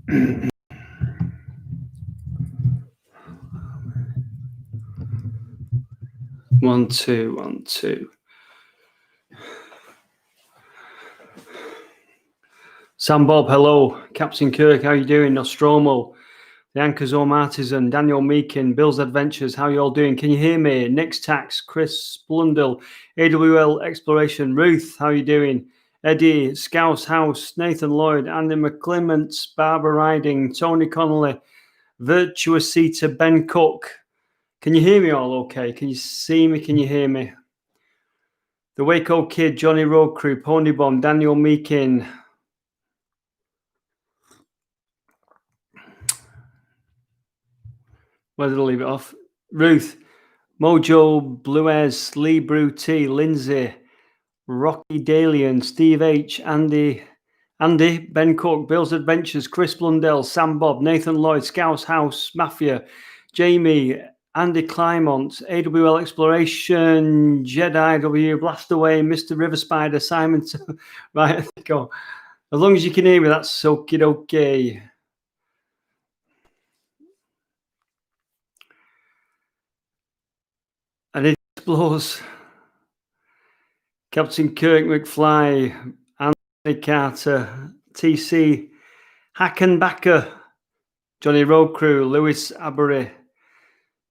1, 2, 1, 2. Sam Bob, hello. Captain Kirk, how you doing? Nostromo, the Anchor's Home Artisan, Daniel Meakin, Bill's Adventures, how you all doing? Can you hear me? Nick's Tax, Chris Blundell, AWL Exploration, Ruth, how you doing? Eddie, Scouse House, Nathan Lloyd, Andy McClements, Barbara Riding, Tony Connolly, Virtuosita, Ben Cook. Can you hear me all okay? Can you see me? Can you hear me? The Waco Kid, Johnny Road Crew, Pony Bomb, Daniel Meakin. Where did I leave it off? Ruth, Mojo, Bluez, Lee Brew T, Lindsay, Rocky Dalian, Steve H, Andy, Ben Cook, Bill's Adventures, Chris Blundell, Sam Bob, Nathan Lloyd, Scouse House, Mafia, Jamie, Andy Clymont, AWL Exploration, Jedi W, Blast Away, Mr. River Spider, Simon. Right, go. As long as you can hear me, that's okie dokie. And it explodes. Captain Kirk McFly, Anthony Carter, TC Hackenbacker, Johnny Road Crew, Lewis Abery,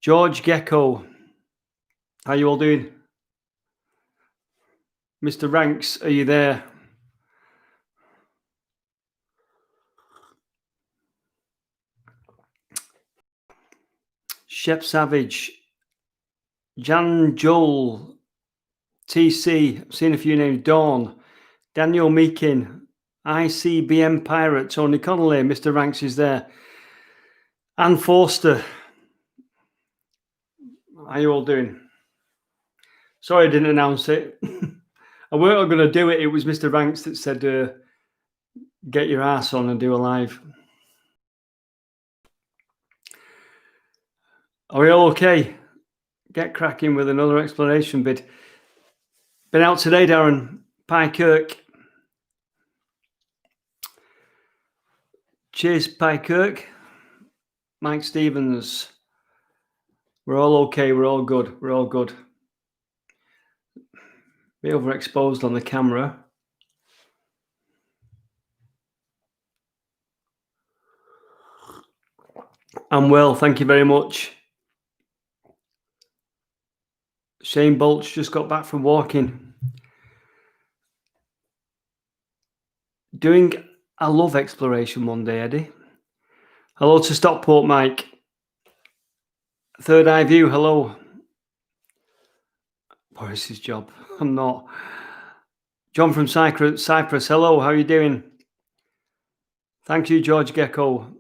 George Gecko. How you all doing? Mr. Ranks, are you there? Shep Savage, Jan Joel, TC, I've seen a few names, Dawn, Daniel Meakin, ICBM Pirate, Tony Connolly, Mr. Ranks is there. Anne Forster. How you all doing? Sorry I didn't announce it. I weren't going to do it. It was Mr. Ranks that said, get your ass on and do a live. Are we all okay? Get cracking with another exploration bid. Been out today, Darren. Pie Kirk. Cheers, Pie Kirk. Mike Stevens. We're all okay. We're all good. We're all good. Be overexposed on the camera. I'm well, thank you very much. Shane Bolt's just got back from walking. Doing a love exploration one day, Eddie. Hello to Stockport, Mike. Third Eye View, hello. Boris's job. I'm not. John from Cyprus, hello, how are you doing? Thank you, George Gecko.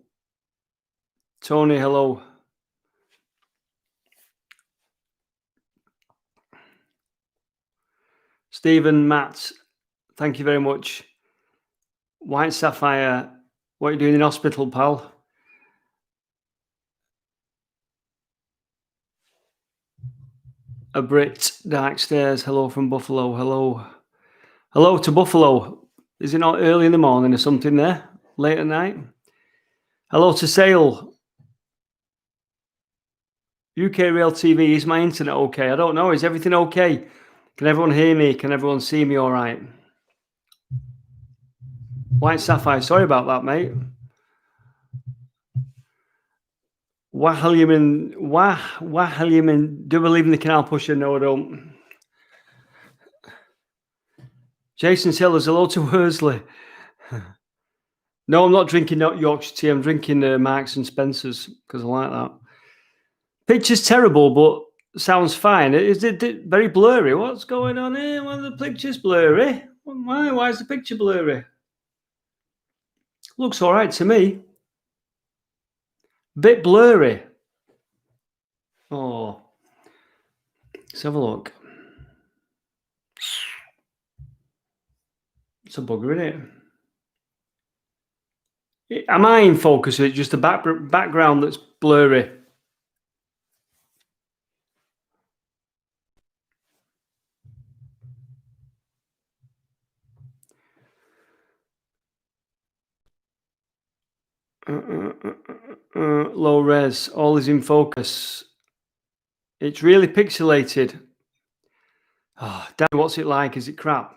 Tony, hello. Stephen, Matt, thank you very much. White Sapphire, what are you doing in hospital, pal? A Brit, Dark Stairs, hello from Buffalo, hello. Hello to Buffalo. Is it not early in the morning or something there? Late at night? Hello to Sale. UK Real TV, is my internet okay? I don't know, is everything okay? Can everyone hear me? Can everyone see me all right? White Sapphire, sorry about that, mate. Wahaliman, do you believe in the Canal Pusher? No, I don't. Jason Sellers, hello to Worsley. No, I'm not drinking Yorkshire tea. I'm drinking Marks and Spencer's because I like that. Picture's terrible, but sounds fine. Is it very blurry? What's going on here? Why are the pictures blurry? Why is the picture blurry? Looks all right to me. Bit blurry. Oh, let's have a look. It's a bugger, isn't it? Am I in focus? Or is it just the background that's blurry? Low res, all is in focus. It's really pixelated. Oh, Danny, what's it like? Is it crap?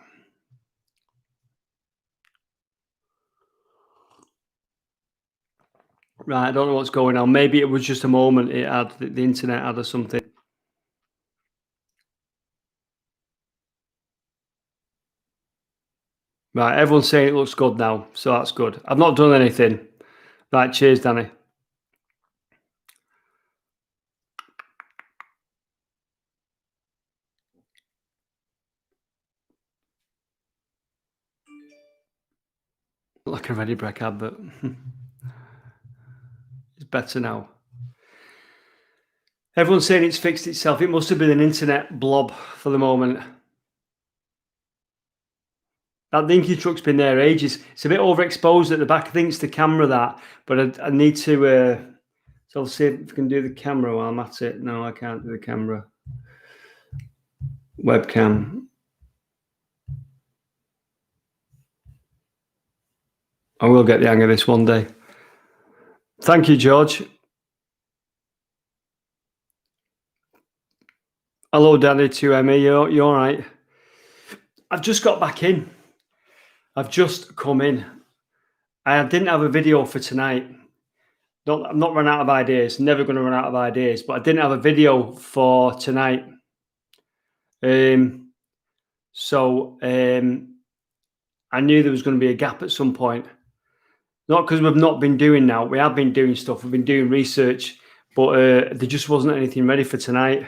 Right, I don't know what's going on. Maybe it was just a moment it had, the internet had or something. Right, everyone's saying it looks good now, so that's good. I've not done anything. Right, cheers, Danny. Like a Ready Break advert. It's better now. Everyone's saying it's fixed itself. It must have been an internet blob for the moment. That dinky truck's been there ages. It's a bit overexposed at the back. I think it's the camera that, but I need to, so I'll see if we can do the camera while I'm at it. No, I can't do the camera. Webcam. I will get the hang of this one day. Thank you, George. Hello, Danny, to Emmy. You all right? I've just got back in. I've just come in. I didn't have a video for tonight. I'm not run out of ideas. Never going to run out of ideas. But I didn't have a video for tonight. So I knew there was going to be a gap at some point. Not because we've not been doing now. We have been doing stuff. We've been doing research. But there just wasn't anything ready for tonight.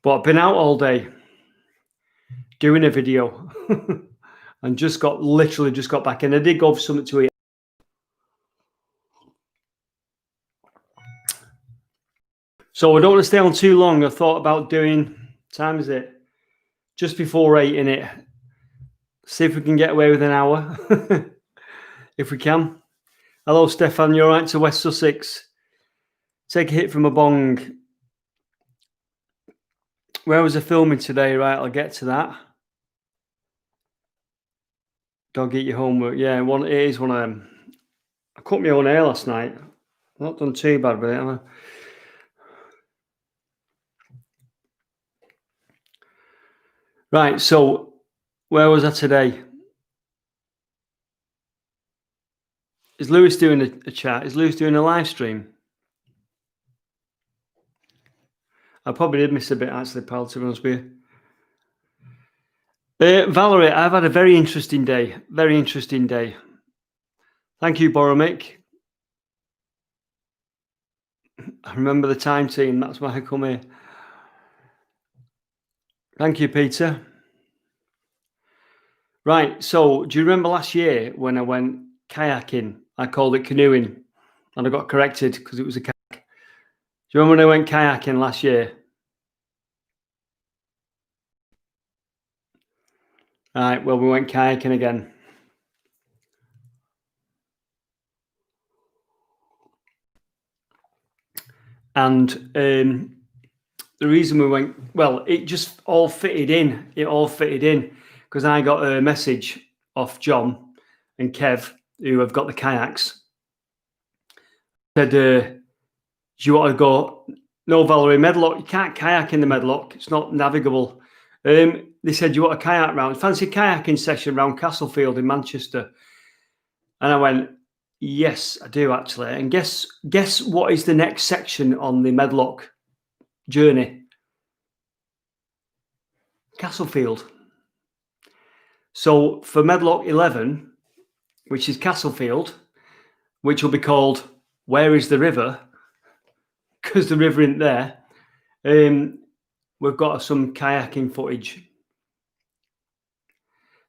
But I've been out all day doing a video and literally just got back in. I did go for something to eat. So I don't want to stay on too long. I thought about doing, time is it? Just before 8 in it. See if we can get away with an hour. If we can. Hello, Stefan. You're right to West Sussex. Take a hit from a bong. Where was I filming today? Right, I'll get to that. Don't get your homework. Yeah, it is one of them. I cut my own hair last night. I've not done too bad with it, have I? Right, so where was I today? Is Lewis doing a chat? Is Lewis doing a live stream? I probably did miss a bit, actually, pal, to be honest with you. Valerie, I've had a very interesting day. Very interesting day. Thank you, Boromik. I remember the time team. That's why I come here. Thank you, Peter. Right, so do you remember last year when I went kayaking? I called it canoeing, and I got corrected because it was a kayak. Do you remember when I went kayaking last year? All right, well, we went kayaking again. And the reason we went, well, it just all fitted in. It all fitted in because I got a message off John and Kev, who have got the kayaks. Said, do you want to go? No, Valerie, Medlock, you can't kayak in the Medlock. It's not navigable. They said, you want a kayak round? Fancy kayaking session round Castlefield in Manchester. And I went, yes, I do actually. And guess what is the next section on the Medlock journey? Castlefield. So for Medlock 11, which is Castlefield, which will be called Where is the River? Because the river isn't there. We've got some kayaking footage.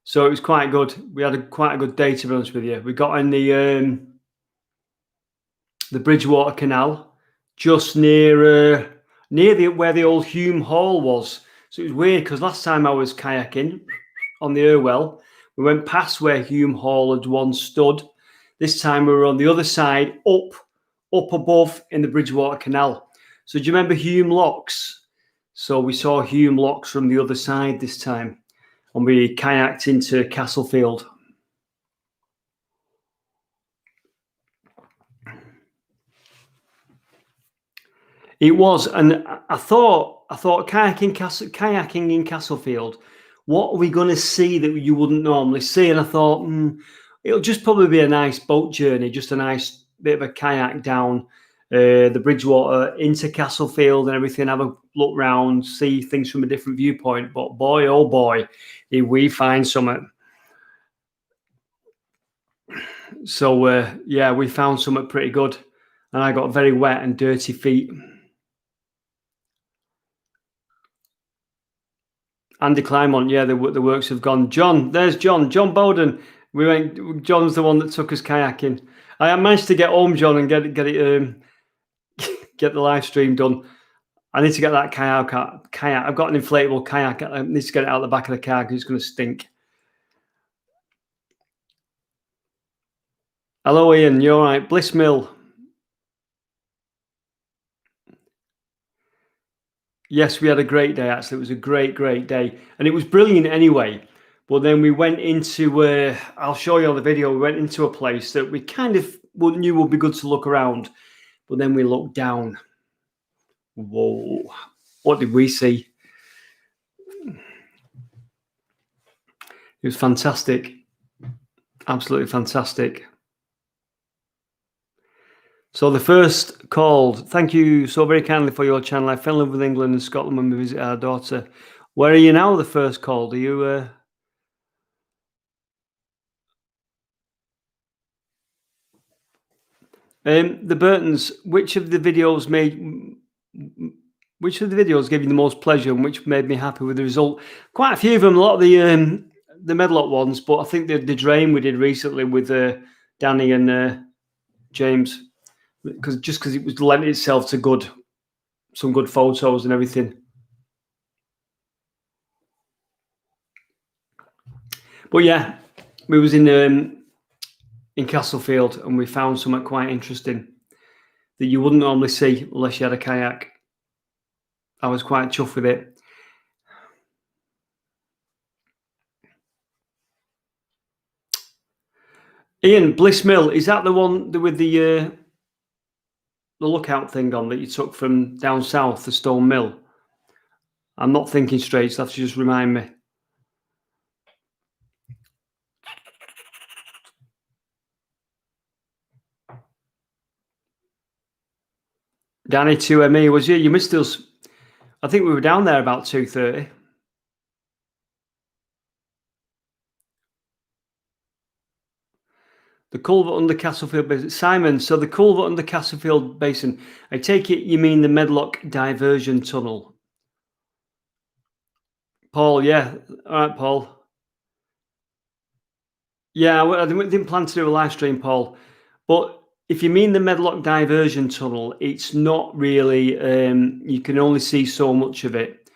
So it was quite good. We had quite a good day, to be honest with you. We got in the Bridgewater Canal, just near where the old Hume Hall was. So it was weird because last time I was kayaking on the Irwell, we went past where Hume Hall had once stood. This time we were on the other side, up above in the Bridgewater Canal. So do you remember Hume Locks? So we saw Hume Locks from the other side this time, and we kayaked into Castlefield. It was, and I thought kayaking in Castlefield. What are we going to see that you wouldn't normally see? And I thought, it'll just probably be a nice boat journey, just a nice bit of a kayak down the Bridgewater into Castlefield and everything. Have a look round, see things from a different viewpoint. But boy, oh boy, did we find something. So yeah, we found something pretty good, and I got very wet and dirty feet. Andy Climont, yeah, the works have gone. John, there's John Bowden. We went. John's the one that took us kayaking. I managed to get home, John, and get it get the live stream done. I need to get that kayak. I've got an inflatable kayak. I need to get it out the back of the car because it's going to stink. Hello, Ian. You all right? Bliss Mill. Yes, we had a great day. Actually, it was a great day, and it was brilliant anyway. But then we went into, I'll show you on the video, we went into a place that we kind of knew would be good to look around. But then we looked down. Whoa, what did we see? It was fantastic. Absolutely fantastic. So the first called, thank you so very kindly for your channel. I fell in love with England and Scotland when we visited our daughter. Where are you now, the first called? Are you... the Burtons, which of the videos gave you the most pleasure and which made me happy with the result? Quite a few of them, a lot of the Medlock ones, but I think the drain we did recently with Danny and James, because it was lending itself to some good photos and everything. But yeah, we was in Castlefield and we found something quite interesting that you wouldn't normally see unless you had a kayak. I was quite chuffed with it. Ian, Bliss Mill, is that the one with the lookout thing on that you took from down south, the Stone Mill? I'm not thinking straight, so that's just remind me. Danny 2ME, was you? You missed us. I think we were down there about 2:30. The culvert under Castlefield Basin. Simon, so the culvert under Castlefield Basin, I take it you mean the Medlock diversion tunnel? Paul, yeah. All right, Paul. Yeah, I didn't plan to do a live stream, Paul. But if you mean the Medlock diversion tunnel, it's not really, you can only see so much of it.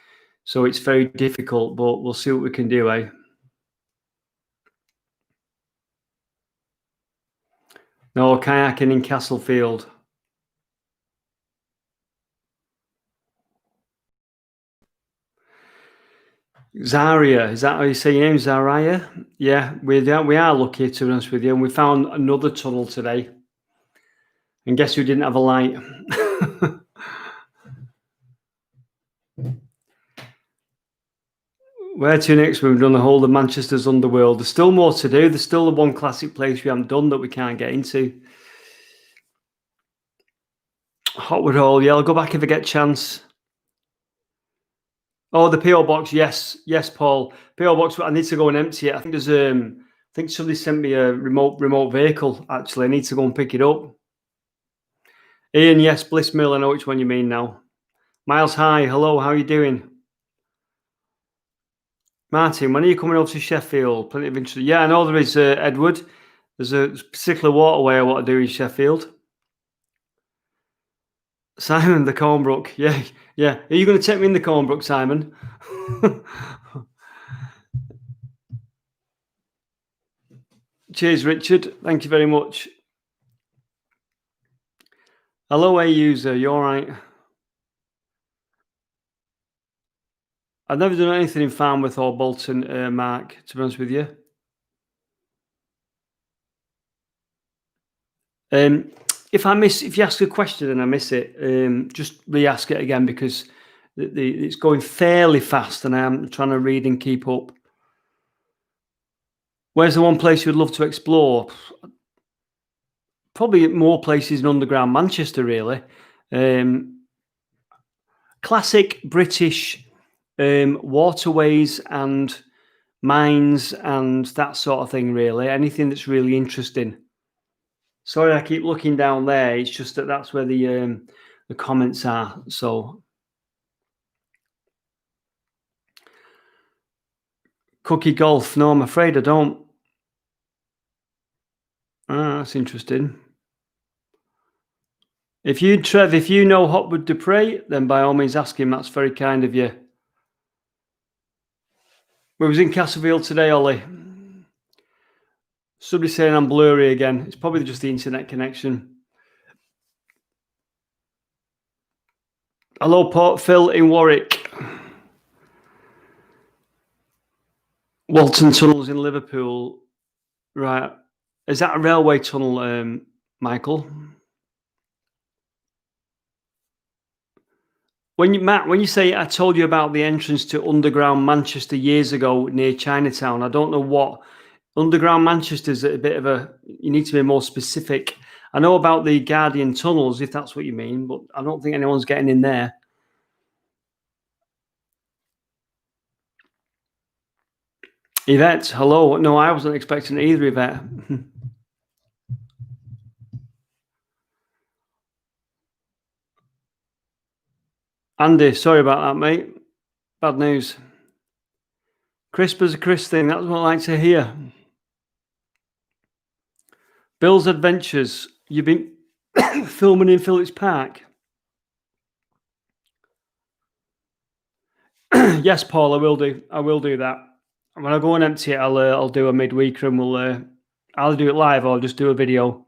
So it's very difficult, but we'll see what we can do, eh? No, kayaking in Castlefield. Zaria, is that how you say your name, Zaria? Yeah, we are lucky, to be honest with you. And we found another tunnel today. And guess who didn't have a light? Where to next? We've done the whole of Manchester's underworld. There's still more to do. There's still the one classic place we haven't done that we can't get into. Hotwood Hall, yeah, I'll go back if I get a chance. Oh, the PO box, yes, Paul. PO box, I need to go and empty it. I think there's I think somebody sent me a remote vehicle. Actually, I need to go and pick it up. Ian, yes, Bliss Mill. I know which one you mean now. Miles, hi, hello. How are you doing? Martin, when are you coming over to Sheffield? Plenty of interest. Yeah, I know there is, Edward. There's a particular waterway I want to do in Sheffield. Simon, the Cornbrook. Yeah. Are you going to take me in the Cornbrook, Simon? Cheers, Richard. Thank you very much. Hello, A user. You all right? I've never done anything in Farnworth or Bolton, Mark, to be honest with you. if you ask a question and I miss it, just re-ask it again, because it's going fairly fast and I'm trying to read and keep up. Where's the one place you would love to explore? Probably more places in underground Manchester, really. Classic British waterways and mines and that sort of thing, really. Anything that's really interesting. Sorry, I keep looking down there. It's just that's where the comments are. So, Cookie Golf. No, I'm afraid I don't. That's interesting. If you know Hotwood Dupre, then by all means ask him. That's very kind of you. We was in Castlefield today, Ollie. Somebody saying I'm blurry again. It's probably just the internet connection. Hello, Port Phil in Warwick. Walton Tunnels in Liverpool. Right. Is that a railway tunnel, Michael? When you say I told you about the entrance to underground Manchester years ago near Chinatown, I don't know what underground Manchester's a bit of a. You need to be more specific. I know about the Guardian tunnels, if that's what you mean, but I don't think anyone's getting in there. Yvette, hello. No, I wasn't expecting it either, Yvette. Andy, sorry about that, mate. Bad news. Crisp as a crisp thing. That's what I like to hear. Bill's Adventures. You've been filming in Phillips Park. Yes, Paul, I will do. I will do that. When I go and empty it, I'll do a midweeker and I'll do it live or just do a video.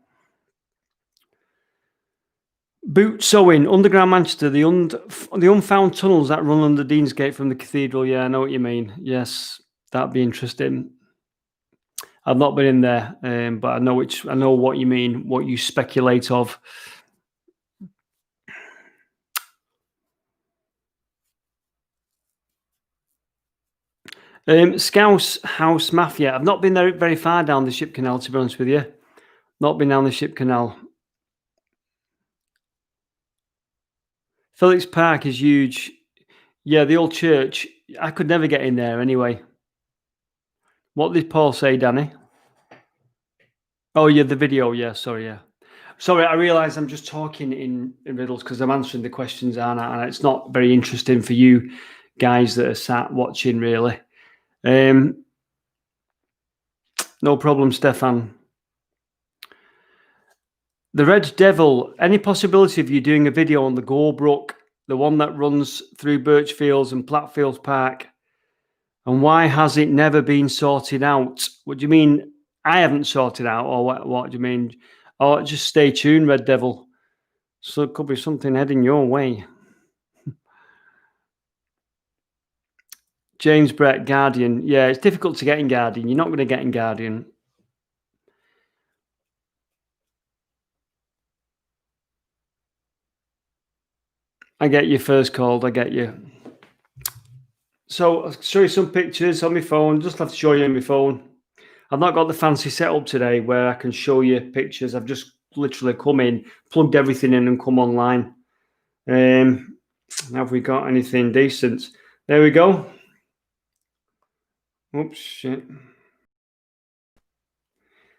Boot sewing, underground Manchester, the unfound tunnels that run under Deansgate from the cathedral. Yeah, I know what you mean. Yes, that'd be interesting. I've not been in there, but I know what you mean, what you speculate of. Scouse House Mafia. I've not been there very far down the Ship Canal, to be honest with you. Not been down the Ship Canal. Phillips Park is huge. Yeah, the old church. I could never get in there anyway. What did Paul say, Danny? Oh, yeah, the video. Yeah, sorry, yeah. Sorry, I realise I'm just talking in riddles because I'm answering the questions, aren't I? And it's not very interesting for you guys that are sat watching, really. No problem, Stefan. The Red Devil. Any possibility of you doing a video on the Gorebrook, the one that runs through Birchfields and Plattfields Park? And why has it never been sorted out? What do you mean I haven't sorted out? Or what do you mean? Oh, just stay tuned, Red Devil. So it could be something heading your way. James Brett, Guardian. Yeah, it's difficult to get in Guardian. You're not going to get in Guardian. I get you first called. I get you. So I'll show you some pictures on my phone. Just have to show you on my phone. I've not got the fancy setup today where I can show you pictures. I've just literally come in, plugged everything in and come online. Have we got anything decent? There we go. Oops, shit.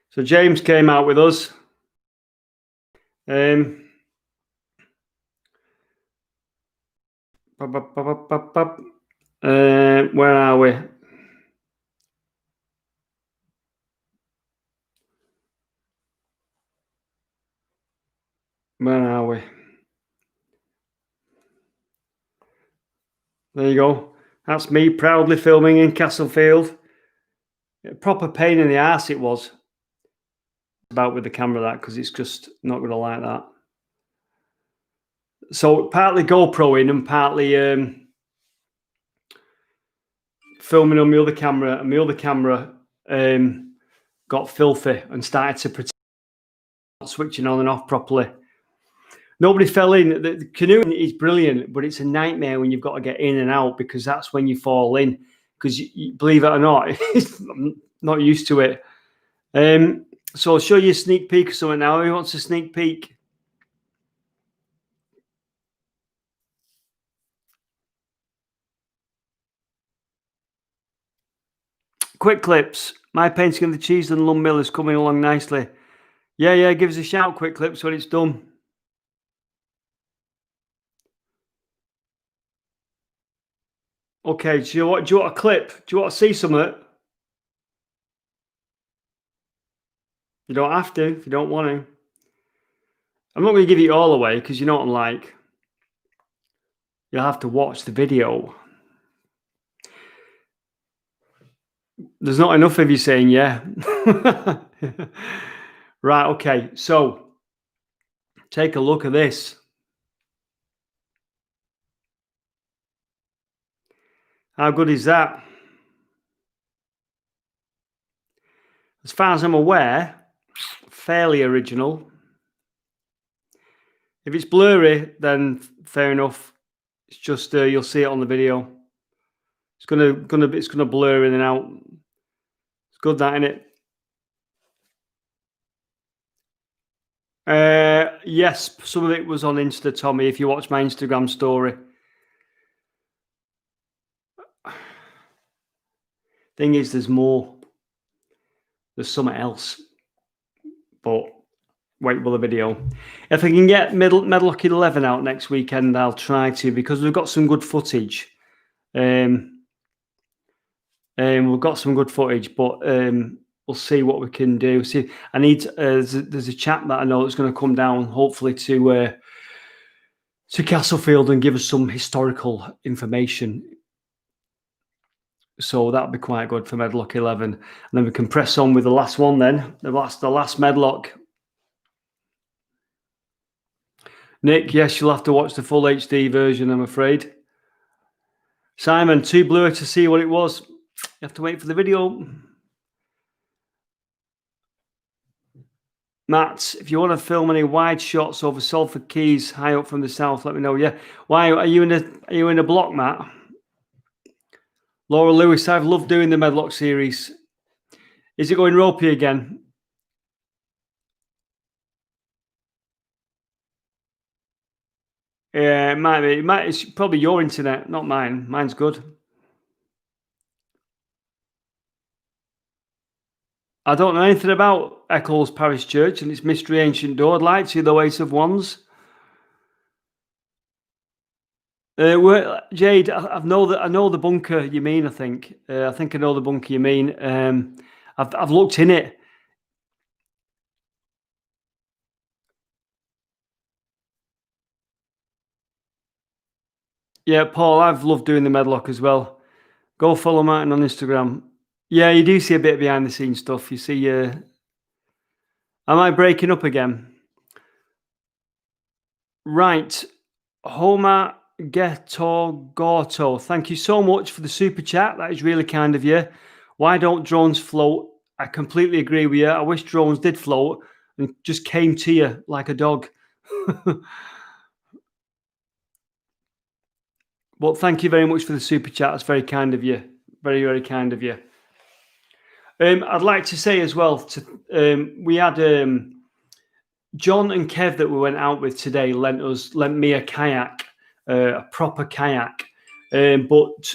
So James came out with us. Where are we? Where are we? There you go. That's me proudly filming in Castlefield. A proper pain in the arse it was. About with the camera that because it's just not going to like that. So partly GoProing and partly filming on my other camera, and my other camera got filthy and started to protect. switching on and off properly. Nobody fell in. The canoeing is brilliant, but it's a nightmare when you've got to get in and out, because that's when you fall in. Because you, believe it or not, I'm not used to it. So I'll show you a sneak peek of something now. Who wants a sneak peek? Quick clips. My painting of the Cheeseland Lum Mill is coming along nicely. Yeah, give us a shout, Quick clips, when it's done. Okay, do you want a clip? Do you want to see something? You don't have to if you don't want to. I'm not going to give it all away, because you know what I'm like. You'll have to watch the video. There's not enough of you saying yeah. Right, okay, so take a look at this. How good is that? As far as I'm aware, fairly original. If it's blurry, then fair enough. It's just you'll see it on the video. It's gonna blur in and out. It's good, that, isn't it? Yes, some of it was on Insta, Tommy. If you watch my Instagram story. Thing is, there's more. There's something else, but wait for the video. If I can get Medlock 11 out next weekend, I'll try to, because we've got some good footage. We've got some good footage, but we'll see what we can do. See, I need. There's a chap that I know that's going to come down, hopefully to Castlefield and give us some historical information. So that'll be quite good for Medlock 11, and then we can press on with the last one. Then the last Medlock. Nick, yes, you'll have to watch the full HD version, I'm afraid. Simon, too blurry to see what it was. You have to wait for the video. Matt, if you want to film any wide shots over Salford Keys high up from the south, let me know. Yeah. Why are you in a block, Matt? Laura Lewis, I've loved doing the Medlock series. Is it going ropey again? Yeah, it might be. It's probably your internet, not mine. Mine's good. I don't know anything about Eccles Parish Church and its mystery ancient door. I'd like to, the Ways of Wands. Jade, I know the bunker you mean. I think I know the bunker you mean. I've looked in it. Yeah, Paul, I've loved doing the Medlock as well. Go follow Martin on Instagram. Yeah, you do see a bit of behind the scenes stuff. You see, am I breaking up again? Right, Homer Gorto, thank you so much for the super chat. That is really kind of you. Why don't drones float? I completely agree with you. I wish drones did float and just came to you like a dog. Well, thank you very much for the super chat. It's very kind of you. Very, very kind of you. I'd like to say as well, we had John and Kev that we went out with today lent me a kayak, a proper kayak. But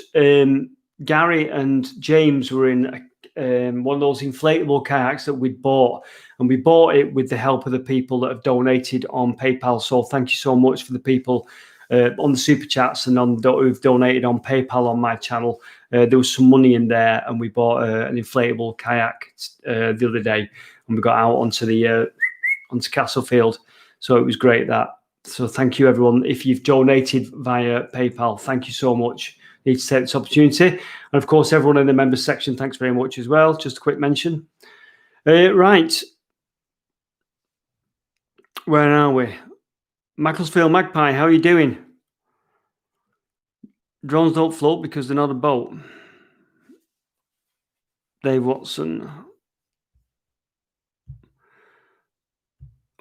Gary and James were in one of those inflatable kayaks that we'd bought, and we bought it with the help of the people that have donated on PayPal. So thank you so much for the people on the super chats and who've donated on PayPal on my channel. There was some money in there, and we bought an inflatable kayak the other day, and we got out onto Castlefield. So it was great that. So thank you, everyone. If you've donated via PayPal, thank you so much. Need to take this opportunity. And of course, everyone in the members section, thanks very much as well. Just a quick mention. Right. Where are we? Macclesfield Magpie, how are you doing? Drones don't float because they're not a boat. Dave Watson.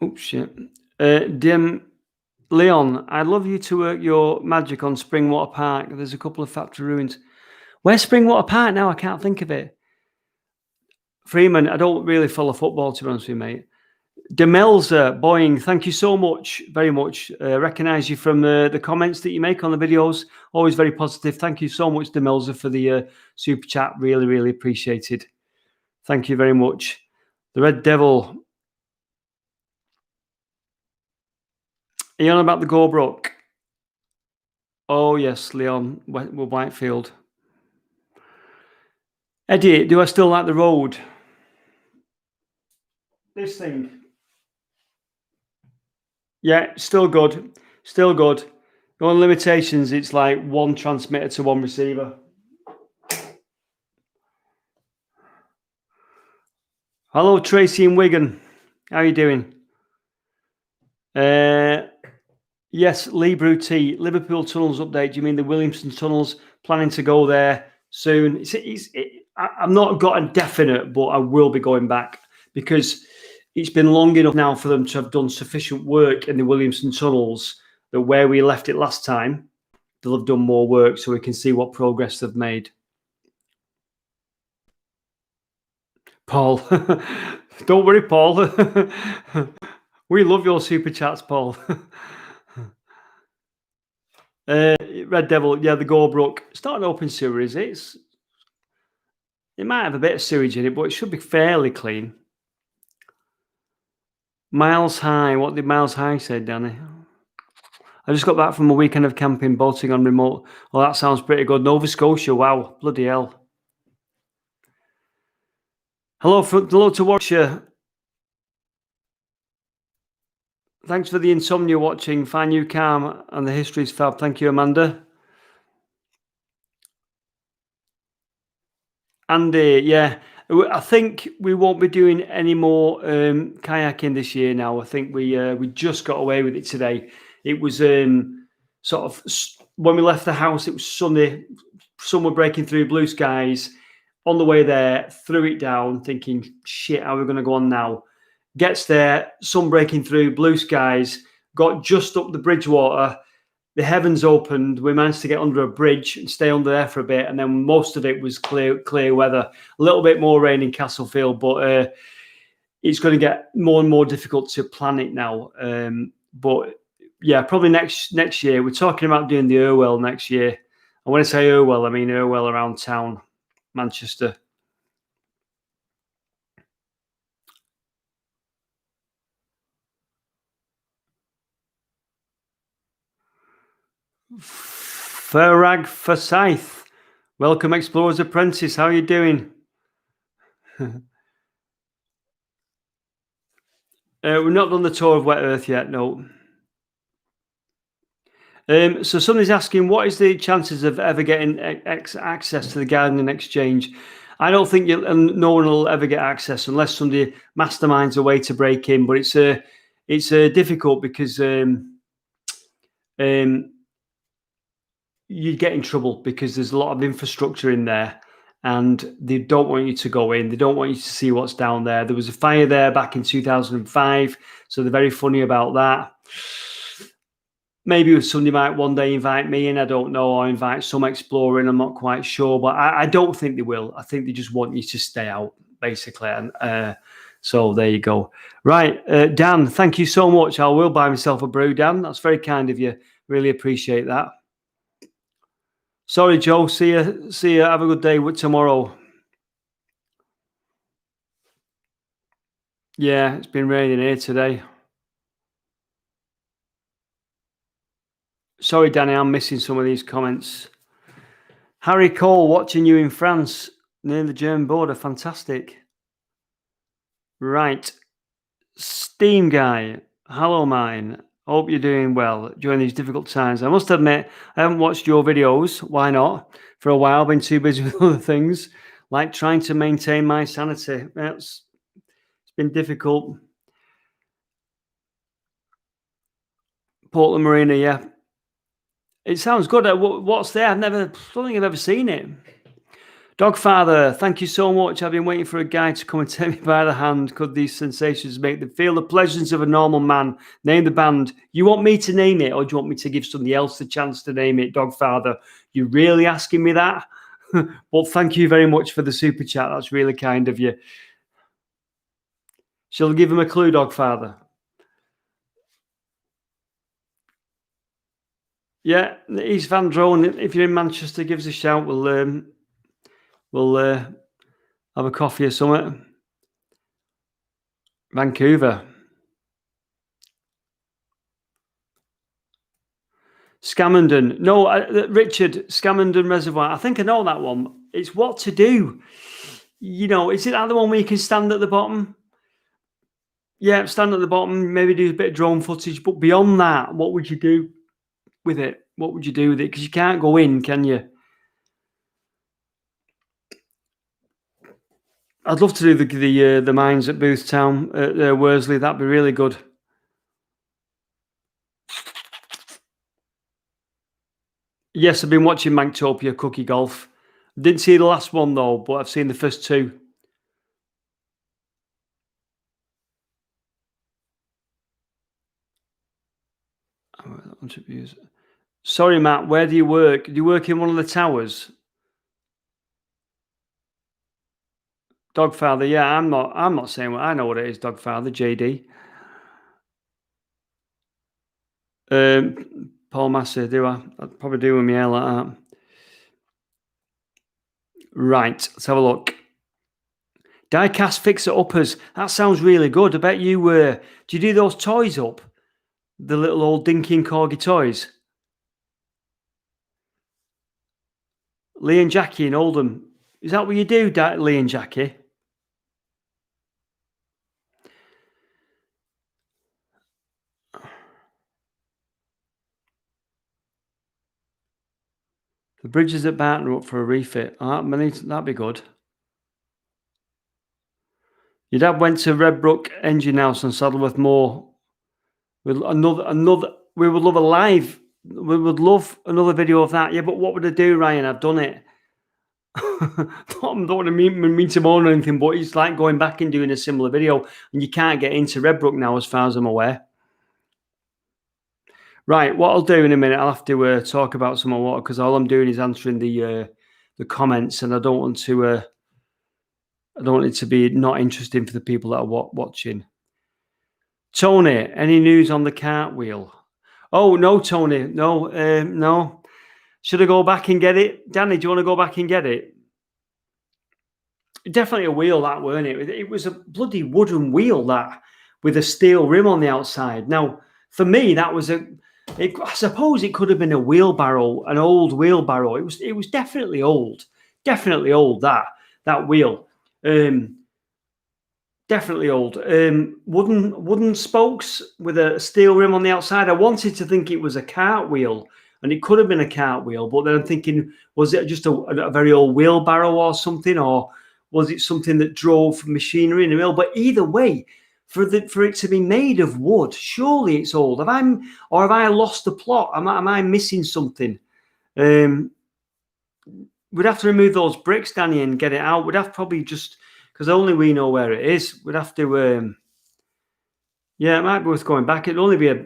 Oops, shit. Dim Leon, I'd love you to work your magic on Springwater Park. There's a couple of factory ruins. Where's Springwater Park now? I can't think of it. Freeman, I don't really follow football, to be honest with you, mate. Demelza Boeing, thank you so much, very much. Recognize you from the comments that you make on the videos. Always very positive. Thank you so much, Demelza, for the super chat. Really, really appreciated. Thank you very much. The Red Devil. Are you on about the Gorbrook? Oh, yes, Leon Whitefield. Eddie, do I still like the road? This thing. Yeah, still good. Still good. The only limitations, it's like one transmitter to one receiver. Hello, Tracy in Wigan. How are you doing? Yes, Lee Bruty, Liverpool tunnels update. Do you mean the Williamson tunnels? Planning to go there soon. I've not got a definite, but I will be going back because it's been long enough now for them to have done sufficient work in the Williamson tunnels that where we left it last time, they'll have done more work so we can see what progress they've made. Paul, don't worry, Paul. We love your super chats, Paul. Red Devil, yeah, the Gorbrook. It's not an open sewer, is it? It might have a bit of sewage in it, but it should be fairly clean. Miles High. What did Miles High say, Danny? I just got back from a weekend of camping, boating on remote. Oh, that sounds pretty good. Nova Scotia. Wow. Bloody hell. Hello to Warwickshire. Thanks for the insomnia watching. Find you calm and the history's fab. Thank you, Amanda. Andy, yeah. I think we won't be doing any more kayaking this year now. I think we just got away with it today. It was sort of when we left the house, it was sunny. Sun were breaking through, blue skies. On the way there, threw it down, thinking, shit, how are we going to go on now? Gets there, sun breaking through, blue skies, got just up the Bridgewater. The heavens opened. We managed to get under a bridge and stay under there for a bit. And then most of it was clear weather. A little bit more rain in Castlefield, but it's going to get more and more difficult to plan it now. But yeah, probably next year. We're talking about doing the Irwell next year. And when I say Irwell, I mean Irwell around town, Manchester. Farag Forsyth. Welcome, Explorer's Apprentice. How are you doing? We've not done the tour of Wet Earth yet, no. So somebody's asking, what is the chances of ever getting access to the Guardian Exchange? I don't think no one will ever get access unless somebody masterminds a way to break in. But it's difficult because you get in trouble because there's a lot of infrastructure in there, and they don't want you to go in. They don't want you to see what's down there. There was a fire there back in 2005, so they're very funny about that. Maybe somebody might one day invite me in, I don't know, or invite some explorer in, I'm not quite sure, but I don't think they will. I think they just want you to stay out, basically. And so there you go. Right, Dan, thank you so much. I will buy myself a brew, Dan. That's very kind of you. Really appreciate that. Sorry, Joe. See you. Have a good day tomorrow. Yeah, it's been raining here today. Sorry, Danny, I'm missing some of these comments. Harry Cole, watching you in France near the German border. Fantastic. Right. Steam Guy. Hello, mine. Hope you're doing well during these difficult times. I must admit, I haven't watched your videos. Why not? For a while, been too busy with other things, like trying to maintain my sanity. It's been difficult. Portland Marina, yeah. It sounds good. What's there? I don't think I've ever seen it. Dogfather, thank you so much. I've been waiting for a guy to come and take me by the hand. Could these sensations make them feel the pleasures of a normal man? Name the band. You want me to name it, or do you want me to give somebody else the chance to name it, Dogfather? You really asking me that? Well, thank you very much for the super chat. That's really kind of you. Shall I give him a clue, Dogfather? Yeah, East Van Drone. If you're in Manchester, give us a shout. We'll have a coffee or something. Vancouver. Scamenden. No, Richard, Scamenden Reservoir. I think I know that one. It's what to do. You know, is it that the one where you can stand at the bottom? Yeah, stand at the bottom, maybe do a bit of drone footage. But beyond that, what would you do with it? What would you do with it? Because you can't go in, can you? I'd love to do the mines at Boothtown, Worsley. That'd be really good. Yes, I've been watching Manktopia Cookie Golf. Didn't see the last one though, but I've seen the first two. Sorry, Matt. Where do you work? Do you work in one of the towers? Dogfather. Yeah, I'm not saying what I know what it is. Dogfather. JD. Paul Massey. Do I? I'd probably do with my hair like that. Right. Let's have a look. Diecast fixer uppers. That sounds really good. I bet you do you do those toys up? The little old Dinky and Corgi toys. Lee and Jackie in Oldham. Is that what you do, Lee and Jackie? The bridges at Barton are up for a refit. That'd be good. Your dad went to Redbrook Engine House on Saddleworth Moor. With another. We would love a live. We would love another video of that. Yeah, but what would I do, Ryan? I've done it. I don't want to mean to moan or anything, but it's like going back and doing a similar video, and you can't get into Redbrook now, as far as I'm aware. Right, what I'll do in a minute, I'll have to talk about some more because all I'm doing is answering the comments, and I don't want it to be not interesting for the people that are watching. Tony, any news on the cartwheel? Oh no, Tony, no. Should I go back and get it, Danny? Do you want to go back and get it? Definitely a wheel, that, weren't it? It was a bloody wooden wheel, that, with a steel rim on the outside. Now, for me, that was I suppose it could have been a wheelbarrow, an old wheelbarrow. It was definitely old, that wheel. Definitely old. Wooden spokes with a steel rim on the outside. I wanted to think it was a cartwheel, and it could have been a cartwheel, but then I'm thinking, was it just a very old wheelbarrow or something, or was it something that drove machinery in the mill? But either way, for it to be made of wood, surely it's old. Have I lost the plot? Am I missing something? We'd have to remove those bricks, Danny, and get it out. We'd have to probably just, because only we know where it is. We'd have to, yeah, it might be worth going back. It'd only be a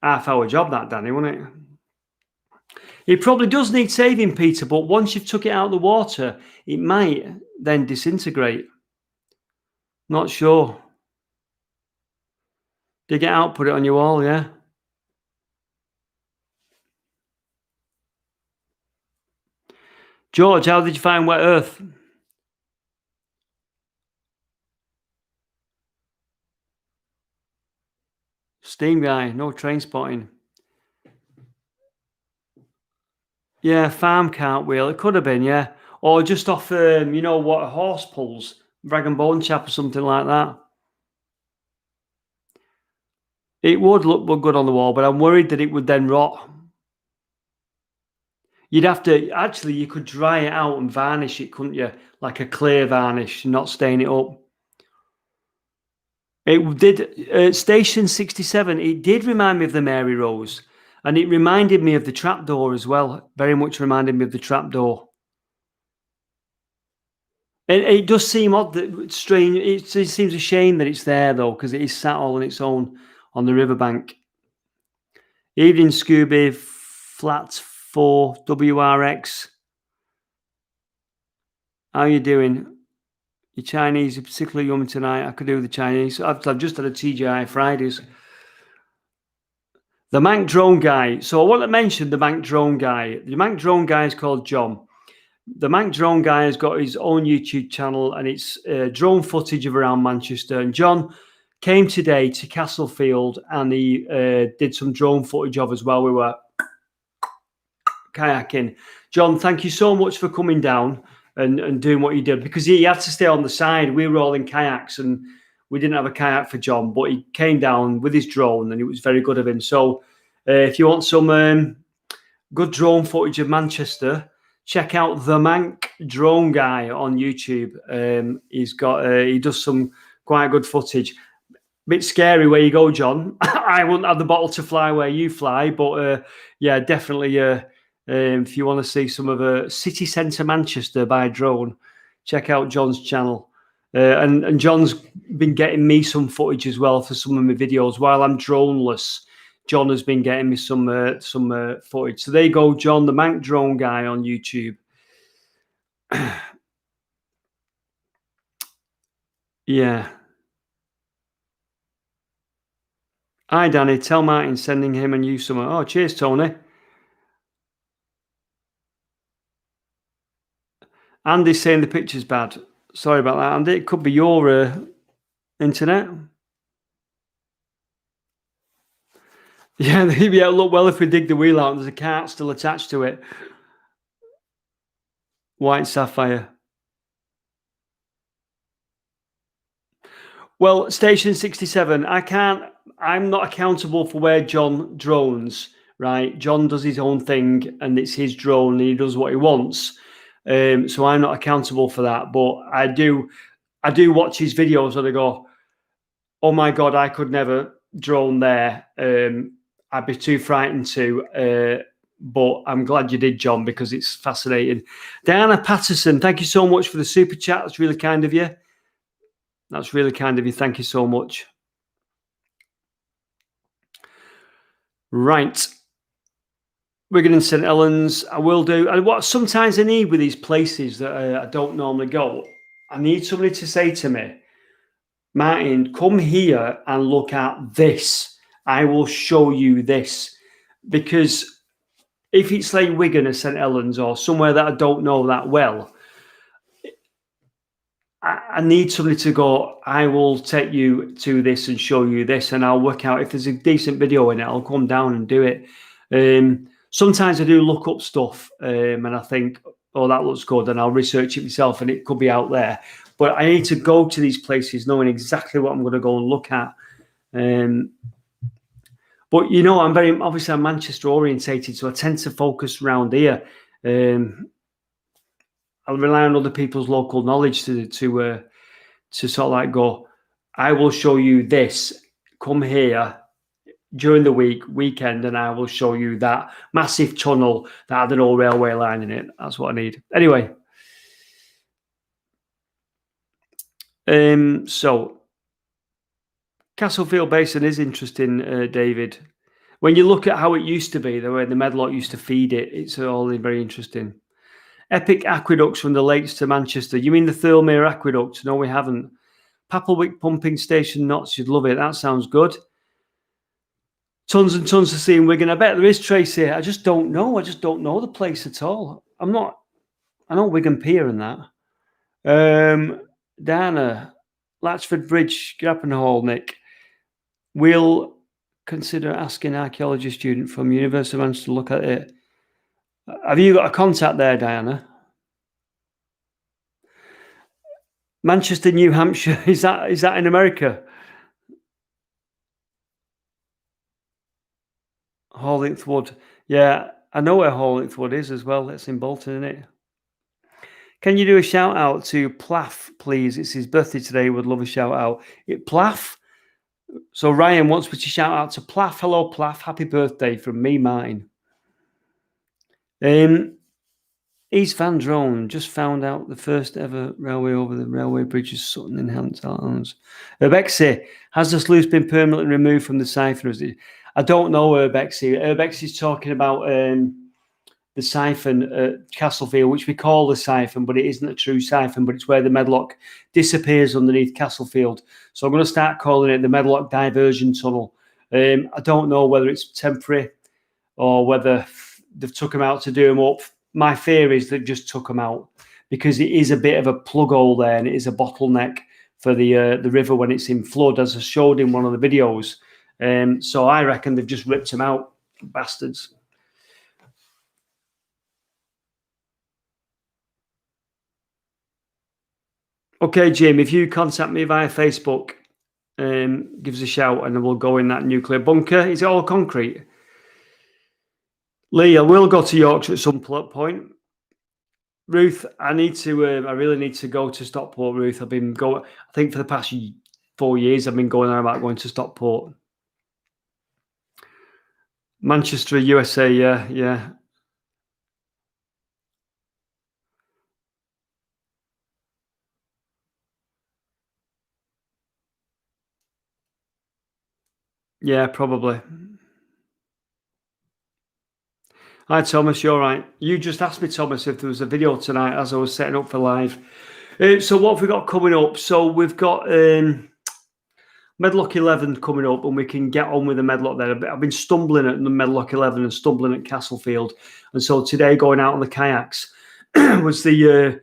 half-hour job, that, Danny, wouldn't it? It probably does need saving, Peter, but once you've took it out of the water, it might then disintegrate. Not sure. Dig it out, put it on your wall, yeah. George, how did you find Wet Earth? Steam guy, no train spotting. Yeah, farm cartwheel. It could have been, yeah. Or just off, you know what, horse pulls, rag and bone chap or something like that. It would look good on the wall, but I'm worried that it would then rot. You'd have to, actually, you could dry it out and varnish it, couldn't you? Like a clear varnish, not stain it up. It did, Station 67, it did remind me of the Mary Rose. And it reminded me of the trapdoor as well. Very much reminded me of the trapdoor. It does seem odd, that strange. It seems a shame that it's there though, because it is sat all on its own on the riverbank. Evening, Scooby. Flats 4 WRX. How you doing? Your Chinese are particularly yummy tonight. I could do with the Chinese. I've just had a TGI Fridays. The Manc Drone Guy. So I want to mention the Manc Drone Guy. The Manc Drone Guy is called John. The Manc Drone Guy has got his own YouTube channel, and it's drone footage of around Manchester. And John came today to Castlefield, and he did some drone footage of us while we were kayaking. John, thank you so much for coming down and doing what you did, because he had to stay on the side. We were all in kayaks, and we didn't have a kayak for John, but he came down with his drone, and it was very good of him. So if you want some good drone footage of Manchester, check out the Manc Drone Guy on YouTube. He does some quite good footage. Bit scary where you go, John. I wouldn't have the bottle to fly where you fly, but yeah, definitely. If you want to see some of city centre Manchester by drone, check out John's channel. And John's been getting me some footage as well for some of my videos while I'm droneless. John has been getting me some footage. So there you go, John, the Manc Drone Guy on YouTube. Yeah. Hi, Danny. Tell Martin sending him and you some. Oh, cheers, Tony. Andy's saying the picture's bad. Sorry about that, Andy. It could be your internet. Yeah, it'll look well if we dig the wheel out and there's a cart still attached to it. White sapphire. Well, Station 67, I'm not accountable for where John drones, right? John does his own thing, and it's his drone, and he does what he wants. So I'm not accountable for that, but I do watch his videos and I go, oh my God, I could never drone there. I'd be too frightened to, but I'm glad you did, John, because it's fascinating. Diana Patterson, thank you so much for the super chat. That's really kind of you. That's really kind of you. Thank you so much. Right. Wigan and St Helens, I will do. And what sometimes I need with these places that I don't normally go, I need somebody to say to me, Martin, come here and look at this. I will show you this. Because if it's like Wigan or St Helens or somewhere that I don't know that well, I need somebody to go, I will take you to this and show you this, and I'll work out if there's a decent video in it, I'll come down and do it. Sometimes I do look up stuff and I think, oh, that looks good, and I'll research it myself and it could be out there. But I need to go to these places knowing exactly what I'm going to go and look at. But, you know, I'm Manchester orientated, so I tend to focus around here. I'll rely on other people's local knowledge to sort of like go, I will show you this. Come here during the weekend, and I will show you that massive tunnel that had an old railway line in it. That's what I need. Anyway, so Castlefield Basin is interesting, David. When you look at how it used to be, the way the Medlock used to feed it, it's all very interesting. Epic aqueducts from the lakes to Manchester. You mean the Thirlmere Aqueduct? No, we haven't. Papplewick Pumping Station Knots. You'd love it. That sounds good. Tons and tons to see in Wigan. I bet there is, Tracy. I just don't know. I just don't know the place at all. I know Wigan Pier and that. Dana, Latchford Bridge, Grappenhall, Nick. We'll consider asking an archaeology student from University of Manchester to look at it. Have you got a contact there, Diana? Manchester, New Hampshire. Is that in America? Horlingth Wood. Yeah, I know where Horlingth Wood is as well. That's in Bolton, isn't it? Can you do a shout out to Plaff, please? It's his birthday today. Would love a shout out. Plaff. So Ryan wants me to shout out to Plaff. Hello, Plaff. Happy birthday from me, Martin. East Van Drone just found out the first ever railway over the railway bridge is Sutton in Helens. Urbexy, has the sluice been permanently removed from the siphon? I don't know, Urbexy. Urbexy's talking about the siphon at Castlefield, which we call the siphon, but it isn't a true siphon, but it's where the Medlock disappears underneath Castlefield. So I'm going to start calling it the Medlock Diversion Tunnel. I don't know whether it's temporary or whether they've took them out to do them up. My fear is they've just took them out because it is a bit of a plug hole there, and it is a bottleneck for the river when it's in flood, as I showed in one of the videos. So I reckon they've just ripped them out, bastards. Okay, Jim, if you contact me via Facebook, give us a shout and we'll go in that nuclear bunker. Is it all concrete? Lee, I will go to Yorkshire at some point. Ruth, I really need to go to Stockport, Ruth. I've been going, I think for the past 4 years, I've been going on about going to Stockport. Manchester, USA, yeah. Yeah, probably. Hi, Thomas, you're right. You just asked me, Thomas, if there was a video tonight as I was setting up for live. So what have we got coming up? So we've got Medlock 11 coming up, and we can get on with the Medlock there. I've been stumbling at the Medlock 11 and stumbling at Castlefield. And so today going out on the kayaks was the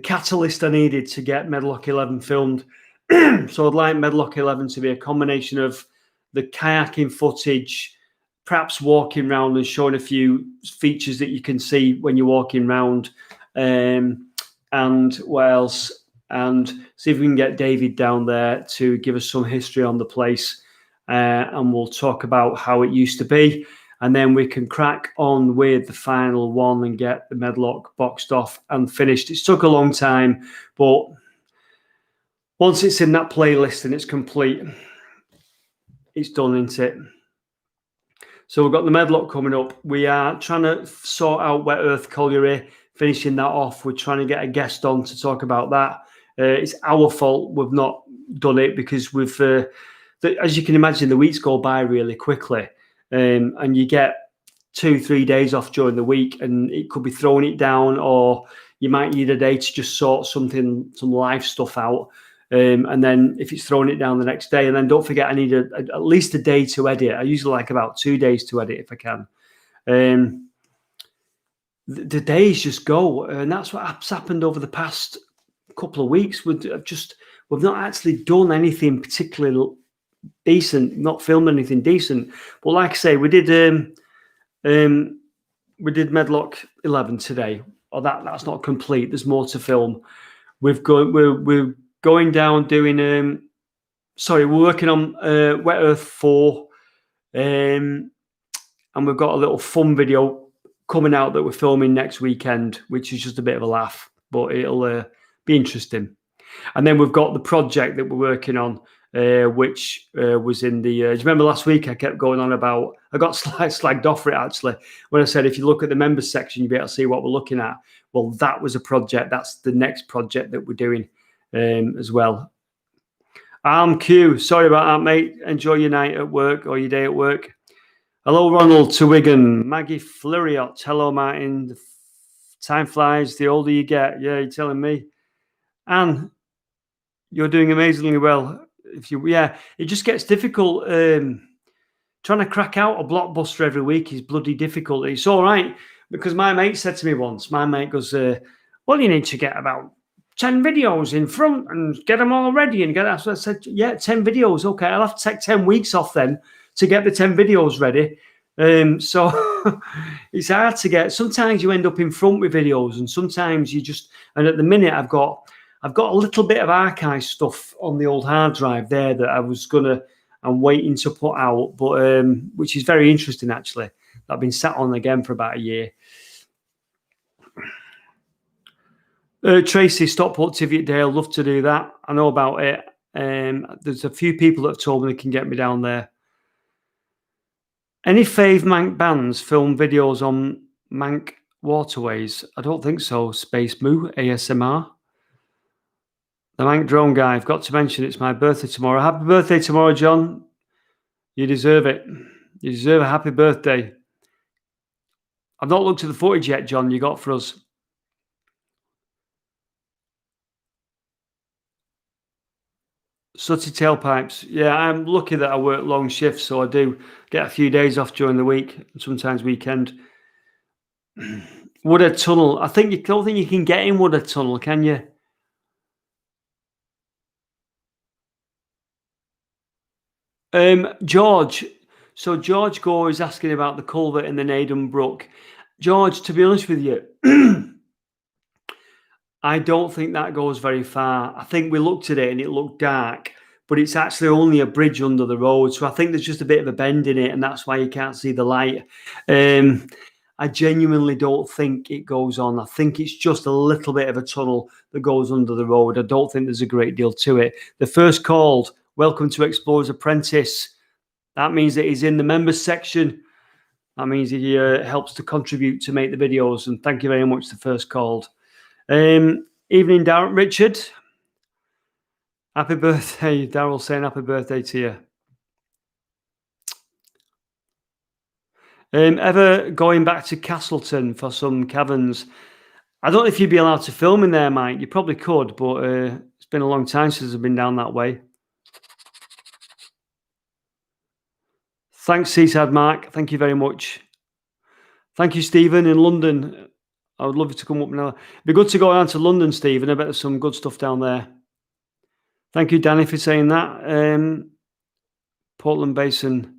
catalyst I needed to get Medlock 11 filmed. So I'd like Medlock 11 to be a combination of the kayaking footage, perhaps walking around and showing a few features that you can see when you're walking around, and what else? And see if we can get David down there to give us some history on the place, and we'll talk about how it used to be, and then we can crack on with the final one and get the Medlock boxed off and finished. It's took a long time, but once it's in that playlist and it's complete, it's done, isn't it? So we've got the Medlock coming up. We are trying to sort out Wet Earth Colliery, finishing that off. We're trying to get a guest on to talk about that. It's our fault we've not done it because we've, as you can imagine, the weeks go by really quickly, and you get 2-3 days off during the week, and it could be throwing it down, or you might need a day to just sort some live stuff out. And then if it's throwing it down the next day, and then don't forget, I need at least a day to edit. I usually like about 2 days to edit if I can. The days just go, and that's what's happened over the past couple of weeks. We've not actually done anything particularly decent, not filmed anything decent. But like I say, we did Medlock 11 today. Oh, that's not complete. There's more to film. We're going down doing we're working on Wet Earth 4, and we've got a little fun video coming out that we're filming next weekend, which is just a bit of a laugh, but it'll be interesting. And then we've got the project that we're working on, which was in the do you remember last week I kept going on about, I got slagged off for it actually when I said if you look at the members section you'll be able to see what we're looking at. Well, that was a project. That's the next project that we're doing as well. Q, sorry about that, mate. Enjoy your night at work or your day at work. Hello, Ronald to Wigan. Maggie Fluriot. Hello, Martin. Time flies the older you get. Yeah, you're telling me. Anne, you're doing amazingly well. It just gets difficult. Trying to crack out a blockbuster every week is bloody difficult. It's all right because my mate said to me once, my mate goes, well, you need to get about 10 videos in front and get them all ready and get that. So I said, yeah, 10 videos. Okay, I'll have to take 10 weeks off then to get the 10 videos ready. So it's hard to get. Sometimes you end up in front with videos, and sometimes you just. And at the minute, I've got a little bit of archive stuff on the old hard drive there that I'm waiting to put out, but which is very interesting actually. I've been sat on again for about a year. Tracy, Stockport Tiviotdale, love to do that. I know about it. There's a few people that have told me they can get me down there. Any fave Mank bands film videos on Mank waterways. I don't think so. Space Moo, ASMR. The Mank Drone Guy. I've got to mention it's my birthday tomorrow. Happy birthday tomorrow, John. You deserve it. You deserve a happy birthday. I've not looked at the footage yet, John, you got for us. Sooty tailpipes. Yeah, I'm lucky that I work long shifts, so I do get a few days off during the week, sometimes weekend. Woodhead Tunnel. I think you don't think you can get in Woodhead Tunnel, can you? George. So George Gore is asking about the culvert in the Naden Brook. George, to be honest with you, I don't think that goes very far. I think we looked at it and it looked dark, but it's actually only a bridge under the road. So I think there's just a bit of a bend in it, and that's why you can't see the light. I genuinely don't think it goes on. I think it's just a little bit of a tunnel that goes under the road. I don't think there's a great deal to it. The first called, welcome to Explorer's Apprentice. That means that he's in the members section. That means he helps to contribute to make the videos. And thank you very much, the first called. Evening, Darren. Richard. Happy birthday. Daryl saying happy birthday to you. Ever going back to Castleton for some caverns? I don't know if you'd be allowed to film in there, Mike. You probably could, but it's been a long time since I've been down that way. Thanks, Seaside Mark. Thank you very much. Thank you, Stephen, in London. I would love you to come up now. It'd be good to go down to London, Stephen. I bet there's some good stuff down there. Thank you, Danny, for saying that. Portland Basin.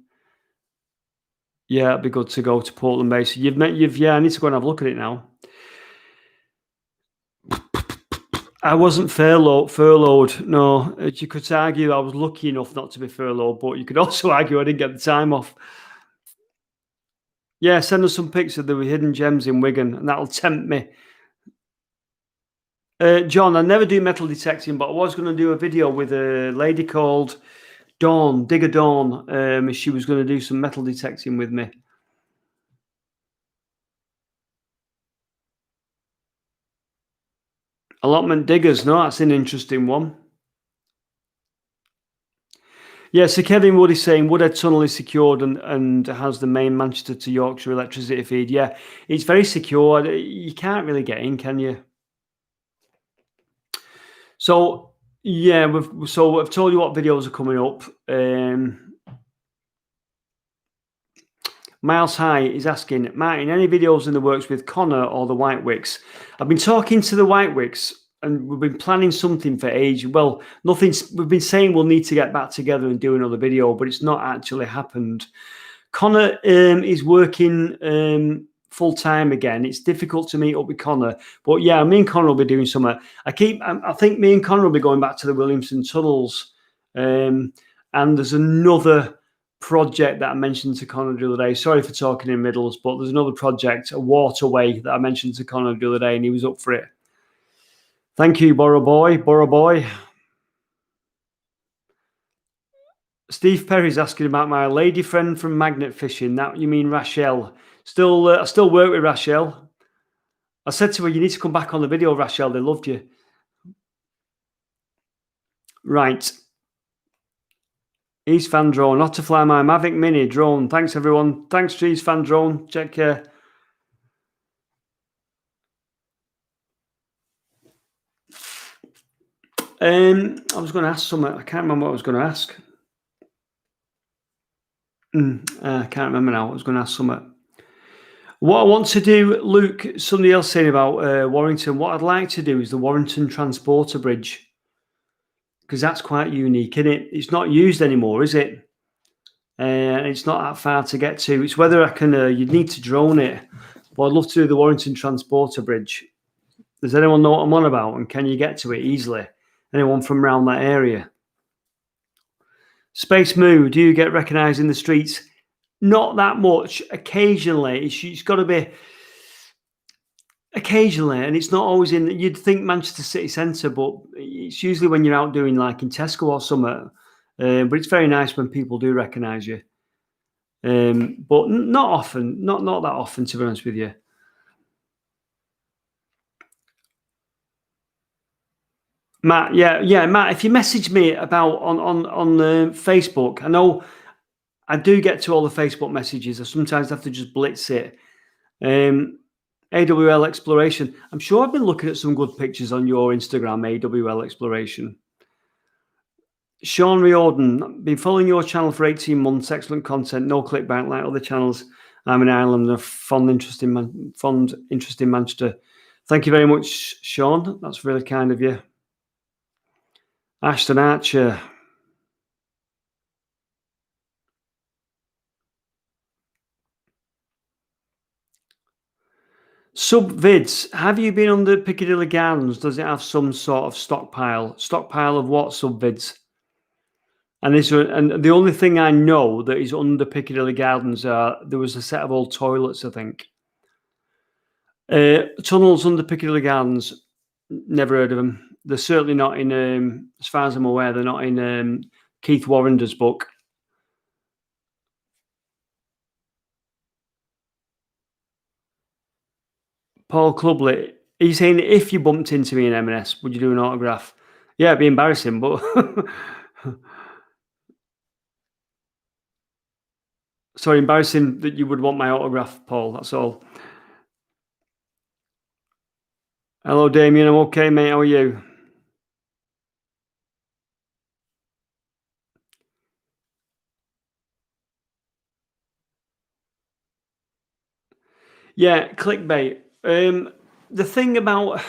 Yeah, it'd be good to go to Portland Basin. Yeah, I need to go and have a look at it now. I wasn't furloughed. No, you could argue I was lucky enough not to be furloughed, but you could also argue I didn't get the time off. Yeah, send us some pics of the hidden gems in Wigan, and that'll tempt me. John, I never do metal detecting, but I was going to do a video with a lady called Dawn, Digger Dawn. She was going to do some metal detecting with me. Allotment diggers. No, that's an interesting one. Yeah, so Kevin Wood is saying Woodhead Tunnel is secured and has the main Manchester to Yorkshire electricity feed. Yeah, it's very secure. You can't really get in, can you? So, yeah, I've told you what videos are coming up. Miles High is asking, Martin, any videos in the works with Connor or the White Wicks? I've been talking to the White Wicks, and we've been planning something for ages. Well, nothing's. We've been saying we'll need to get back together and do another video, but it's not actually happened. Connor is working full time again. It's difficult to meet up with Connor, but yeah, me and Connor will be doing something. I think me and Connor will be going back to the Williamson tunnels, and there's another project that I mentioned to Connor the other day. Sorry for talking in middles, but there's another project, a waterway, that I mentioned to Connor the other day, and he was up for it. Thank you, Borough Boy. Steve Perry's asking about my lady friend from magnet fishing. That you mean Rachel? I still work with Rachel. I said to her, "You need to come back on the video, Rachel. They loved you." Right. East Fan Drone, not to fly my Mavic Mini drone. Thanks, everyone. Thanks, East Fan Drone. Take care. I was going to ask something. I can't remember what I was going to ask. I can't remember now. I was going to ask something. What I want to do, Luke, somebody else saying about Warrington, what I'd like to do is the Warrington Transporter Bridge, because that's quite unique, isn't it? It's not used anymore, is it? And it's not that far to get to. It's whether I can, you'd need to drone it, but I'd love to do the Warrington Transporter Bridge. Does anyone know what I'm on about, and can you get to it easily? Anyone from around that area? Space Moo, do you get recognised in the streets? Not that much. Occasionally, it's got to be occasionally, and it's not always in. You'd think Manchester City Centre, but it's usually when you're out doing like in Tesco or somewhere. But it's very nice when people do recognise you. But not often, not that often, to be honest with you. Matt, yeah, Matt. If you message me about on Facebook, I know I do get to all the Facebook messages. I sometimes have to just blitz it. Um, AWL Exploration. I'm sure I've been looking at some good pictures on your Instagram, AWL Exploration. Sean Riordan, been following your channel for 18 months. Excellent content, no clickbait like other channels. I'm in Ireland, a fond interest in Manchester. Thank you very much, Sean. That's really kind of you. Ashton Archer. Subvids. Have you been under Piccadilly Gardens? Does it have some sort of stockpile? Stockpile of what, Subvids? And the only thing I know that is under Piccadilly Gardens, there was a set of old toilets, I think. Tunnels under Piccadilly Gardens. Never heard of them. They're certainly not in, as far as I'm aware, they're not in Keith Warrender's book. Paul Clubley, are you saying if you bumped into me in M&S, would you do an autograph? Yeah, it'd be embarrassing, but sorry, embarrassing that you would want my autograph, Paul. That's all. Hello, Damien. I'm okay, mate. How are you? Yeah, clickbait. The thing about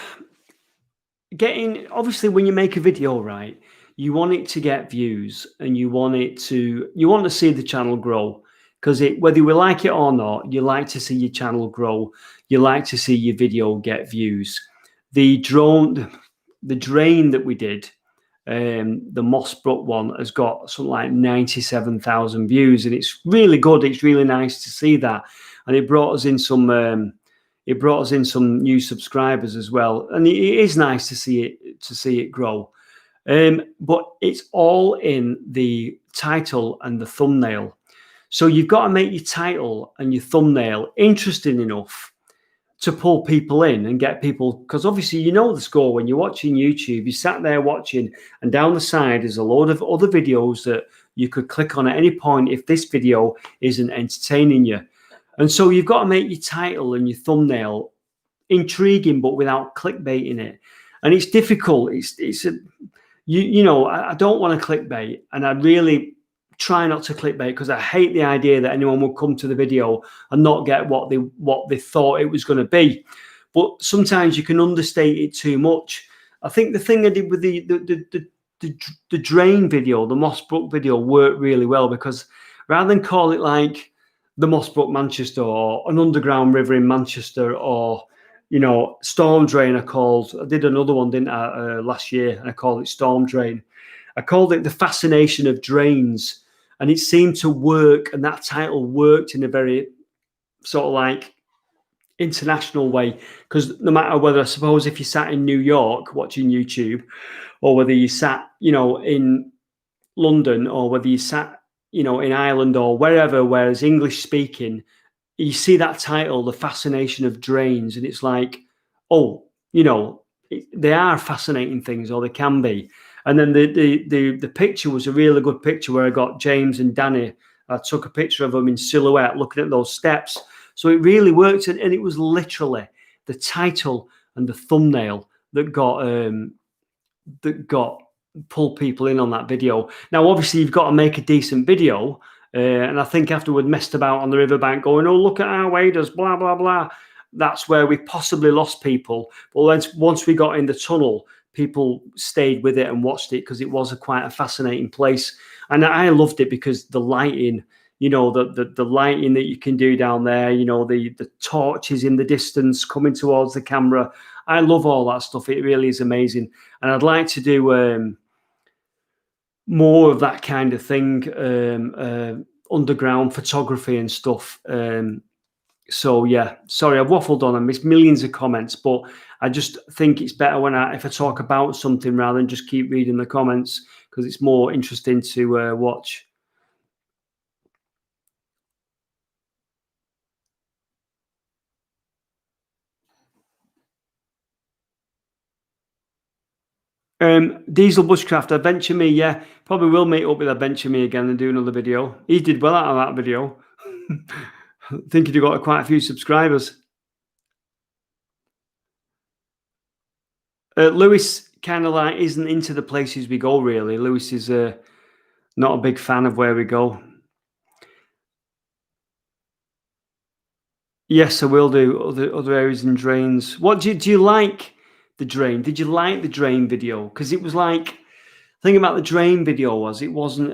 getting, obviously, when you make a video, right, you want it to get views and you want to see the channel grow, because whether we like it or not, you like to see your channel grow. You like to see your video get views. The drain that we did, the Mossbrook one, has got something like 97,000 views, and it's really good. It's really nice to see that, and it brought us in some new subscribers as well, and it is nice to see it grow. But it's all in the title and the thumbnail. So you've got to make your title and your thumbnail interesting enough to pull people in and get people, because obviously you know the score when you're watching YouTube. You sat there watching, and down the side is a load of other videos that you could click on at any point if this video isn't entertaining you. And so you've got to make your title and your thumbnail intriguing, but without clickbaiting it. And it's difficult. I don't want to clickbait, and I really try not to clickbait, because I hate the idea that anyone will come to the video and not get what they thought it was going to be. But sometimes you can understate it too much. I think the thing I did with the drain video, the Mossbrook video, worked really well, because rather than call it like the Mossbrook Manchester or an underground river in Manchester, or Storm Drain, I did another one, didn't I, last year, and I called it Storm Drain. I called it The Fascination of Drains, and it seemed to work, and that title worked in a very sort of like international way, because no matter whether, I suppose, if you sat in New York watching YouTube, or whether you sat in London, or whether you sat in Ireland or wherever, whereas English speaking, you see that title, The Fascination of Drains, and it's like, oh, they are fascinating things, or they can be. And then the picture was a really good picture, where I got James and Danny. I took a picture of them in silhouette looking at those steps. So it really worked, and it was literally the title and the thumbnail that got pull people in on that video. Now, obviously, you've got to make a decent video. And I think after we'd messed about on the riverbank going, oh, look at our waders, blah, blah, blah, that's where we possibly lost people. But once we got in the tunnel, people stayed with it and watched it, because it was quite a fascinating place. And I loved it because the lighting, the lighting that you can do down there, the torches in the distance coming towards the camera. I love all that stuff. It really is amazing. And I'd like to do more of that kind of thing, underground photography and stuff. So yeah, sorry, I've waffled on. I missed millions of comments, but I just think it's better if I talk about something rather than just keep reading the comments, because it's more interesting to watch. Diesel Bushcraft, Adventure Me, yeah. Probably will meet up with Adventure Me again and do another video. He did well out of that video. I think he'd got quite a few subscribers. Lewis kind of like isn't into the places we go, really. Lewis is not a big fan of where we go. Yes, I will do other areas and drains. What do you like the drain? Did you like the drain video? Because it was like, the thing about the drain video was it wasn't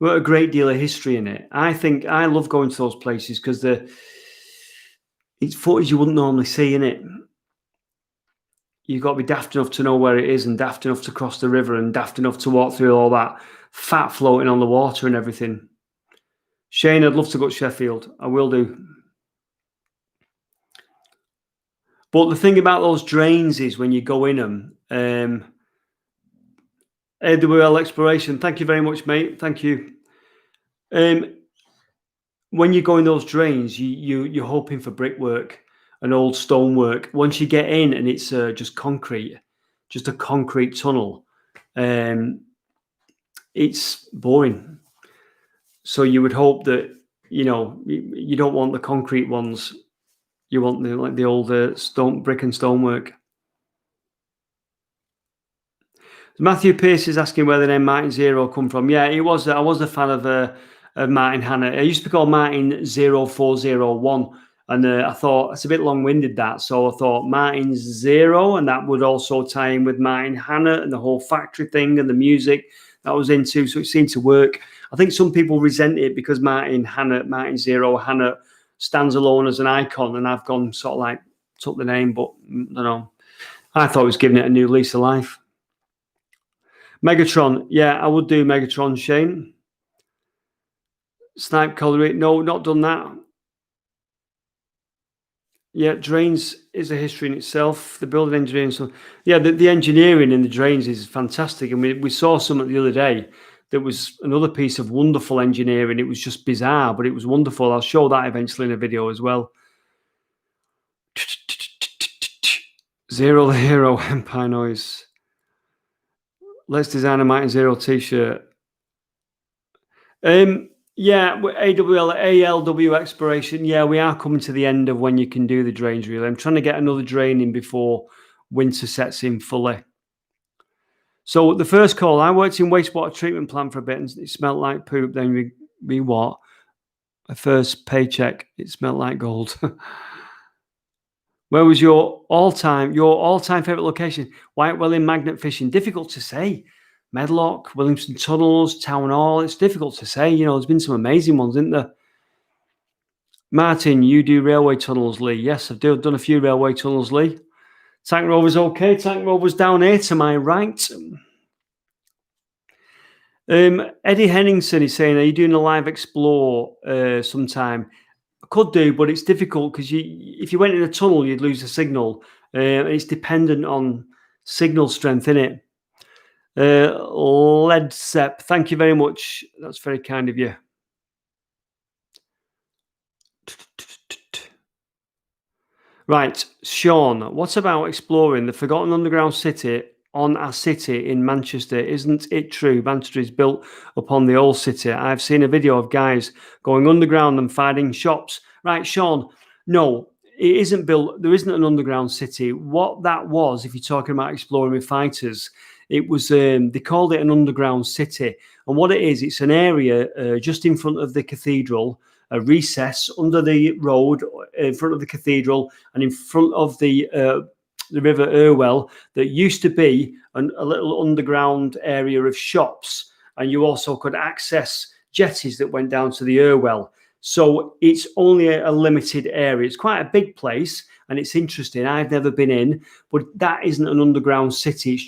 a great deal of history in it. I think I love going to those places because it's footage you wouldn't normally see in it. You've got to be daft enough to know where it is and daft enough to cross the river and daft enough to walk through all that fat floating on the water and everything. Shane, I'd love to go to Sheffield. I will do. But the thing about those drains is when you go in them, AWL Exploration, thank you very much, mate. Thank you. When you go in those drains, you're hoping for brickwork and old stonework. Once you get in and it's just concrete, just a concrete tunnel, it's boring. So you would hope that, you don't want the concrete ones. You want the old brick and stonework. Matthew Pierce is asking where the name Martin Zero come from. Yeah, I was a fan of Martin Hannah. I used to be called Martin 0401, and I thought it's a bit long-winded, that. So I thought Martin Zero, and that would also tie in with Martin Hannah and the whole factory thing and the music that I was into. So it seemed to work. I think some people resent it because Martin Zero Hannah stands alone as an icon, and I've gone sort of like took the name, but I don't know. I thought it was giving it a new lease of life. Megatron, yeah, I would do Megatron, Shane. Snipe colliery, no, not done that. Yeah, drains is a history in itself. The building engineering, so yeah, the engineering in the drains is fantastic. And we saw something the other day that was another piece of wonderful engineering. It was just bizarre, but it was wonderful. I'll show that eventually in a video as well. Zero the Hero, Empire Noise. Let's design a Martin Zero t-shirt. Yeah, ALW Exploration. Yeah, we are coming to the end of when you can do the drains, really. I'm trying to get another drain in before winter sets in fully. So the first call, I worked in wastewater treatment plant for a bit and it smelled like poop. Then we what? My first paycheck, it smelled like gold. Where was your all-time favorite location? White Welling, magnet fishing. Difficult to say. Medlock, Williamson Tunnels, Town Hall. It's difficult to say. There's been some amazing ones, isn't there? Martin, you do railway tunnels, Lee. Yes, I've done a few railway tunnels, Lee. Tank Rover's okay. Tank Rover's down here to my right. Eddie Henningson is saying, are you doing a live explore sometime? I could do, but it's difficult because if you went in a tunnel, you'd lose the signal. It's dependent on signal strength, innit? Led Sepp, thank you very much. That's very kind of you. Right, Sean, what about exploring the forgotten underground city on a city in Manchester? Isn't it true Manchester is built upon the old city? I've seen a video of guys going underground and finding shops. Right, Sean, no, it isn't built. There isn't an underground city. What that was, if you're talking about exploring with fighters, it was, they called it an underground city. And what it is, it's an area just in front of the cathedral, a recess under the road in front of the cathedral and in front of the River Irwell that used to be a little underground area of shops. And you also could access jetties that went down to the Irwell. So it's only a limited area. It's quite a big place and it's interesting. I've never been in, but that isn't an underground city.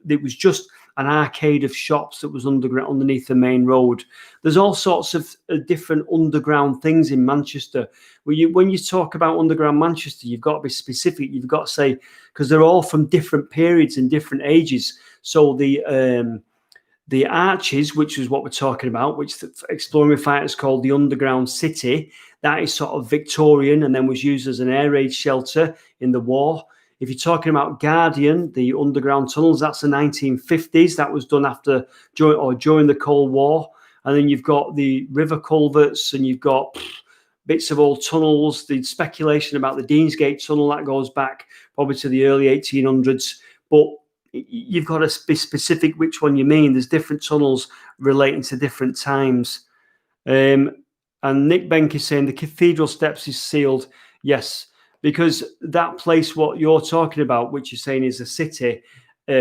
It was just an arcade of shops that was underground underneath the main road. There's all sorts of different underground things in Manchester. When you talk about underground Manchester, you've got to be specific. You've got to say, because they're all from different periods and different ages. So the Arches, which is what we're talking about, which the exploring with fighters called the Underground City, that is sort of Victorian and then was used as an air raid shelter in the war. If you're talking about Guardian, the underground tunnels, that's the 1950s. That was done during the Cold War. And then you've got the river culverts, and you've got bits of old tunnels. The speculation about the Deansgate tunnel, that goes back probably to the early 1800s. But you've got to be specific which one you mean. There's different tunnels relating to different times. And Nick Benk is saying the cathedral steps is sealed. Yes, because that place, what you're talking about, which you're saying is a city,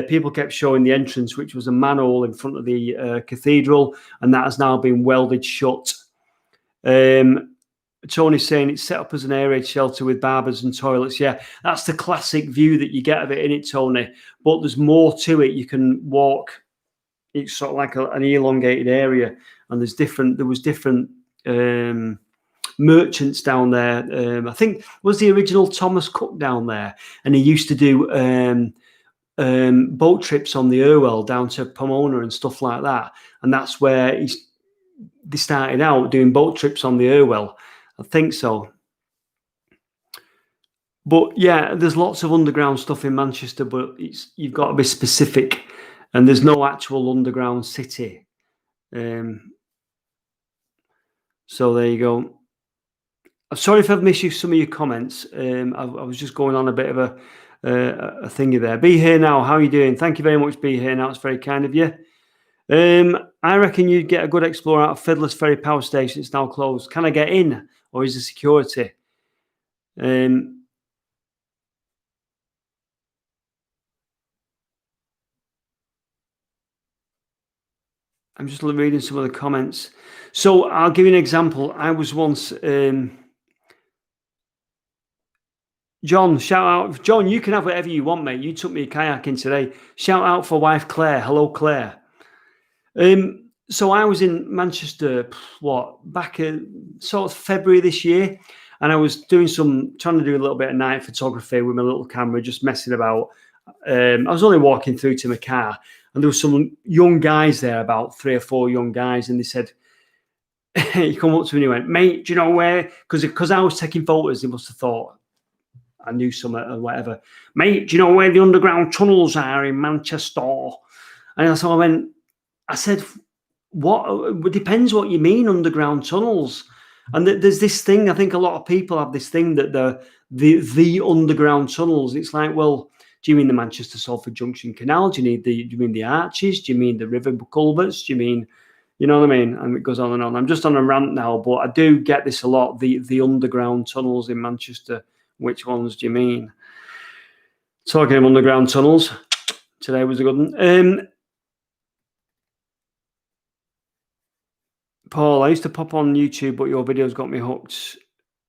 people kept showing the entrance, which was a manhole in front of the cathedral, and that has now been welded shut. Tony's saying it's set up as an air raid shelter with barbers and toilets. Yeah, that's the classic view that you get of it, innit, Tony? But there's more to it. You can walk. It's sort of like an elongated area, and there was different merchants down there. I think was the original Thomas Cook down there, and he used to do boat trips on the Irwell down to Pomona and stuff like that. And that's where they started out doing boat trips on the Irwell. I think so. But yeah, there's lots of underground stuff in Manchester, but you've got to be specific, and there's no actual underground city. So there you go. I'm sorry if I've missed you some of your comments. I was just going on a bit of a thingy there. Be Here Now, how are you doing? Thank you very much, Be Here Now. It's very kind of you. I reckon you'd get a good explorer out of Fiddler's Ferry Power Station. It's now closed. Can I get in, or is there security? I'm just reading some of the comments. So I'll give you an example. I was once... John, shout out. John, you can have whatever you want, mate. You took me kayaking today. Shout out for wife Claire. Hello, Claire. So I was in Manchester, back in sort of February this year, and I was trying to do a little bit of night photography with my little camera, just messing about. I was only walking through to my car, and there were some young guys there, about 3 or 4 young guys, and they said, he come up to me and he went, mate, do you know where? Because I was taking photos, they must have thought I knew something or whatever. Mate, do you know where the underground tunnels are in Manchester? And so I said, what? It depends what you mean, underground tunnels. And there's this thing, I think a lot of people have this thing that the underground tunnels, it's like, well, do you mean the Manchester Salford Junction Canal? Do you mean the arches? Do you mean the river culverts? Do you mean, you know what I mean? And it goes on and on. I'm just on a rant now, but I do get this a lot, the underground tunnels in Manchester. Which ones do you mean? Talking of underground tunnels, today was a good one. Paul, I used to pop on YouTube, but your videos got me hooked.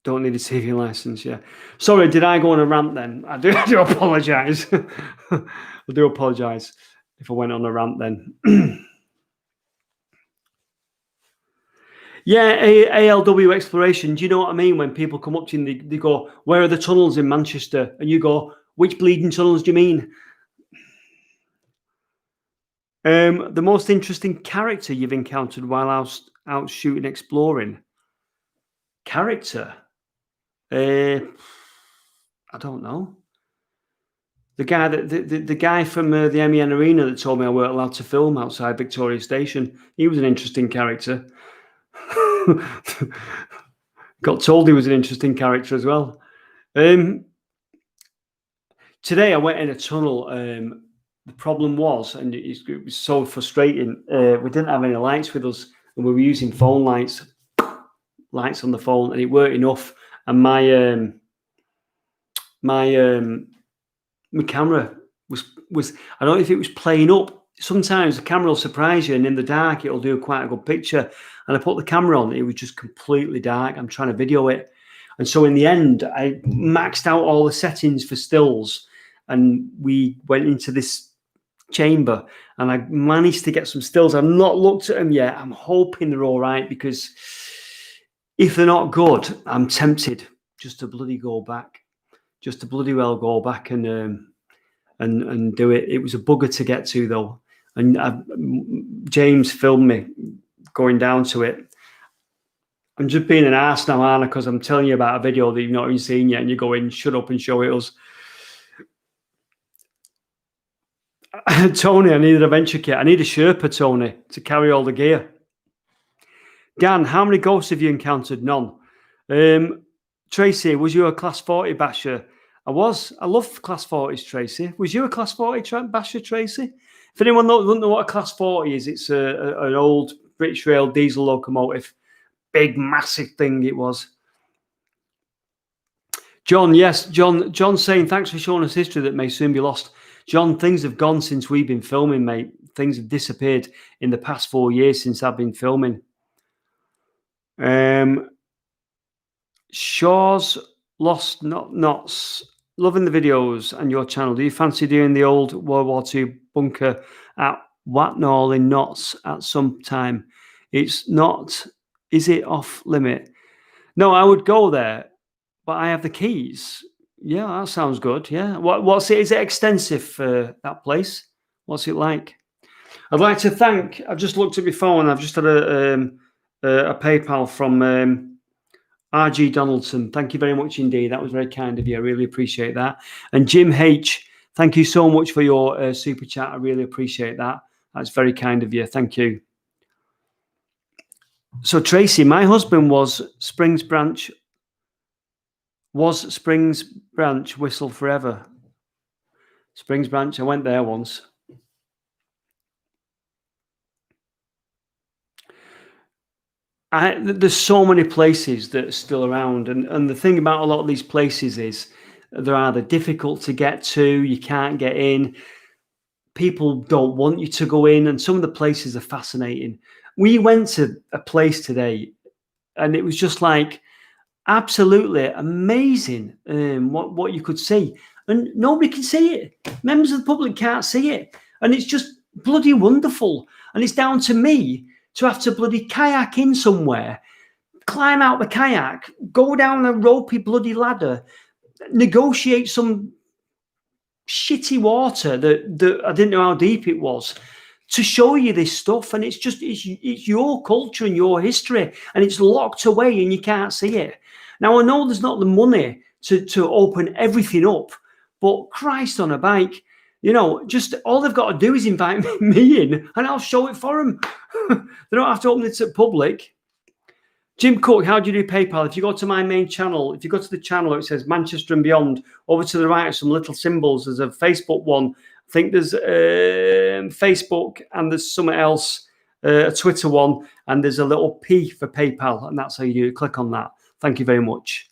Don't need a TV license, yeah. Sorry, did I go on a rant then? I do apologise. I do apologise if I went on a rant then. Yeah, ALW exploration. Do you know what I mean? When people come up to you and they go, where are the tunnels in Manchester? And you go, which bleeding tunnels do you mean? The most interesting character you've encountered while out shooting, exploring? Character? I don't know. The guy the guy from the MEN Arena that told me I weren't allowed to film outside Victoria Station. He was an interesting character. Got told he was an interesting character as well. Today I went in a tunnel. The problem was, and it was so frustrating, we didn't have any lights with us, and we were using phone lights on the phone, and it weren't enough. And my camera was I don't know if it was playing up. Sometimes the camera will surprise you, and in the dark it'll do quite a good picture. And I put the camera on, it was just completely dark. I'm trying to video it. And so in the end, I maxed out all the settings for stills, and we went into this chamber, and I managed to get some stills. I've not looked at them yet. I'm hoping they're all right, because if they're not good, I'm tempted just to bloody go back, just to bloody well go back and do it. It was a bugger to get to though. And James filmed me going down to it. I'm just being an arse now, Anna, because I'm telling you about a video that you've not even seen yet, and you're going, shut up and show it us. Tony, I need an adventure kit. I need a Sherpa, Tony, to carry all the gear. Dan, how many ghosts have you encountered? None. Tracy, was you a class 40 basher? I was. I love class 40s, Tracy. Was you a class 40 basher, Tracy? If anyone doesn't know what a class 40 is, it's an old British Rail diesel locomotive. Big, massive thing it was. John, yes. John's saying, thanks for showing us history that may soon be lost. John, things have gone since we've been filming, mate. Things have disappeared in the past 4 years since I've been filming. Shaw's Lost Knots. Loving the videos and your channel. Do you fancy doing the old World War II bunker at Watnall in Knots at some time? It's not. Is it off limit? No, I would go there, but I have the keys. Yeah, that sounds good. Yeah. What's it? Is it extensive, that place? What's it like? I'd like to thank. I've just looked at my phone. I've just had a PayPal from RG Donaldson. Thank you very much indeed. That was very kind of you. I really appreciate that. And Jim H, thank you so much for your super chat. I really appreciate that. That's very kind of you. Thank you. So Tracy, my husband was Springs Branch Whistle Forever. Springs Branch, I went there once. There's so many places that are still around, and the thing about a lot of these places is they're either difficult to get to, you can't get in, people don't want you to go in, and some of the places are fascinating. We went to a place today, and it was just like absolutely amazing what you could see, and nobody can see it. Members of the public can't see it, and it's just bloody wonderful. And it's down to me to have to bloody kayak in somewhere, climb out the kayak, go down a ropey bloody ladder, negotiate some shitty water that I didn't know how deep it was, to show you this stuff. And it's your culture and your history, and it's locked away and you can't see it. Now, I know there's not the money to open everything up, but Christ on a bike, just all they've got to do is invite me in and I'll show it for them. They don't have to open it to public. Jim Cook, how do you do PayPal? If you go to my main channel, if you go to the channel, it says Manchester and Beyond. Over to the right are some little symbols. There's a Facebook one. I think there's Facebook, and there's something else, a Twitter one, and there's a little P for PayPal, and that's how you do it. Click on that. Thank you very much.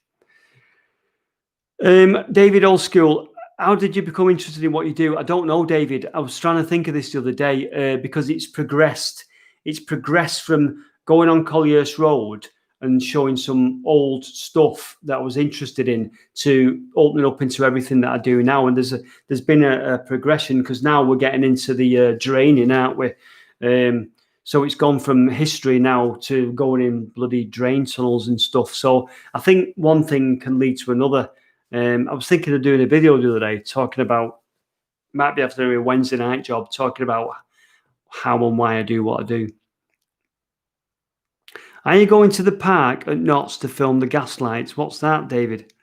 David Old School, how did you become interested in what you do? I don't know, David. I was trying to think of this the other day because it's progressed. It's progressed from going on Collier's Road and showing some old stuff that I was interested in to opening up into everything that I do now. And there's been a progression, because now we're getting into the draining, aren't we? So it's gone from history now to going in bloody drain tunnels and stuff. So I think one thing can lead to another. I was thinking of doing a video the other day talking about, might be after a Wednesday night job, talking about how and why I do what I do. Are you going to the park at Knots to film the gas lights? What's that, David?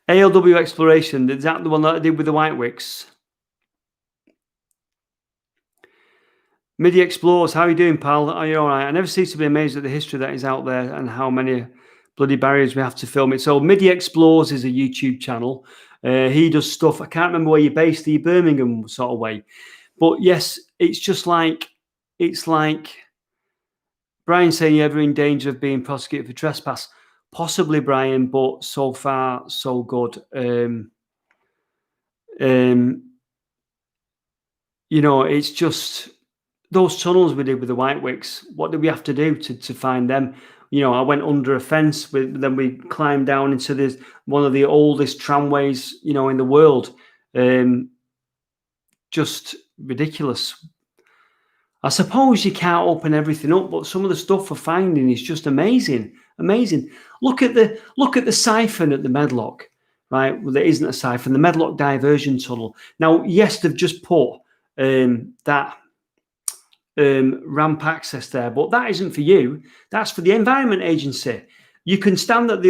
ALW Exploration, is that the one that I did with the White Wicks? MIDI Explores, how are you doing, pal? Are you all right? I never cease to be amazed at the history that is out there and how many bloody barriers we have to film it. So MIDI Explores is a YouTube channel. He does stuff. I can't remember where you're based, the Birmingham sort of way. But yes, it's just like, it's like Brian saying you're ever in danger of being prosecuted for trespass. Possibly, Brian, but so far, so good. It's just those tunnels we did with the White Wicks. What did we have to do to find them? I went under a fence, then we climbed down into one of the oldest tramways, in the world. Just ridiculous. I suppose you can't open everything up, but some of the stuff we're finding is just amazing. Amazing. Look at the siphon at the Medlock, right? Well, there isn't a siphon. The Medlock diversion tunnel. Now, yes, they've just put that ramp access there, but that isn't for you. That's for the Environment Agency. You can stand at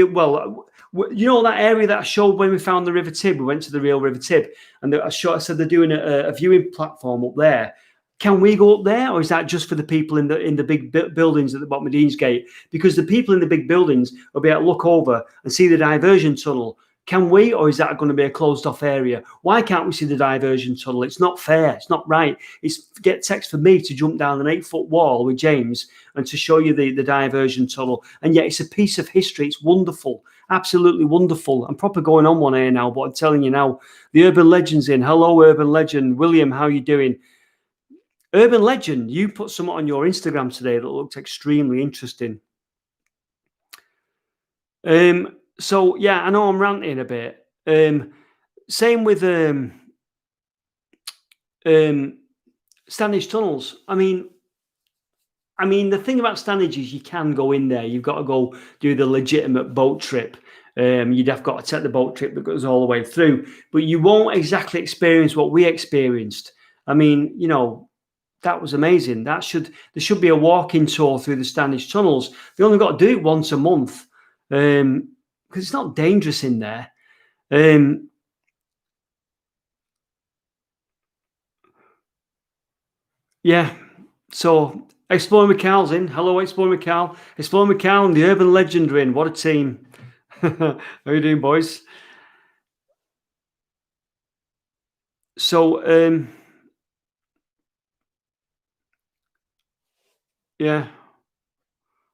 You know that area that I showed when we found the River Tib? We went to the real River Tib, and I said they're doing a viewing platform up there. Can we go up there, or is that just for the people in the big buildings at the bottom of Deansgate? Because the people in the big buildings will be able to look over and see the diversion tunnel. Can we, or is that going to be a closed-off area? Why can't we see the diversion tunnel? It's not fair. It's not right. It's get text for me to jump down an 8-foot wall with James and to show you the diversion tunnel. And yet it's a piece of history. It's wonderful. Absolutely wonderful. I'm probably going on one here now, but I'm telling you now, the urban legend's in. Hello, urban legend. William, how are you doing? Urban legend, you put something on your Instagram today that looked extremely interesting. So yeah, I know I'm ranting a bit. Same with Standage tunnels. I mean, the thing about Standage is you can go in there. You've got to go do the legitimate boat trip. You'd have got to take the boat trip that goes all the way through, but you won't exactly experience what we experienced. I mean, you know, that was amazing. There should be a walking tour through the Standage tunnels. They only got to do it once a month because it's not dangerous in there. Yeah. So Exploring McCall's in. Hello, Exploring McCall. Exploring McCall and the urban legend are in. What a team. How are you doing, boys? So yeah,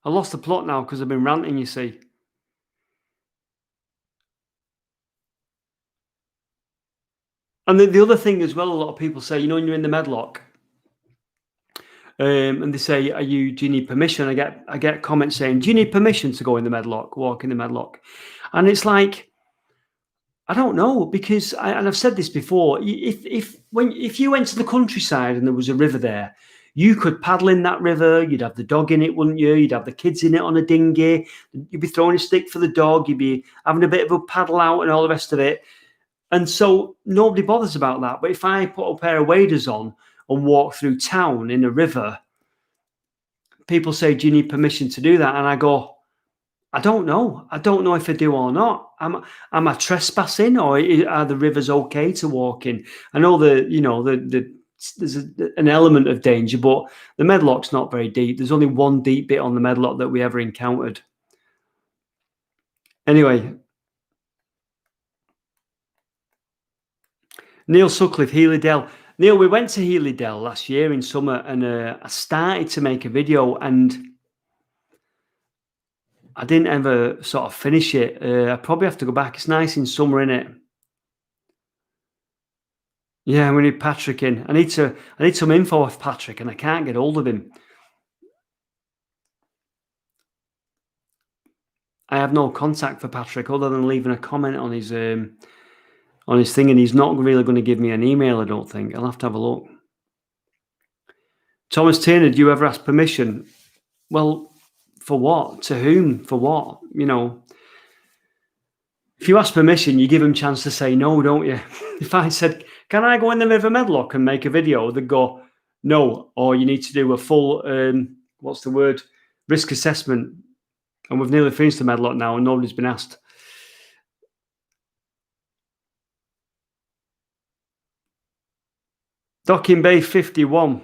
I lost the plot now because I've been ranting, you see. And the other thing as well, a lot of people say, you know, when you're in the medlock, and they say, do you need permission? I get comments saying, do you need permission to go in the medlock, walk in the medlock? And it's like, I don't know, because and I've said this before, if you went to the countryside and there was a river there, you could paddle in that river, you'd have the dog in it, wouldn't you? You'd have the kids in it on a dinghy, you'd be throwing a stick for the dog, you'd be having a bit of a paddle out and all the rest of it. And so nobody bothers about that. But if I put a pair of waders on and walk through town in a river, people say, do you need permission to do that? And I go, I don't know. I don't know if I do or not. Am I trespassing, or are the rivers okay to walk in? I know there's an element of danger, but the medlock's not very deep. There's only one deep bit on the medlock that we ever encountered. Anyway, Neil Sutcliffe, Healy Dell. Neil, we went to Healy Dell last year in summer, and I started to make a video, and I didn't ever sort of finish it. I probably have to go back. It's nice in summer, innit? Yeah, we need Patrick in. I need some info off Patrick, and I can't get hold of him. I have no contact for Patrick other than leaving a comment on his thing, and he's not really going to give me an email, I don't think. I'll have to have a look. Thomas Turner, do you ever ask permission? Well, for what? To whom? For what? You know, if you ask permission, you give them a chance to say no, don't you? If I said, can I go in the River Medlock and make a video? They'd go, no, or you need to do a full, what's the word? Risk assessment. And we've nearly finished the Medlock now and nobody's been asked. Docking Bay 51.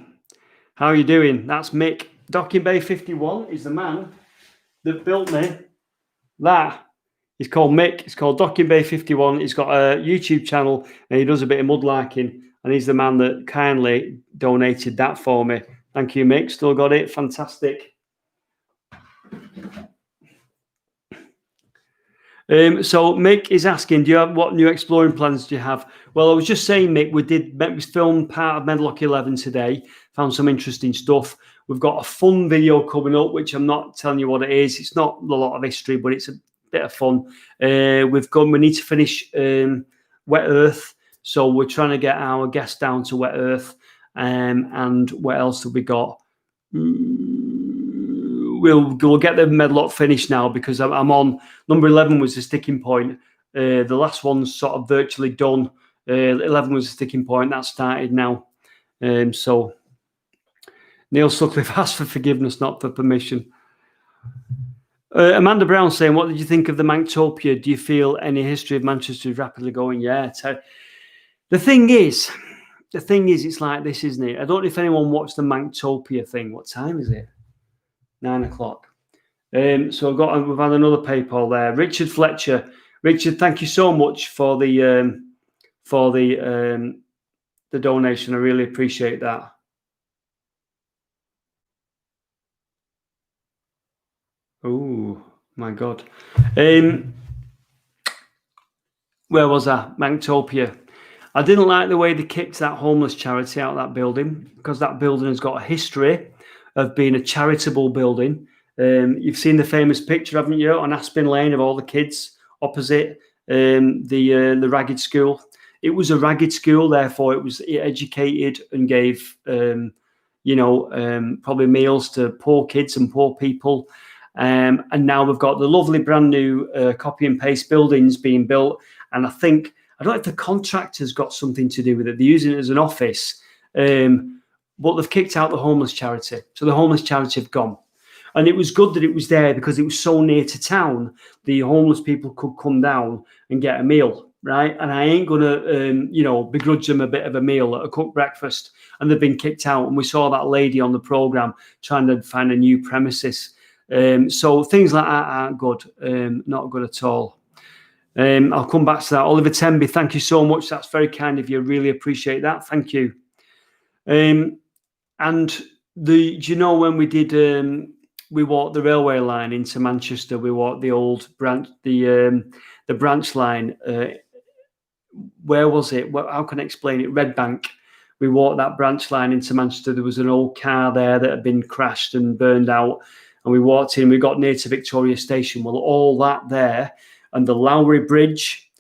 How are you doing? That's Mick. Docking Bay 51 is the man that built me that. He's called Mick. It's called Docking Bay 51. He's got a YouTube channel and he does a bit of mudlarking. And he's the man that kindly donated that for me. Thank you, Mick. Still got it. Fantastic. So Mick is asking, what new exploring plans do you have? Well, I was just saying, Mick, we filmed part of Medlock 11 today. Found some interesting stuff. We've got a fun video coming up, which I'm not telling you what it is. It's not a lot of history, but it's a bit of fun. We need to finish Wet Earth. So we're trying to get our guests down to Wet Earth. And what else have we got? We'll get the Medlock finished now because I'm on number 11 was the sticking point. The last one's sort of virtually done. 11 was the sticking point. That started now. So Neil Sutcliffe asked for forgiveness, not for permission. Amanda Brown saying, what did you think of the Manktopia? Do you feel any history of Manchester is rapidly going? Yeah. The thing is, it's like this, isn't it? I don't know if anyone watched the Manktopia thing. What time is it? 9 o'clock. So we've had another PayPal there. Richard Fletcher. Richard, thank you so much for the donation. I really appreciate that. Oh my God. Where was I? Manktopia. I didn't like the way they kicked that homeless charity out of that building, because that building has got a history of being a charitable building. You've seen the famous picture, haven't you, on Aspen Lane of all the kids opposite the ragged school. It was a ragged school, therefore it educated and gave probably meals to poor kids and poor people. And now we've got the lovely brand new copy and paste buildings being built. And I don't know if the contractor's got something to do with it. They're using it as an office, but they've kicked out the homeless charity. So the homeless charity have gone. And it was good that it was there, because it was so near to town. The homeless people could come down and get a meal, right? And I ain't going to, begrudge them a bit of a meal at a cooked breakfast. And they've been kicked out. And we saw that lady on the programme trying to find a new premises. So things like that aren't good, not good at all. I'll come back to that. Oliver Tenby, thank you so much. That's very kind of you. Really appreciate that. Thank you. And do you know when we did, we walked the railway line into Manchester, we walked the old branch, the branch line. Where was it? How can I explain it? Red Bank. We walked that branch line into Manchester. There was an old car there that had been crashed and burned out. And we walked in, we got near to Victoria Station. Well, all that there and the Lowry Bridge,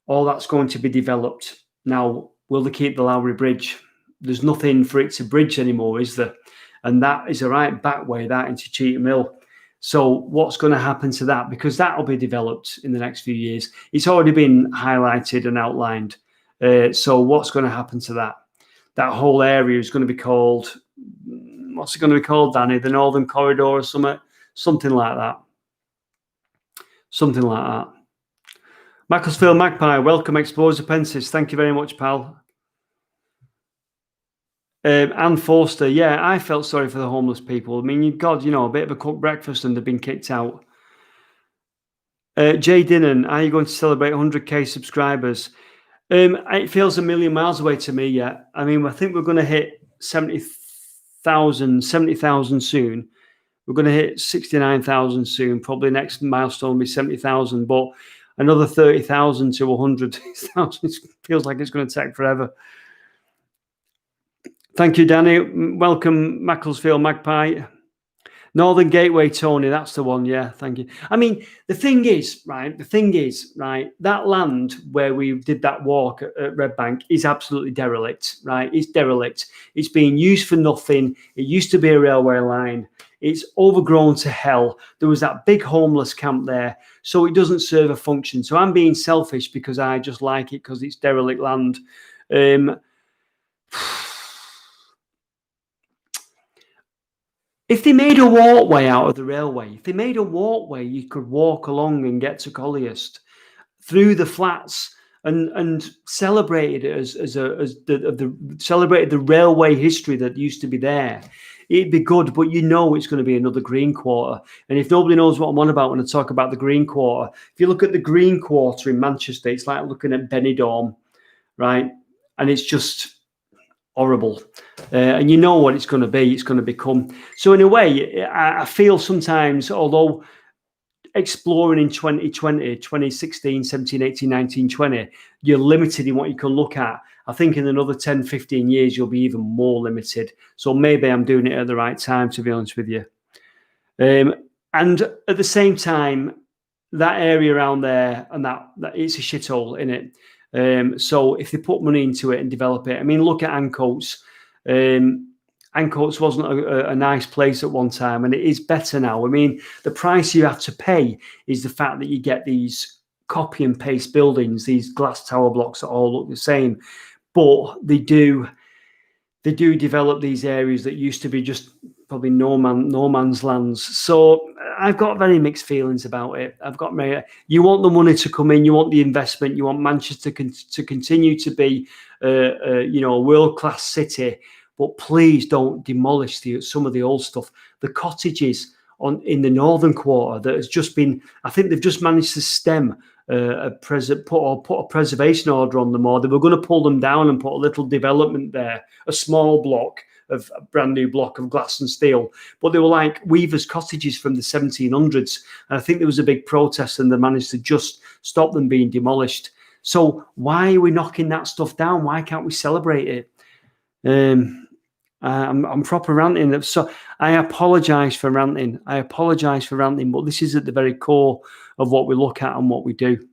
all that's going to be developed. Now, will they keep the Lowry Bridge? There's nothing for it to bridge anymore, is there? And that is a right back way, that into Cheetham Hill. So what's going to happen to that? Because that will be developed in the next few years. It's already been highlighted and outlined. So what's going to happen to that? That whole area is going to be called... What's it going to be called, Danny? The Northern Corridor or something? Something like that. Something like that. Macclesfield Magpie, welcome, Explorer Pensis. Thank you very much, pal. Anne Forster, yeah, I felt sorry for the homeless people. I mean, you've got, a bit of a cooked breakfast and they've been kicked out. Jay Dinnan, are you going to celebrate 100k subscribers? It feels a million miles away to me yet. I mean, I think we're going to hit 70,000 soon. We're going to hit 69,000 soon. Probably next milestone will be 70,000, but another 30,000 to 100,000 feels like it's going to take forever. Thank you, Danny. Welcome, Macclesfield Magpie. Northern Gateway, Tony, that's the one. Yeah, thank you. I mean, the thing is, right, that land where we did that walk at Red Bank is absolutely derelict, right? It's derelict. It's being used for nothing. It used to be a railway line. It's overgrown to hell. There was that big homeless camp there, so it doesn't serve a function. So I'm being selfish because I just like it because it's derelict land. If they made a walkway out of the railway, if they made a walkway, you could walk along and get to Colliest through the flats and celebrated it celebrated the railway history that used to be there. It'd be good, but it's going to be another Green Quarter. And if nobody knows what I'm on about when I talk about the Green Quarter, if you look at the Green Quarter in Manchester, it's like looking at Benidorm, right? And it's just horrible. And you know what it's going to be. It's going to become. So in a way, I feel sometimes, although exploring in 2020, 2016, 17, 18, 19, 20, you're limited in what you can look at. I think in another 10, 15 years, you'll be even more limited. So maybe I'm doing it at the right time, to be honest with you. And at the same time, that area around there, and that it's a shithole, in it. So if they put money into it and develop it, I mean, look at Ancoats. Ancoats wasn't a nice place at one time, and it is better now. I mean, the price you have to pay is the fact that you get these copy and paste buildings, these glass tower blocks that all look the same, but they do develop these areas that used to be just probably no man's lands. So I've got very mixed feelings about it. You want the money to come in, you want the investment, you want Manchester to continue to be a world-class city, but please don't demolish some of the old stuff. The cottages in the northern quarter that has just been, I think they've just managed to stem put a preservation order on them, or they were going to pull them down and put a little development there, a small block of a brand new block of glass and steel, but they were like weavers' cottages from the 1700s, and I think there was a big protest and they managed to just stop them being demolished. So why are we knocking that stuff down? Why can't we celebrate it? I'm proper ranting. So I apologise for ranting. But this is at the very core of what we look at and what we do.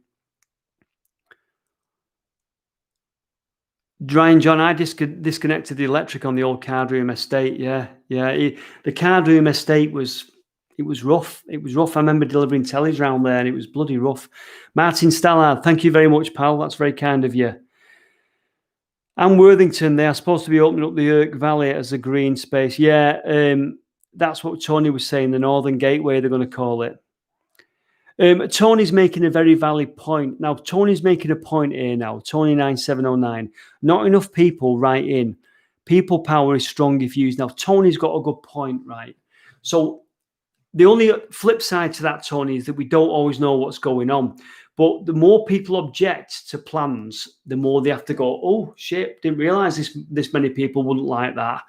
Ryan John, I disconnected the electric on the old Cardroom estate. Yeah. The Cardroom estate was rough. It was rough. I remember delivering tellies around there, and it was bloody rough. Martin Stallard, thank you very much, pal. That's very kind of you. And Worthington, they are supposed to be opening up the Irk Valley as a green space. Yeah, that's what Tony was saying. The Northern Gateway, they're going to call it. Tony's making a very valid point. Now, Tony's making a point here now. Tony 9709. Not enough people write in. People power is strong if used. Now, Tony's got a good point, right? So the only flip side to that, Tony, is that we don't always know what's going on. But the more people object to plans, the more they have to go, oh, shit, didn't realise this many people wouldn't like that.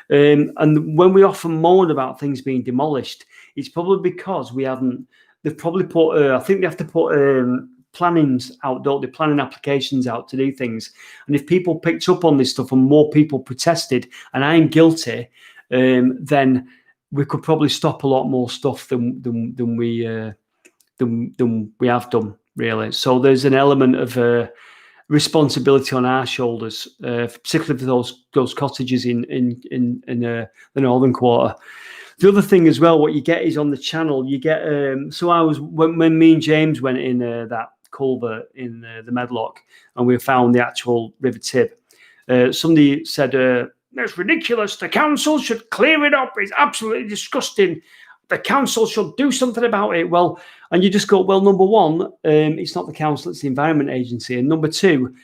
And when we often moan about things being demolished, it's probably because we haven't. They've probably put, I think they have to put plannings out, don't they? Planning applications out to do things. And if people picked up on this stuff and more people protested, and I'm guilty, then we could probably stop a lot more stuff than we have done, really. So there's an element of responsibility on our shoulders, particularly for those cottages in the northern quarter. The other thing as well, what you get is on the channel, you get, when me and James went in that culvert in the Medlock, and we found the actual River Tib, somebody said, that's ridiculous, the council should clear it up, it's absolutely disgusting, the council should do something about it. Well, and you just go, well, number one, it's not the council, it's the Environment Agency, and number two,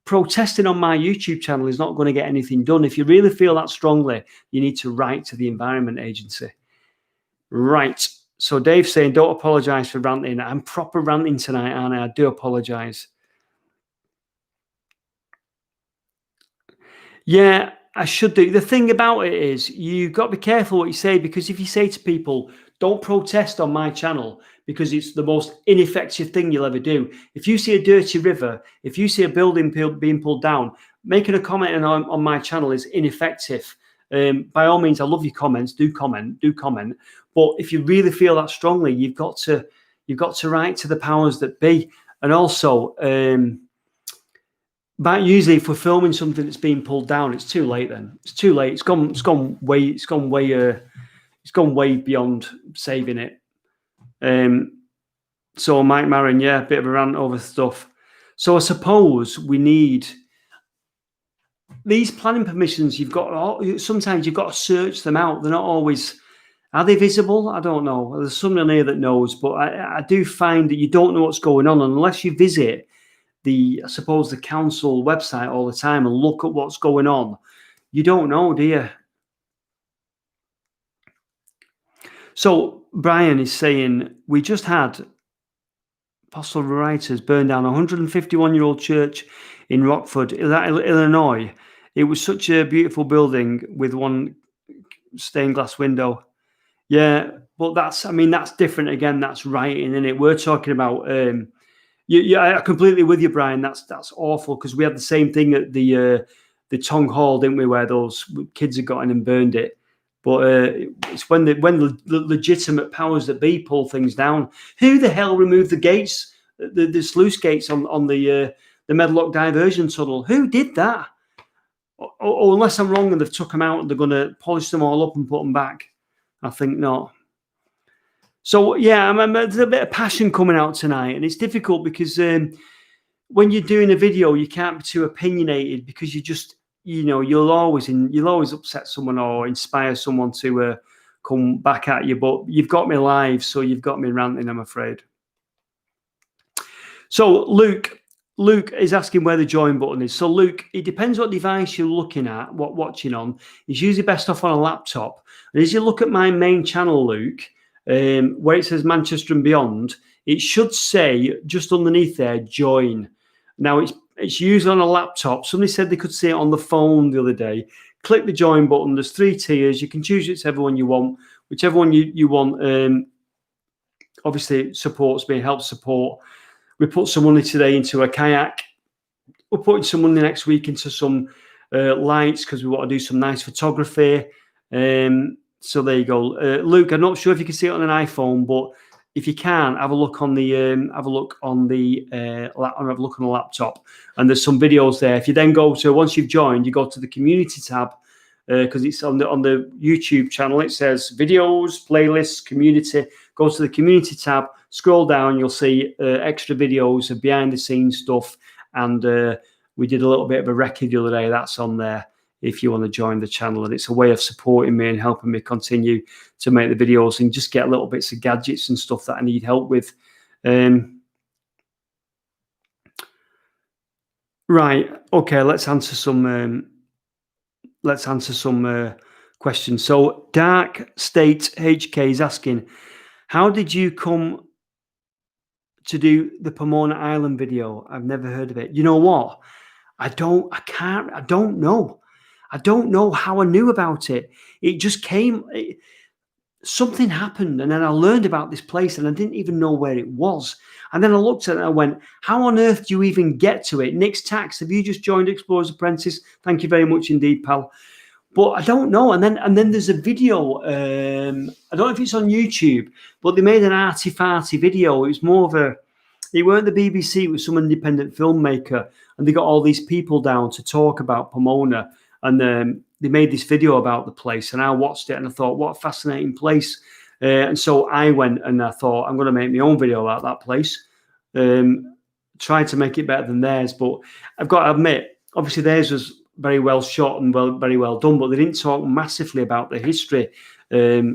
protesting on my YouTube channel is not going to get anything done. If you really feel that strongly, you need to write to the Environment Agency. Right. So Dave's saying, don't apologise for ranting. I'm proper ranting tonight, aren't I? I do apologise. Yeah, I should do. The thing about it is you've got to be careful what you say, because if you say to people, don't protest on my channel because it's the most ineffective thing you'll ever do. If you see a dirty river, if you see a building being pulled down, making a comment on my channel is ineffective. By all means, I love your comments. Do comment. But if you really feel that strongly, you've got to write to the powers that be. And also, but usually, if we're filming something that's being pulled down, it's too late. Then it's too late. It's gone way beyond saving it. So Mike Marin, yeah, a bit of a rant over stuff. So I suppose we need these planning permissions. Sometimes you've got to search them out. They're not always. Are they visible? I don't know. There's someone here that knows, but I do find that you don't know what's going on unless you visit the council website all the time and look at what's going on. You don't know, do you? So Brian is saying, we just had Apostle Writers burn down a 151-year-old church in Rockford, Illinois. It was such a beautiful building with one stained glass window. Yeah, but that's different again. That's writing, isn't it? We're talking about, I completely with you, Brian. That's awful, because we had the same thing at the Tong Hall, didn't we, where those kids had got in and burned it. But it's when the legitimate powers that be pull things down. Who the hell removed the gates, the sluice gates on the Medlock diversion tunnel? Who did that? Or unless I'm wrong and they've took them out and they're going to polish them all up and put them back. I think not. So yeah, there's a bit of passion coming out tonight, and it's difficult because when you're doing a video, you can't be too opinionated, because you just. You'll always upset someone or inspire someone to come back at you. But you've got me live, so you've got me ranting, I'm afraid. So Luke is asking where the join button is. So Luke, it depends what device you're looking at, what watching on. It's usually best off on a laptop. And as you look at my main channel, Luke, where it says Manchester and Beyond, it should say just underneath there, join. Now it's usually on a laptop. Somebody said they could see it on the phone the other day. Click the join button. There's 3 tiers. You can choose whichever one you want. Whichever one you want, obviously supports me, helps support. We put some money today into a kayak. We're putting some money next week into some lights because we want to do some nice photography. So there you go, Luke. I'm not sure if you can see it on an iPhone, but if you can, have a look on the laptop, and there's some videos there. If you then go to, once you've joined, you go to the community tab because it's on the YouTube channel. It says videos, playlists, community. Go to the community tab, scroll down, you'll see extra videos of behind the scenes stuff. And we did a little bit of a recce the other day. That's on there if you want to join the channel. And it's a way of supporting me and helping me continue to make the videos and just get little bits of gadgets and stuff that I need help with. Right. Okay. Let's answer some questions. So Dark State HK is asking, how did you come to do the Pomona Island video? I've never heard of it. You know what? I don't know. I don't know how I knew about it. It just came, something happened, and then I learned about this place and I didn't even know where it was. And then I looked at it and I went, how on earth do you even get to it? Nick's Tax, have you just joined Explorer's Apprentice? Thank you very much indeed, pal. But I don't know. And then there's a video. I don't know if it's on YouTube, but they made an arty-farty video. It was more of a, it weren't the BBC, it was some independent filmmaker. And they got all these people down to talk about Pomona. And they made this video about the place. And I watched it and I thought, what a fascinating place. And so I went and I thought, I'm going to make my own video about that place. Tried to make it better than theirs. But I've got to admit, obviously theirs was very well shot and very well done, but they didn't talk massively about the history. I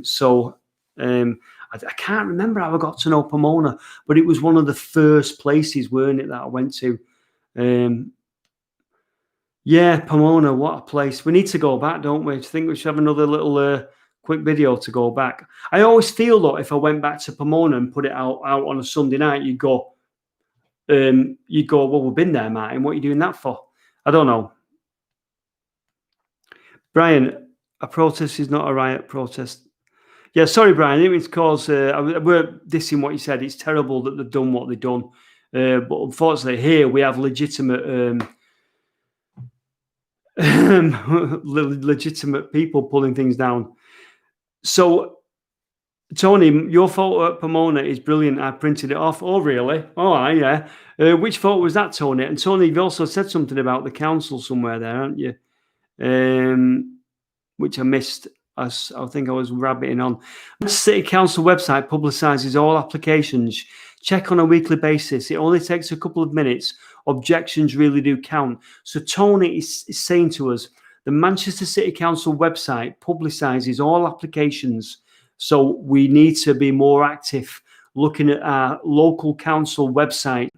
can't remember how I got to know Pomona, but it was one of the first places, weren't it, that I went to. Yeah, Pomona, what a place. We need to go back, don't we? Do you think we should have another little quick video to go back? I always feel that if I went back to Pomona and put it out on a Sunday night, you'd go, well, we've been there, Martin. What are you doing that for? I don't know. Brian, a protest is not a riot protest. Yeah, sorry, Brian. I didn't mean to cause. We're dissing what you said. It's terrible that they've done what they've done. But unfortunately, here we have legitimate legitimate people pulling things down. So, Tony, your photo at Pomona is brilliant. I printed it off. Oh, really? Oh, yeah. Which photo was that, Tony? And Tony, you've also said something about the council somewhere there, haven't you? Which I missed. I think I was rabbiting on. The City Council website publicises all applications. Check on a weekly basis. It only takes a couple of minutes. Objections really do count. So Tony is saying to us, the Manchester City Council website publicises all applications. So we need to be more active looking at our local council website.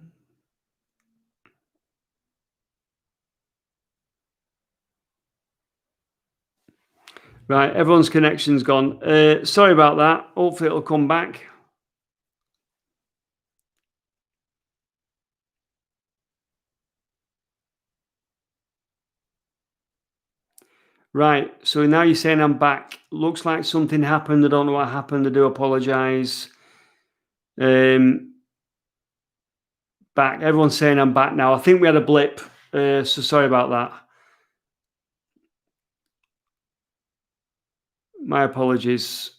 Right, everyone's connection's gone. Sorry about that. Hopefully it'll come back. Right, so now you're saying I'm back. Looks like something happened. I don't know what happened. I do apologise. Back. Everyone's saying I'm back now. I think we had a blip, so sorry about that. My apologies.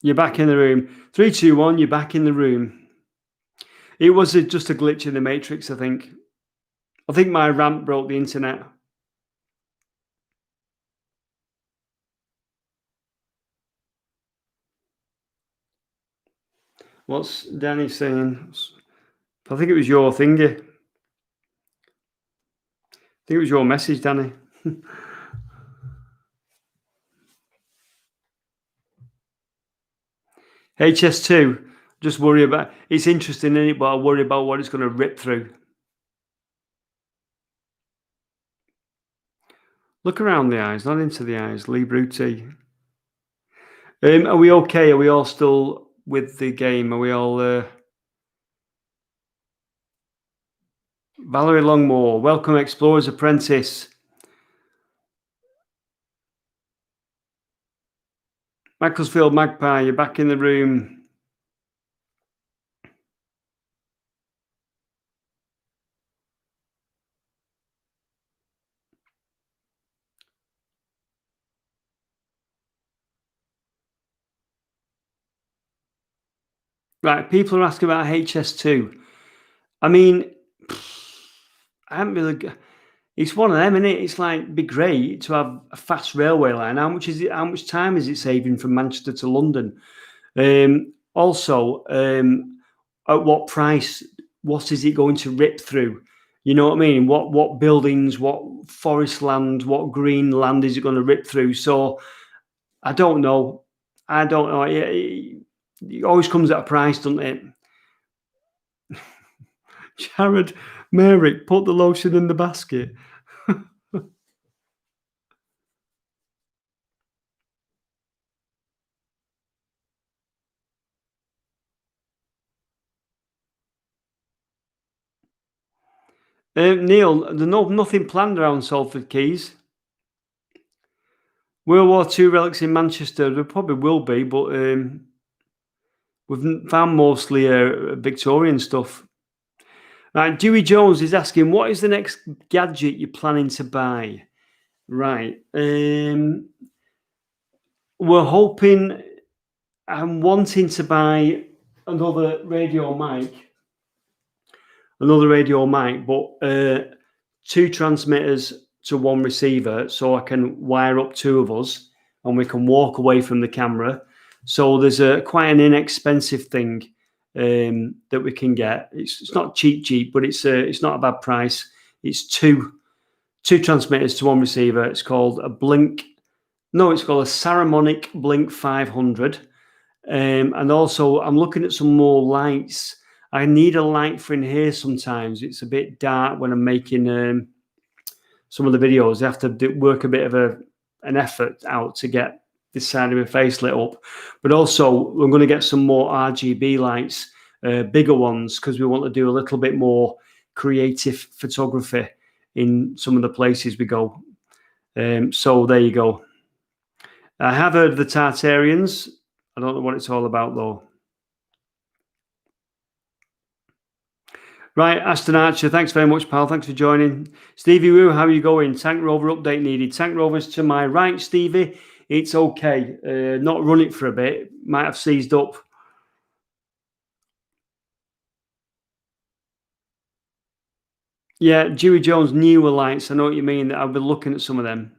You're back in the room. 3, 2, 1, you're back in the room. It was just a glitch in the matrix, I think. I think my ramp broke the internet. What's Danny saying? I think it was your thingy. I think it was your message, Danny. HS2, just worry about it's interesting, isn't it? But I worry about what it's going to rip through. Look around the eyes, not into the eyes. Lee Bruty. Are we okay? Are we all still with the game? Are we all Valerie Longmore, welcome Explorer's Apprentice. Macclesfield Magpie, you're back in the room. Right, people are asking about HS2. I mean, I haven't really. It's one of them, isn't it? It's like it'd be great to have a fast railway line. How much is it? How much time is it saving from Manchester to London? Also, at what price? What is it going to rip through? You know what I mean? What buildings? What forest land? What green land is it going to rip through? So I don't know. I don't know. It always comes at a price, doesn't it? Jared, Mary, put the lotion in the basket. Neil, there's nothing planned around Salford Quays. World War II relics in Manchester, there probably will be, but we've found mostly Victorian stuff. Right, Dewey Jones is asking, what is the next gadget you're planning to buy? Right, we're hoping, I'm wanting to buy another radio mic, but 2 transmitters to 1 receiver, so I can wire up 2 of us and we can walk away from the camera. So there's quite an inexpensive thing that we can get. It's not cheap, but it's not a bad price. It's two transmitters to 1 receiver. It's called a Blink. No, it's called a Saramonic Blink 500. And also, I'm looking at some more lights. I need a light for in here sometimes. It's a bit dark when I'm making some of the videos. I have to work a bit of an effort out to get this side of my face lit up. But also, we're going to get some more RGB lights, bigger ones, because we want to do a little bit more creative photography in some of the places we go. So there you go. I have heard of the Tartarians. I don't know what it's all about, though. Right, Aston Archer, thanks very much, pal. Thanks for joining. Stevie Woo, how are you going? Tank Rover update needed. Tank Rover's to my right, Stevie. It's okay. Not run it for a bit. Might have seized up. Yeah, Dewey Jones newer lights. I know what you mean. I've been looking at some of them.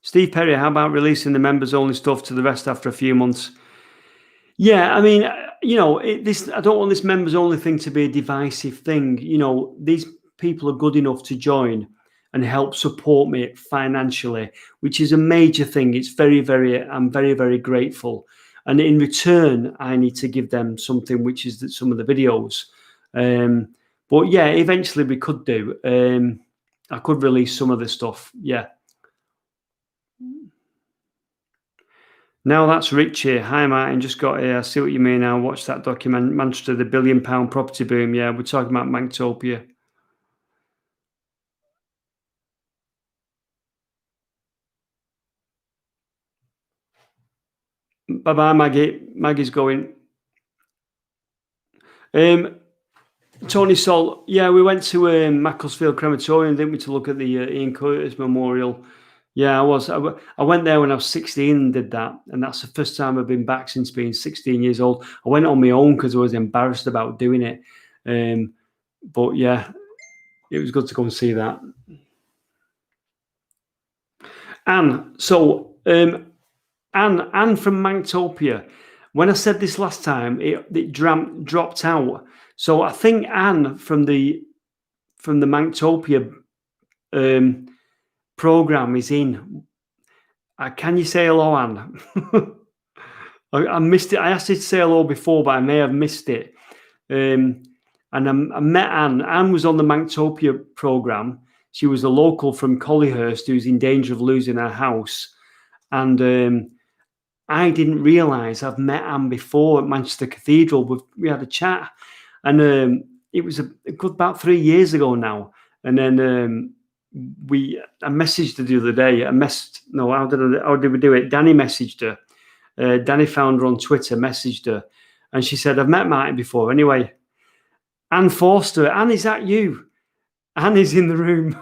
Steve Perry, how about releasing the members-only stuff to the rest after a few months? Yeah, I mean, I don't want this members-only thing to be a divisive thing. These people are good enough to join and help support me financially, which is a major thing. It's I'm very, very grateful. And in return, I need to give them something, which is some of the videos. But yeah, eventually we could do. I could release some of the stuff. Yeah. Now that's Richie. Hi, Martin. Just got here. I see what you mean now. Watch that document, Manchester, the £1 billion property boom. Yeah, we're talking about Manctopia. Bye-bye, Maggie. Maggie's going. Tony Sol. Yeah, we went to Macclesfield Crematorium, didn't we, to look at the Ian Curtis Memorial. Yeah, I was. I went there when I was 16 and did that. And that's the first time I've been back since being 16 years old. I went on my own because I was embarrassed about doing it. But yeah, it was good to go and see that. Anne, so Anne from Manctopia. When I said this last time, it dropped out. So I think Anne from the from the Manktopia program is in. Can you say hello, Anne? I missed it. I asked you to say hello before, but I may have missed it. And I met Anne. Anne was on the Manktopia program. She was a local from Collyhurst who's in danger of losing her house. And I didn't realise I've met Anne before at Manchester Cathedral. We had a chat, and it was a good about 3 years ago now. And then I messaged her the other day. How did we do it? Danny messaged her. Danny found her on Twitter, messaged her, and she said, "I've met Martin before." Anyway, Anne Forster. Anne, is that you? Anne is in the room.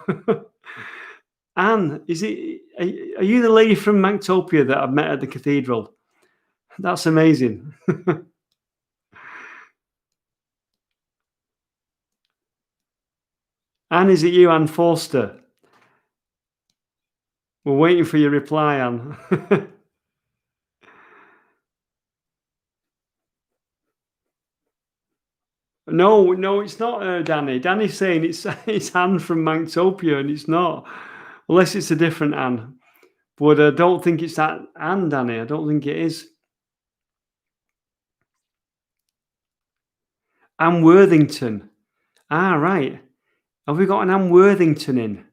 Anne, are you the lady from Manktopia that I've met at the cathedral? That's amazing. Anne, is it you, Anne Forster? We're waiting for your reply, Anne. No, it's not Danny. Danny's saying it's Anne from Manktopia, and it's not. Unless it's a different Anne. But I don't think it's that Anne, Danny. I don't think it is. Anne Worthington. Ah, right. Have we got an Anne Worthington in?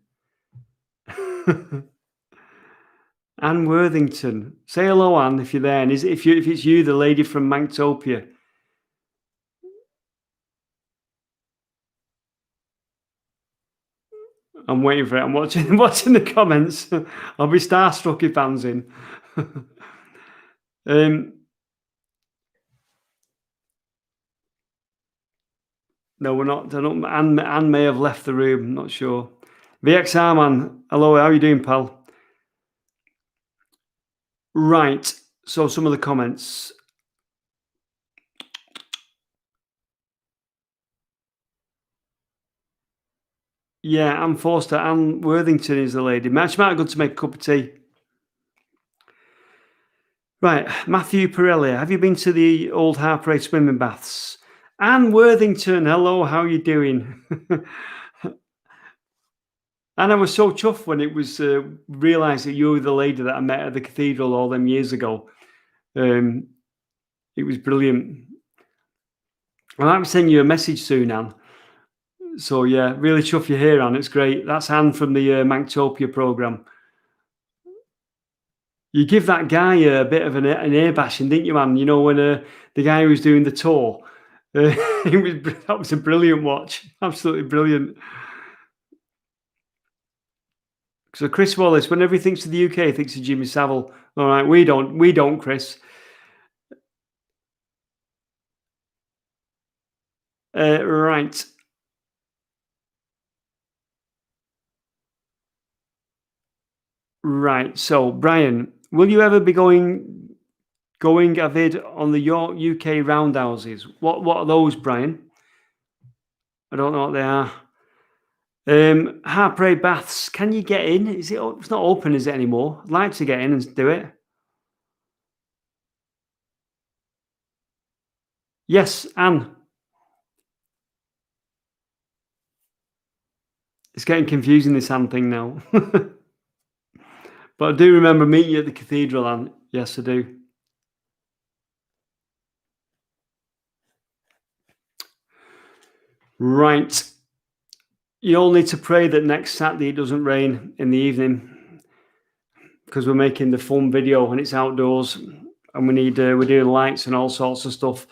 Anne Worthington. Say hello, Anne, if you're there. And if it's you, the lady from Manktopia. I'm waiting for it. I'm watching the comments. I'll be starstruck if Anne's in. No, we're not. Anne may have left the room. I'm not sure. VXR man, hello. How are you doing, pal? Right. So some of the comments. Yeah, Anne Forster. Anne Worthington is the lady. Match might good to make a cup of tea. Right, Matthew Pirelli. Have you been to the old Harparade swimming baths? Anne Worthington. Hello. How are you doing? And I was so chuffed when it was realised that you were the lady that I met at the cathedral all them years ago. It was brilliant. I might be sending you a message soon, Anne. So yeah, really chuffed you're here, Anne. It's great. That's Anne from the Manktopia programme. You give that guy a bit of an ear bashing, didn't you, Anne? You know, when the guy who was doing the tour, that was a brilliant watch. Absolutely brilliant. So Chris Wallace, whenever he thinks of the UK, he thinks of Jimmy Savile. All right, we don't, Chris. Right. Right. So, Brian, will you ever be going avid on the York UK roundhouses? What are those, Brian? I don't know what they are. Harparade Baths. Can you get in? It's not open, is it anymore? I'd like to get in and do it. Yes, Anne. It's getting confusing, this Anne thing now. But I do remember meeting you at the cathedral, Anne. Yes, I do. Right. You all need to pray that next Saturday it doesn't rain in the evening, because we're making the fun video and it's outdoors, and we're doing lights and all sorts of stuff.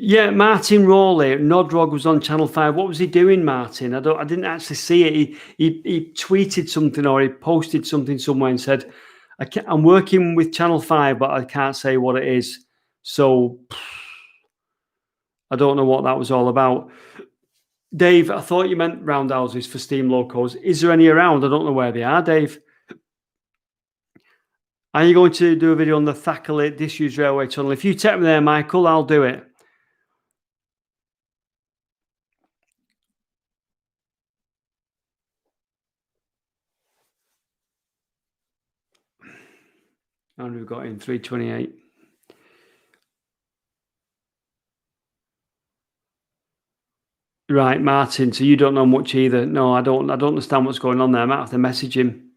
Yeah, Martin Rowley, Nodrog was on Channel 5. What was he doing, Martin? I didn't actually see it. He tweeted something, or he posted something somewhere and said, I'm working with Channel 5, but I can't say what it is. So I don't know what that was all about. Dave, I thought you meant roundhouses for steam locos. Is there any around? I don't know where they are, Dave. Are you going to do a video on the Thackeray disused railway tunnel? If you take me there, Michael, I'll do it. And we've got in 328. Right, Martin. So you don't know much either. No, I don't. I don't understand what's going on there. I might have to message him.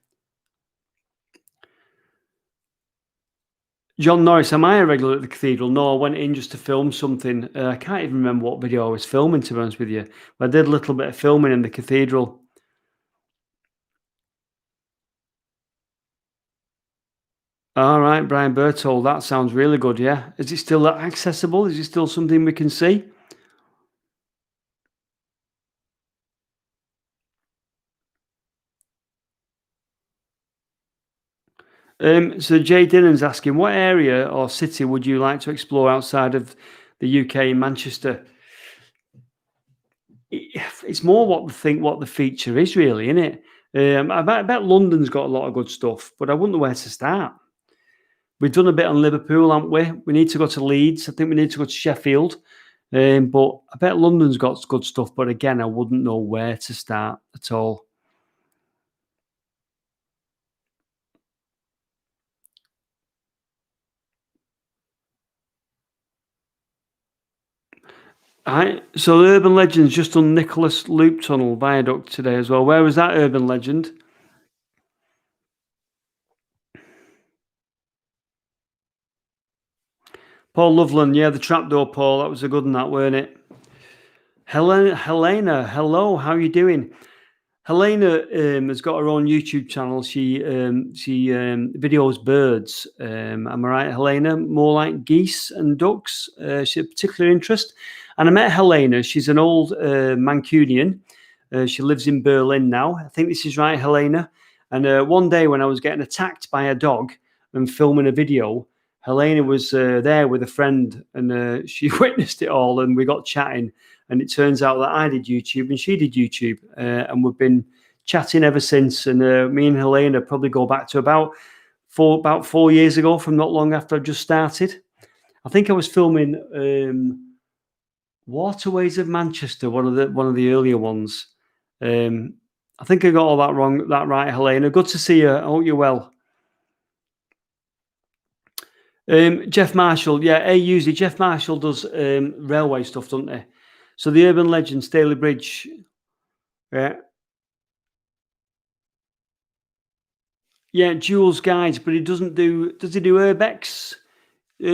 John Norris, am I a regular at the cathedral? No, I went in just to film something. I can't even remember what video I was filming, to be honest with you. But I did a little bit of filming in the cathedral. All right, Brian Berthold, that sounds really good. Yeah, is it still accessible? Is it still something we can see? So Jay Dillon's asking, what area or city would you like to explore outside of the UK in Manchester? It's more what the feature is, really, isn't it? I bet London's got a lot of good stuff, but I wouldn't know where to start. We've done a bit on Liverpool, haven't we? We need to go to Leeds. I think we need to go to Sheffield. But I bet London's got good stuff. But again, I wouldn't know where to start at all. So the Urban Legend's just on Nicholas Loop Tunnel Viaduct today as well. Where was that Urban Legend? Paul Loveland, yeah, the trapdoor, Paul. That was a good one, that, weren't it? Helena, hello, how are you doing? Helena has got her own YouTube channel. She videos birds. Am I right, Helena? More like geese and ducks. She's a particular interest. And I met Helena. She's an old Mancunian. She lives in Berlin now. I think this is right, Helena. And one day when I was getting attacked by a dog and filming a video, Helena was there with a friend, and she witnessed it all, and we got chatting. And it turns out that I did YouTube and she did YouTube, and we've been chatting ever since. And me and Helena probably go back to about 4 years ago, from not long after I just started. I think I was filming Waterways of Manchester, one of the earlier ones. I think I got all that right, Helena. Good to see you. I hope you're well. Jeff Marshall, yeah, usually Jeff Marshall does railway stuff, doesn't he? So the Urban Legend, Staley Bridge, yeah, Jules Guides, but he doesn't do. Does he do Urbex?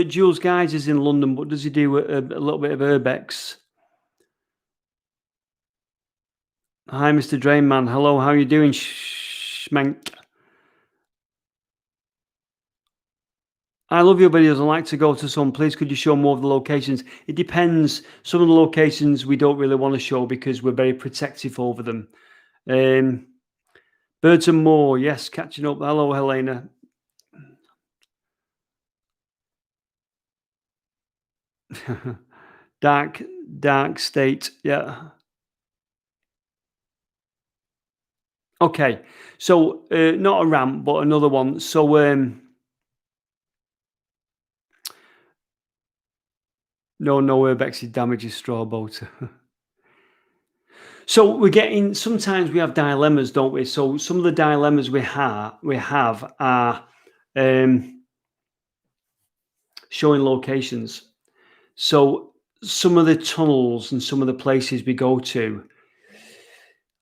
Jules Guides is in London, but does he do a little bit of Urbex? Hi, Mr. Drainman. Hello, how are you doing, Schmank? I love your videos. I'd like to go to some. Please, could you show more of the locations? It depends. Some of the locations we don't really want to show because we're very protective over them. Birds and More, yes, catching up. Hello, Helena. Dark state, yeah. Okay, so not a rant, but another one. So no Urbex damages straw boat. So we're getting. Sometimes we have dilemmas, don't we? So some of the dilemmas we have are showing locations. So some of the tunnels and some of the places we go to,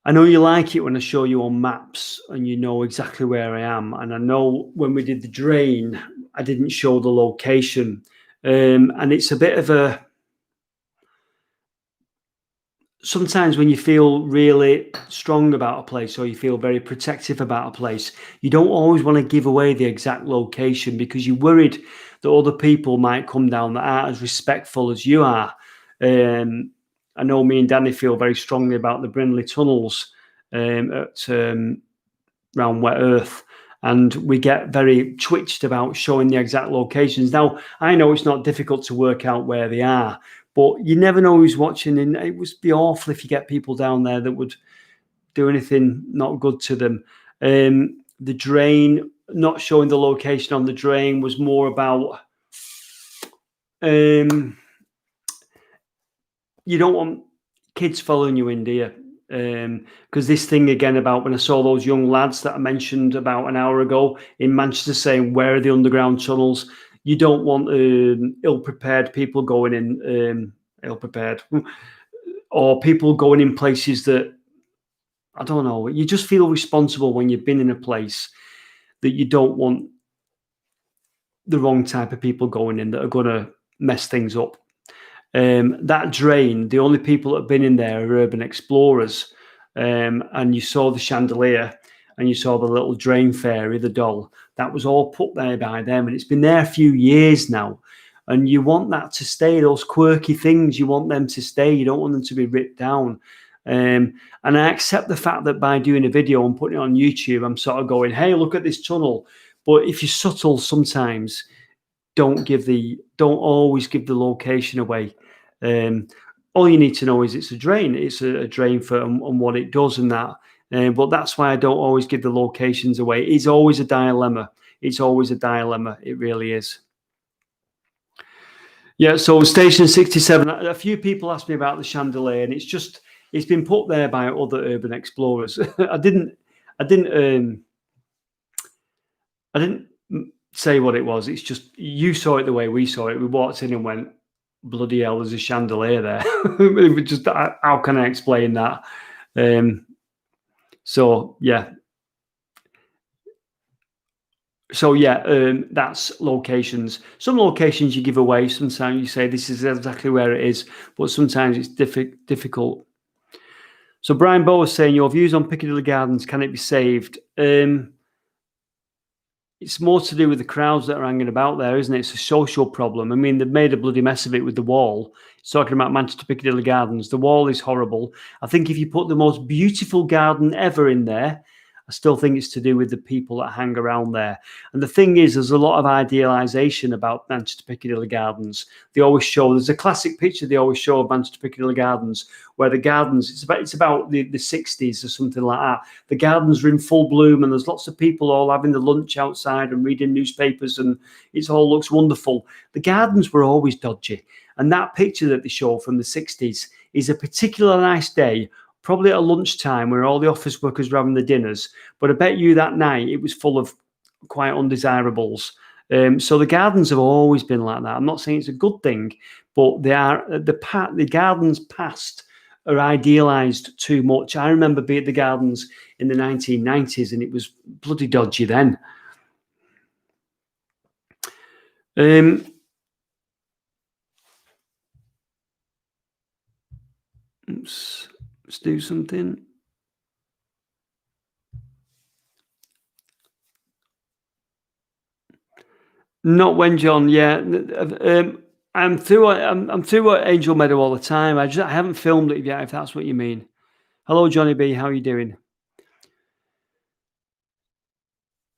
I know you like it when I show you on maps and you know exactly where I am. And I know when we did the drain, I didn't show the location. And it's a bit of a, sometimes when you feel really strong about a place or you feel very protective about a place, you don't always want to give away the exact location because you're worried that other people might come down that aren't as respectful as you are. I know me and Danny feel very strongly about the Brindley tunnels around Wet Earth, and we get very twitched about showing the exact locations. Now, I know it's not difficult to work out where they are, but you never know who's watching, and it would be awful if you get people down there that would do anything not good to them. The drain, not showing the location on the drain was more about you don't want kids following you in, do you? Because this thing again about when I saw those young lads that I mentioned about an hour ago in Manchester saying, where are the underground tunnels? You don't want ill-prepared people going in, ill-prepared, or people going in places that, I don't know, you just feel responsible when you've been in a place that you don't want the wrong type of people going in that are going to mess things up. That drain, the only people that have been in there are urban explorers. And you saw the chandelier and you saw the little drain fairy, the doll. That was all put there by them. And it's been there a few years now. And you want that to stay, those quirky things, you want them to stay. You don't want them to be ripped down. And I accept the fact that by doing a video and putting it on YouTube, I'm sort of going, hey, look at this tunnel. But if you're subtle sometimes, don't always give the location away. All you need to know is it's a drain. It's a drain for and what it does and that. But that's why I don't always give the locations away. It's always a dilemma. It's always a dilemma. It really is. Yeah. So Station 67. A few people asked me about the chandelier, and it's been put there by other urban explorers. I didn't say what it was. It's just you saw it the way we saw it. We walked in and went, bloody hell, there's a chandelier there. Just how can I explain that? So yeah. That's locations. Some locations you give away. Sometimes you say this is exactly where it is, but sometimes it's difficult. So Brian Bow was saying, your views on Piccadilly Gardens, can it be saved? It's more to do with the crowds that are hanging about there, isn't it? It's a social problem. I mean, they've made a bloody mess of it with the wall. It's talking about Manchester Piccadilly Gardens. The wall is horrible. I think if you put the most beautiful garden ever in there, I still think it's to do with the people that hang around there. And the thing is, there's a lot of idealization about Manchester Piccadilly Gardens. They always show, there's a classic picture they always show of Manchester Piccadilly Gardens, where the gardens, it's about the 60s or something like that. The gardens are in full bloom and there's lots of people all having the lunch outside and reading newspapers and it all looks wonderful. The gardens were always dodgy. And that picture that they show from the 60s is a particular nice day, probably at a lunchtime where all the office workers were having the dinners. But I bet you that night it was full of quite undesirables. So the gardens have always been like that. I'm not saying it's a good thing, but they are the gardens past are idealized too much. I remember being at the gardens in the 1990s and it was bloody dodgy then. Let's do something. Not when John, yeah. I'm through Angel Meadow all the time. I haven't filmed it yet, if that's what you mean. Hello, Johnny B. How are you doing?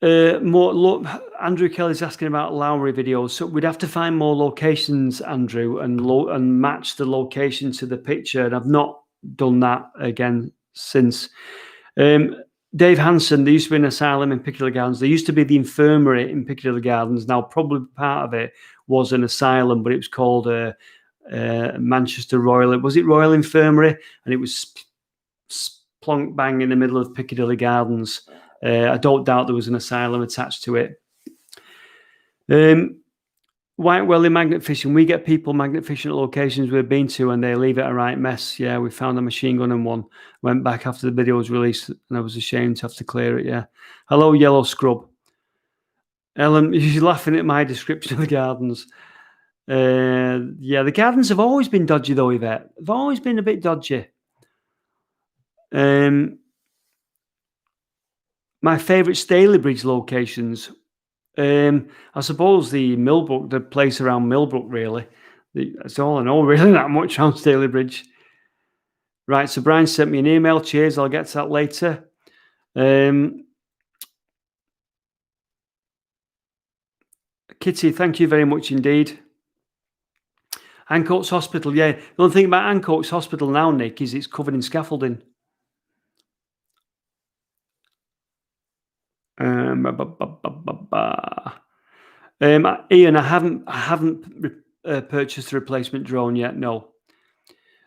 Andrew Kelly's asking about Lowry videos. So we'd have to find more locations, Andrew, and match the location to the picture. And I've not done that again since. Dave Hansen, there used to be an asylum in Piccadilly Gardens. There used to be the infirmary in Piccadilly Gardens. Now, probably part of it was an asylum, but it was called Manchester Royal. Was it Royal Infirmary? And it was plonk bang in the middle of Piccadilly Gardens. I don't doubt there was an asylum attached to it. White Welly magnet fishing. We get people magnet fishing at locations we've been to and they leave it a right mess. Yeah, we found a machine gun in one. Went back after the video was released and I was ashamed to have to clear it. Yeah. Hello, Yellow Scrub. Ellen, you're laughing at my description of the gardens. Yeah, the gardens have always been dodgy though, Yvette. They've always been a bit dodgy. My favourite Stalybridge locations. I suppose the Millbrook, the place around Millbrook, really. That's all I know, really, that much around Stalybridge. Right, so Brian sent me an email. Cheers, I'll get to that later. Kitty, thank you very much indeed. Ancoats Hospital, yeah. The only thing about Ancoats Hospital now, Nick, is it's covered in scaffolding. Ian, I haven't purchased a replacement drone yet. No.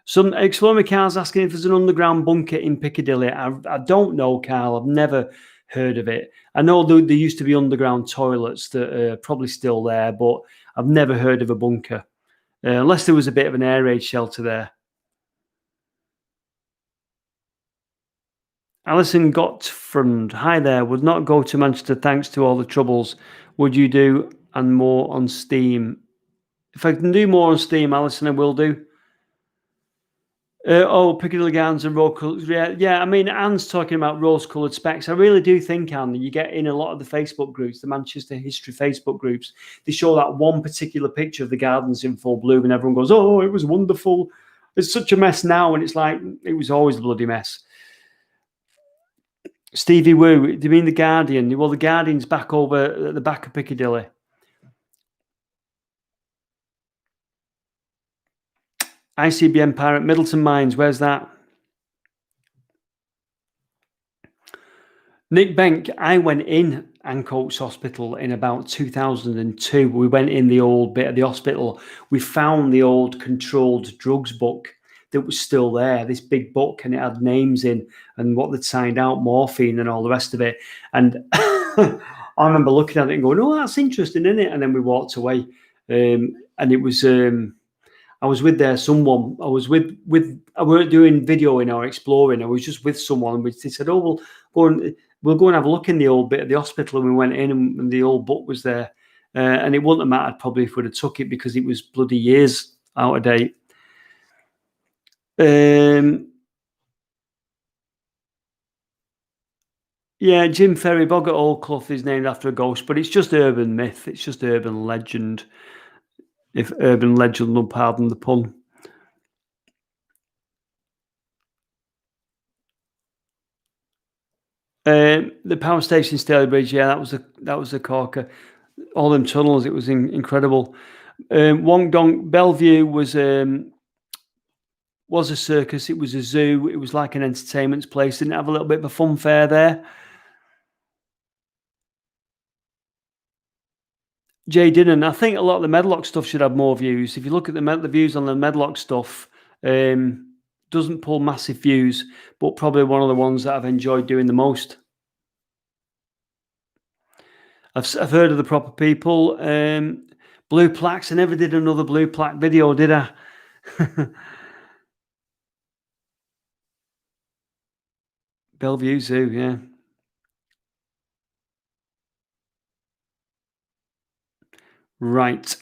Some Explorer Carl's asking if there's an underground bunker in Piccadilly. I don't know, Carl. I've never heard of it. I know there used to be underground toilets that are probably still there, but I've never heard of a bunker, unless there was a bit of an air raid shelter there. Alison Gottfriend, hi there. Would not go to Manchester thanks to all the troubles. Would you do and more on Steam? If I can do more on Steam, Alison, I will do. Piccadilly Gardens and rose colored. Yeah. I mean, Anne's talking about rose-colored specs. I really do think, Anne, that you get in a lot of the Facebook groups, the Manchester History Facebook groups. They show that one particular picture of the gardens in full bloom, and everyone goes, "Oh, it was wonderful." It's such a mess now, and it's like it was always a bloody mess. Stevie Woo, do you mean the Guardian? Well, the Guardian's back over at the back of Piccadilly. ICBM Pirate, Middleton Mines, where's that? Nick Benk, I went in Ancoats Hospital in about 2002. We went in the old bit of the hospital. We found the old controlled drugs book that was still there, this big book, and it had names in and what they'd signed out, morphine and all the rest of it. And I remember looking at it and going, "Oh, that's interesting, isn't it?" And then we walked away. And it was I was with someone. I was with I weren't doing videoing or exploring. I was just with someone. They said, "Oh, we'll go and have a look in the old bit of the hospital." And we went in, and the old book was there. And it wouldn't have mattered probably if we'd have took it because it was bloody years out of date. Yeah, Jim Ferry, Boggart Oldclough is named after a ghost, but it's just urban myth. It's just urban legend. If urban legend will pardon the pun. The power station, Staley Bridge, yeah, that was a corker. All them tunnels, it was incredible. Wong Dong Bellevue was a circus. It was a zoo. It was like an entertainment place. Didn't it have a little bit of a fun fair there? Jay Dinnan, I think a lot of the Medlock stuff should have more views. If you look at the views on the Medlock stuff, doesn't pull massive views, but probably one of the ones that I've enjoyed doing the most. I've heard of the proper people. Blue plaques. I never did another blue plaque video, did I? Bellevue Zoo, yeah. Right.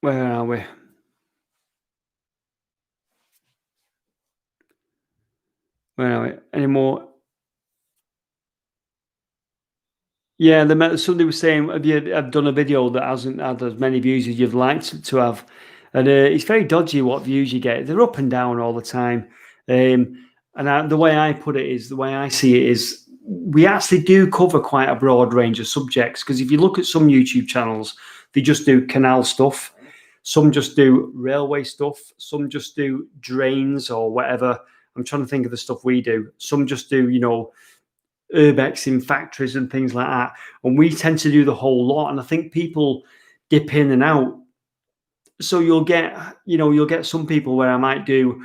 Where are we? Where are we? Any more? Yeah, somebody was saying, I've done a video that hasn't had as many views as you'd like to have. And it's very dodgy what views you get. They're up and down all the time. The way I put it is, the way I see it is, we actually do cover quite a broad range of subjects. Because if you look at some YouTube channels, they just do canal stuff. Some just do railway stuff. Some just do drains or whatever. I'm trying to think of the stuff we do. Some just do, urbex in factories and things like that. And we tend to do the whole lot. And I think people dip in and out. So you'll get some people where I might do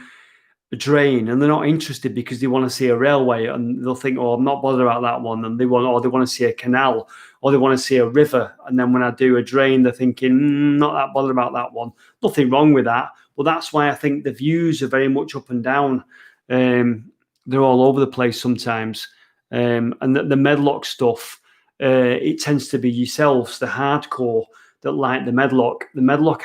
a drain and they're not interested because they want to see a railway and they'll think, "Oh, I'm not bothered about that one." And they want to see a canal or they want to see a river. And then when I do a drain, they're thinking, "Not that bothered about that one." Nothing wrong with that. But that's why I think the views are very much up and down. They're all over the place sometimes. And the Medlock stuff, it tends to be yourselves, the hardcore, that like the Medlock. The Medlock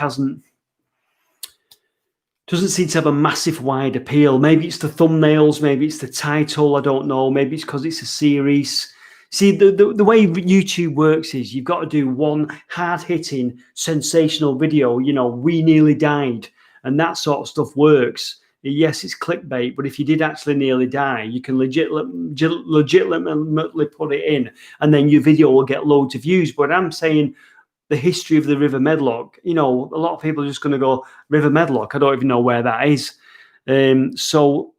doesn't seem to have a massive wide appeal. Maybe it's the thumbnails, maybe it's the title, I don't know. Maybe it's because it's a series. See, the way YouTube works is you've got to do one hard-hitting, sensational video, we nearly died, and that sort of stuff works. Yes, it's clickbait, but if you did actually nearly die, you can legitimately put it in, and then your video will get loads of views. But I'm saying the history of the River Medlock, a lot of people are just going to go, River Medlock, I don't even know where that is. So,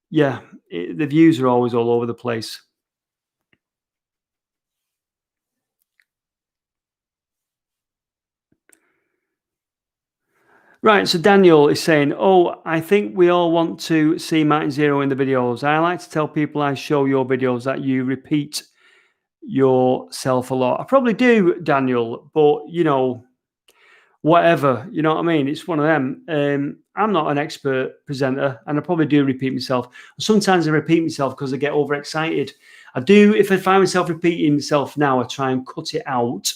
yeah, the views are always all over the place. Right, so Daniel is saying, oh, I think we all want to see Martin Zero in the videos. I like to tell people I show your videos that you repeat yourself a lot. I probably do, Daniel, but, whatever, you know what I mean? It's one of them. I'm not an expert presenter, and I probably do repeat myself. Sometimes I repeat myself because I get overexcited. I do, if I find myself repeating myself now, I try and cut it out.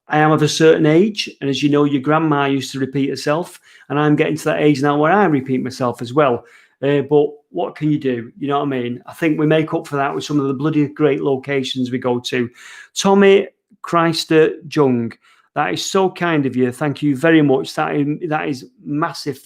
I am of a certain age, and as you know, your grandma used to repeat herself, and I'm getting to that age now where I repeat myself as well. But what can you do? You know what I mean? I think we make up for that with some of the bloody great locations we go to. Tommy Christer Jung, that is so kind of you. Thank you very much. That is massive,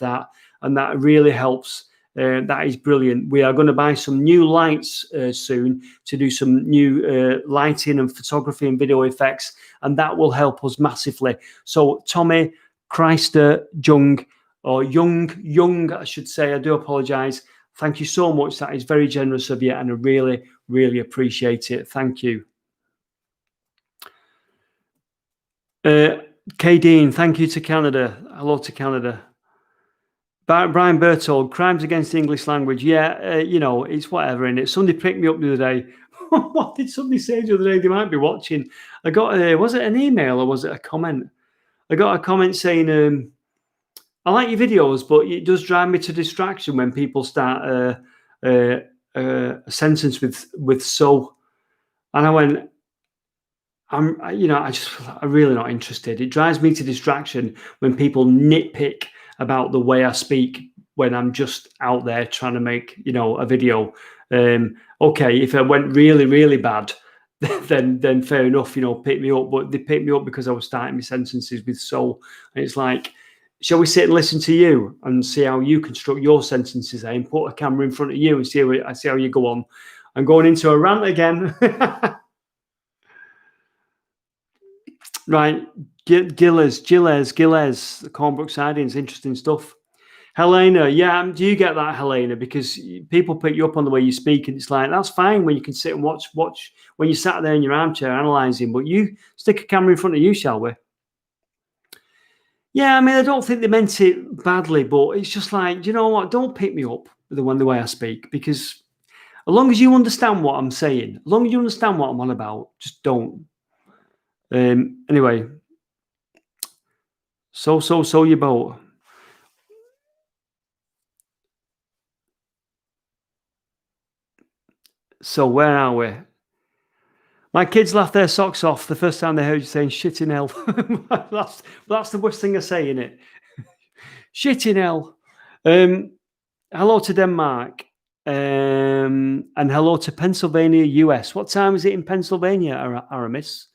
and that really helps. That is brilliant. We are going to buy some new lights soon to do some new lighting and photography and video effects, and that will help us massively. So Tommy Christer Jung, or Young, I should say. I do apologize. Thank you so much. That is very generous of you, and I really, really appreciate it. Thank you. K. Dean, thank you to Canada. Hello to Canada. Brian Bertold, crimes against the English language. Yeah, it's whatever, innit? Somebody picked me up the other day. What did somebody say the other day? They might be watching. I got, was it an email or was it a comment? I got a comment saying, I like your videos, but it does drive me to distraction when people start a sentence with so. And I went, I'm really not interested. It drives me to distraction when people nitpick about the way I speak when I'm just out there trying to make, a video. Okay, if it went really, really bad, then fair enough, pick me up. But they picked me up because I was starting my sentences with so. And it's like, shall we sit and listen to you and see how you construct your sentences and put a camera in front of you and see how you go on? I'm going into a rant again. Right, Gilles, the Cornbrook sidings, interesting stuff. Helena, yeah, do you get that, Helena? Because people pick you up on the way you speak, and it's like, that's fine when you can sit and watch when you sat there in your armchair analysing, but you stick a camera in front of you, shall we? Yeah, I mean, I don't think they meant it badly, but it's just like, you know what? Don't pick me up with the way I speak, because as long as you understand what I'm saying, as long as you understand what I'm on about, just don't. Anyway, so your boat. So where are we? My kids laughed their socks off the first time they heard you saying shit in hell. that's the worst thing I say, isn't it? Shit in hell. Hello to Denmark. And hello to Pennsylvania, US. What time is it in Pennsylvania, Aramis?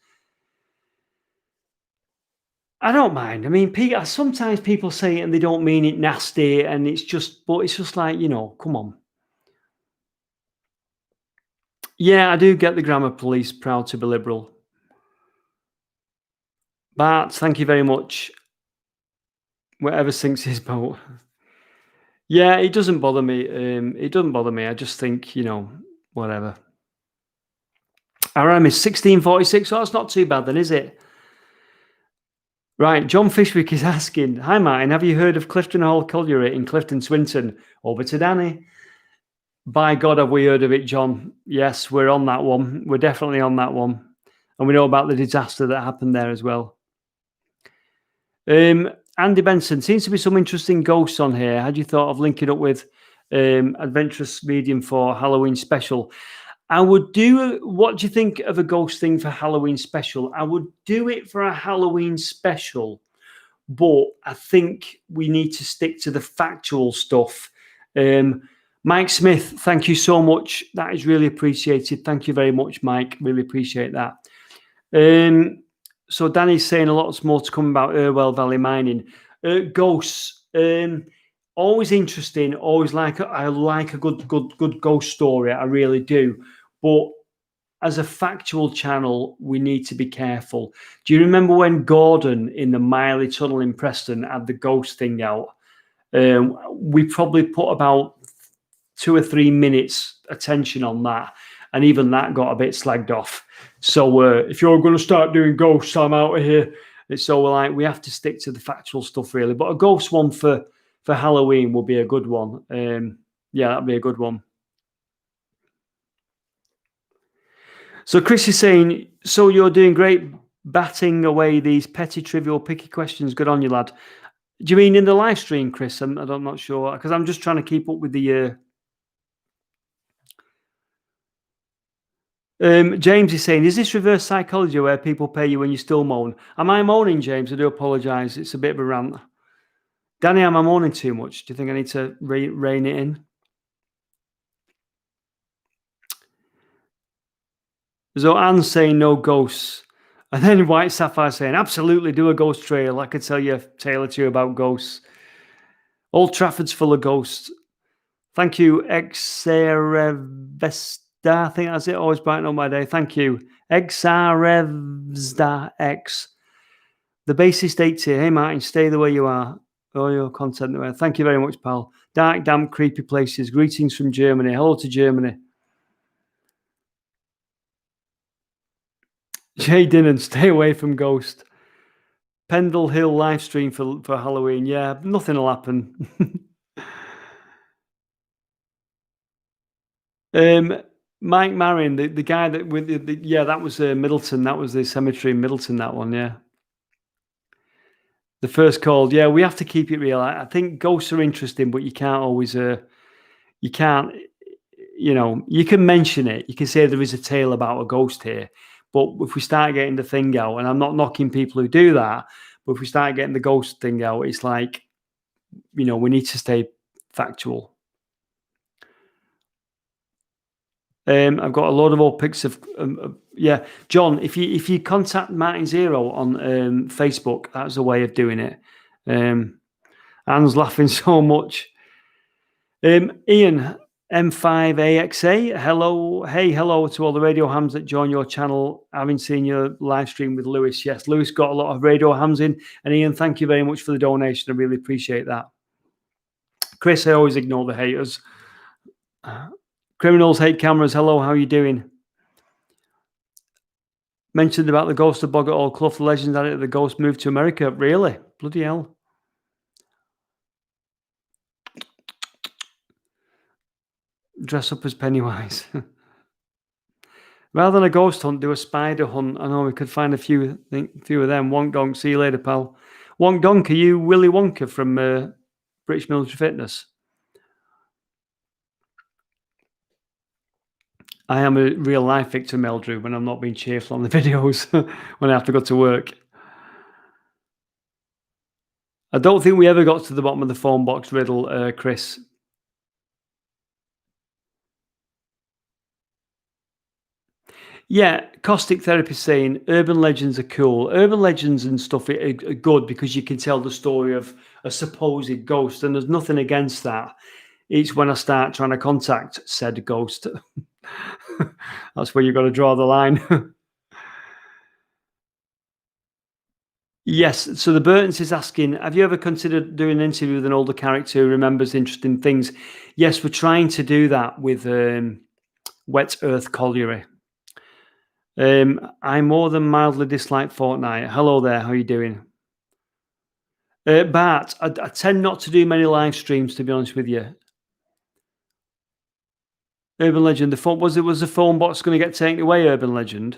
I don't mind. I mean, sometimes people say it and they don't mean it nasty, and it's just like, come on. Yeah, I do get the grammar police proud to be liberal. Bart, thank you very much. Whatever sinks his boat. Yeah, it doesn't bother me. It doesn't bother me. I just think, whatever. RM is 1646. So that's not too bad then, is it? Right, John Fishwick is asking, hi Martin, have you heard of Clifton Hall Colliery in Clifton Swinton? Over to Danny. By God, have we heard of it, John? Yes, we're on that one. We're definitely on that one. And we know about the disaster that happened there as well. Andy Benson, seems to be some interesting ghosts on here. Had you thought of linking up with Adventurous Medium for Halloween special? I would do. What do you think of a ghost thing for Halloween special? I would do it for a Halloween special, but I think we need to stick to the factual stuff. Mike Smith, thank you so much. That is really appreciated. Thank you very much, Mike. Really appreciate that. So Danny's saying a lot more to come about Irwell Valley mining. Ghosts, always interesting. Always I like a good ghost story. I really do. But as a factual channel, we need to be careful. Do you remember when Gordon in the Miley Tunnel in Preston had the ghost thing out? We probably put about 2 or 3 minutes attention on that, and even that got a bit slagged off. So if you're going to start doing ghosts, I'm out of here. So we have to stick to the factual stuff really. But a ghost one for Halloween will be a good one. Yeah, that'd be a good one. So Chris is saying, so you're doing great batting away these petty, trivial, picky questions. Good on you, lad. Do you mean in the live stream, Chris? I'm not sure because I'm just trying to keep up with the. James is saying, is this reverse psychology where people pay you when you still moan? Am I moaning, James? I do apologise. It's a bit of a rant. Danny, am I moaning too much? Do you think I need to rein it in? So Anne's saying no ghosts. And then White Sapphire saying, absolutely, do a ghost trail. I could tell you a tale or two about ghosts. Old Trafford's full of ghosts. Thank you, Exarevesta. I think that's it. Always brighten up my day. Thank you. Exarevsta X. The bassist 80. Hey, Martin, stay the way you are. All your content there. Thank you very much, pal. Dark, damp, creepy places. Greetings from Germany. Hello to Germany. Jay Dinnan, stay away from Ghost. Pendle Hill live stream for Halloween. Yeah, nothing will happen. Mike Marion, the guy that with that was Middleton. That was the cemetery in Middleton. That one, yeah. The first call, yeah. We have to keep it real. I think ghosts are interesting, but you can't always. You can't. You can mention it. You can say there is a tale about a ghost here, but if we start getting the thing out, and I'm not knocking people who do that, but if we start getting the ghost thing out, it's like, we need to stay factual. I've got a load of old pics of yeah, John. If you contact Martin Zero on Facebook, that's a way of doing it. Anne's laughing so much. Ian M5AXA, hello. Hey, hello to all the radio hams that join your channel. Having seen your live stream with Lewis. Yes, Lewis got a lot of radio hams in. And Ian, thank you very much for the donation. I really appreciate that. Chris, I always ignore the haters. Criminals hate cameras. Hello, how are you doing? Mentioned about the ghost of Boggart Hall Clough. The legend had it that the ghost moved to America. Really? Bloody hell. Dress up as Pennywise. Rather than a ghost hunt, do a spider hunt. I know we could find a few of them. Wonk donk. See you later, pal. Wonk donk, are you Willy Wonka from British Military Fitness? I am a real life victim, Eldrew, when I'm not being cheerful on the videos when I have to go to work. I don't think we ever got to the bottom of the phone box riddle, Chris. Yeah, Caustic Therapy saying urban legends are cool. Urban legends and stuff are good because you can tell the story of a supposed ghost, and there's nothing against that. It's when I start trying to contact said ghost. That's where you've got to draw the line. Yes. So the Burtons is asking, have you ever considered doing an interview with an older character who remembers interesting things? Yes, we're trying to do that with Wet Earth Colliery. I more than mildly dislike Fortnite. Hello there. How are you doing? Bart, I tend not to do many live streams, to be honest with you. Urban Legend, was the phone box going to get taken away, Urban Legend?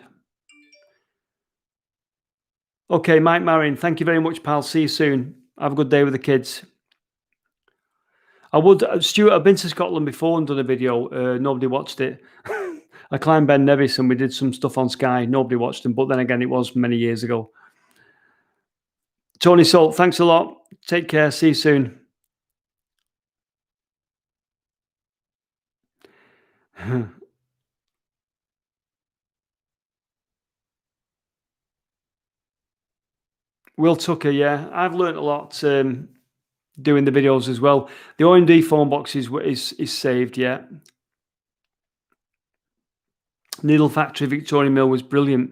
Okay, Mike Marion, thank you very much, pal. See you soon. Have a good day with the kids. I would, Stuart, I've been to Scotland before and done a video. Nobody watched it. I climbed Ben Nevis and we did some stuff on Sky. Nobody watched them, but then again, it was many years ago. Tony Salt, thanks a lot. Take care. See you soon. Will Tucker, yeah. I've learned a lot doing the videos as well. The OMD phone box is saved, yeah. Needle Factory Victoria Mill was brilliant.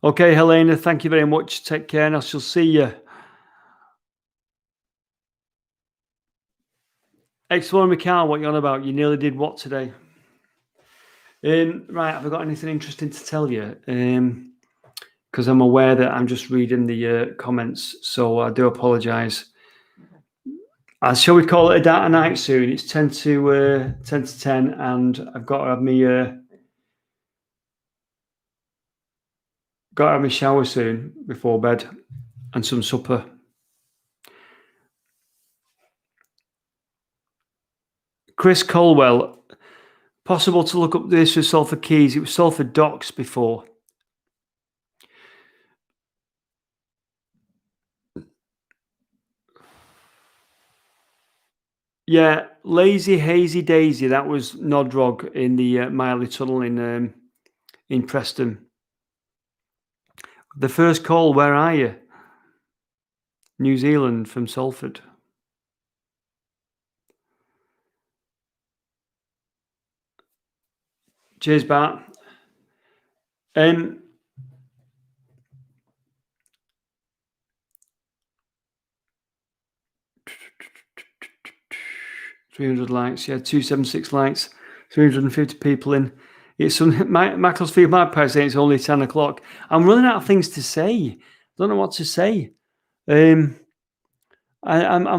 Okay, Helena, thank you very much. Take care, and I shall see you. Exploring McCall, what you on about? You nearly did what today? Right, have I got anything interesting to tell you? because I'm aware that I'm just reading the comments, so I do apologise. Shall we call it a data night soon? It's 10 to 10, and I've got to have my shower soon before bed and some supper. Chris Colwell, possible to look up this for Salford Keys. It was Salford Docks before. Yeah, Lazy Hazy Daisy. That was Nodrog in the Miley Tunnel in Preston. The first call. Where are you? New Zealand from Salford. Cheers, Bart. 300 likes, yeah, 276 likes, 350 people in. It's Macclesfield Magpie saying it's only 10 o'clock. I'm running out of things to say. Don't know what to say. I'm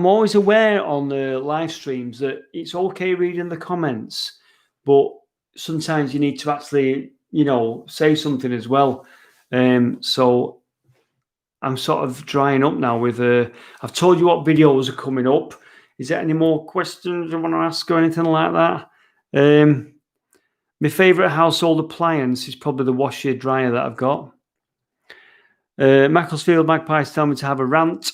always aware on the live streams that it's okay reading the comments, but sometimes you need to actually, say something as well. So I'm sort of drying up now with I've told you what videos are coming up. Is there any more questions you want to ask or anything like that? My favourite household appliance is probably the washer dryer that I've got. Macclesfield Magpies tell me to have a rant.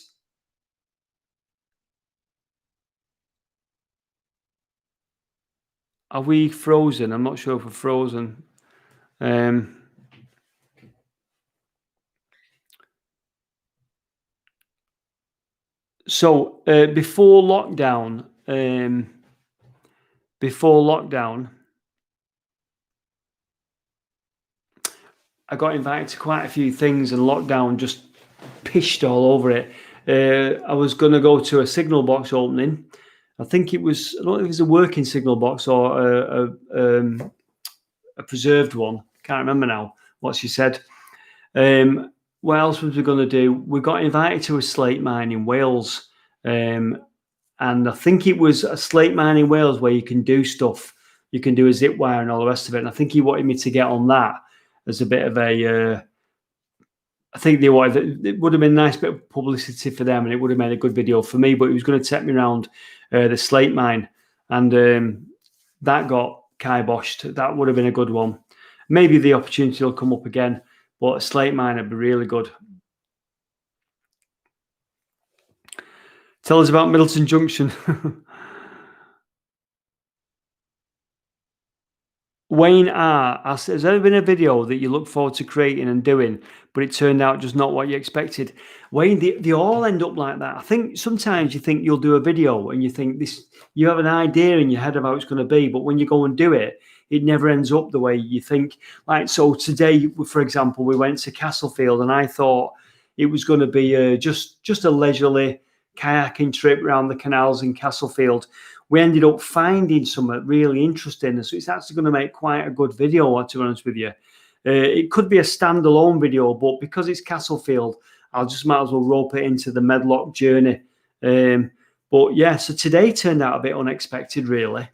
Are we frozen? I'm not sure if we're frozen. So before lockdown, I got invited to quite a few things, and lockdown just pished all over it. I was going to go to a signal box opening. I think it was, I don't know if it was a working signal box or a preserved one. Can't remember now what she said. What else was we going to do? We got invited to a slate mine in Wales. And I think it was a slate mine in Wales where you can do stuff. You can do a zip wire and all the rest of it. And I think he wanted me to get on that as a bit of a... I think they wanted... It would have been a nice bit of publicity for them, and it would have made a good video for me, but he was going to take me around the slate mine. And that got kiboshed. That would have been a good one. Maybe the opportunity will come up again, but a slate mine would be really good. Tell us about Middleton Junction. Wayne R asks, has there ever been a video that you look forward to creating and doing, but it turned out just not what you expected? Wayne, they all end up like that. I think sometimes you think you'll do a video and you think you have an idea in your head of how it's going to be, but when you go and do it, it never ends up the way you think. Like, so today, for example, we went to Castlefield, and I thought it was going to be just a leisurely kayaking trip around the canals in Castlefield. We ended up finding something really interesting, so it's actually going to make quite a good video, to be honest with you. It could be a standalone video, but because it's Castlefield, I'll just might as well rope it into the Medlock journey. But yeah, so today turned out a bit unexpected, really.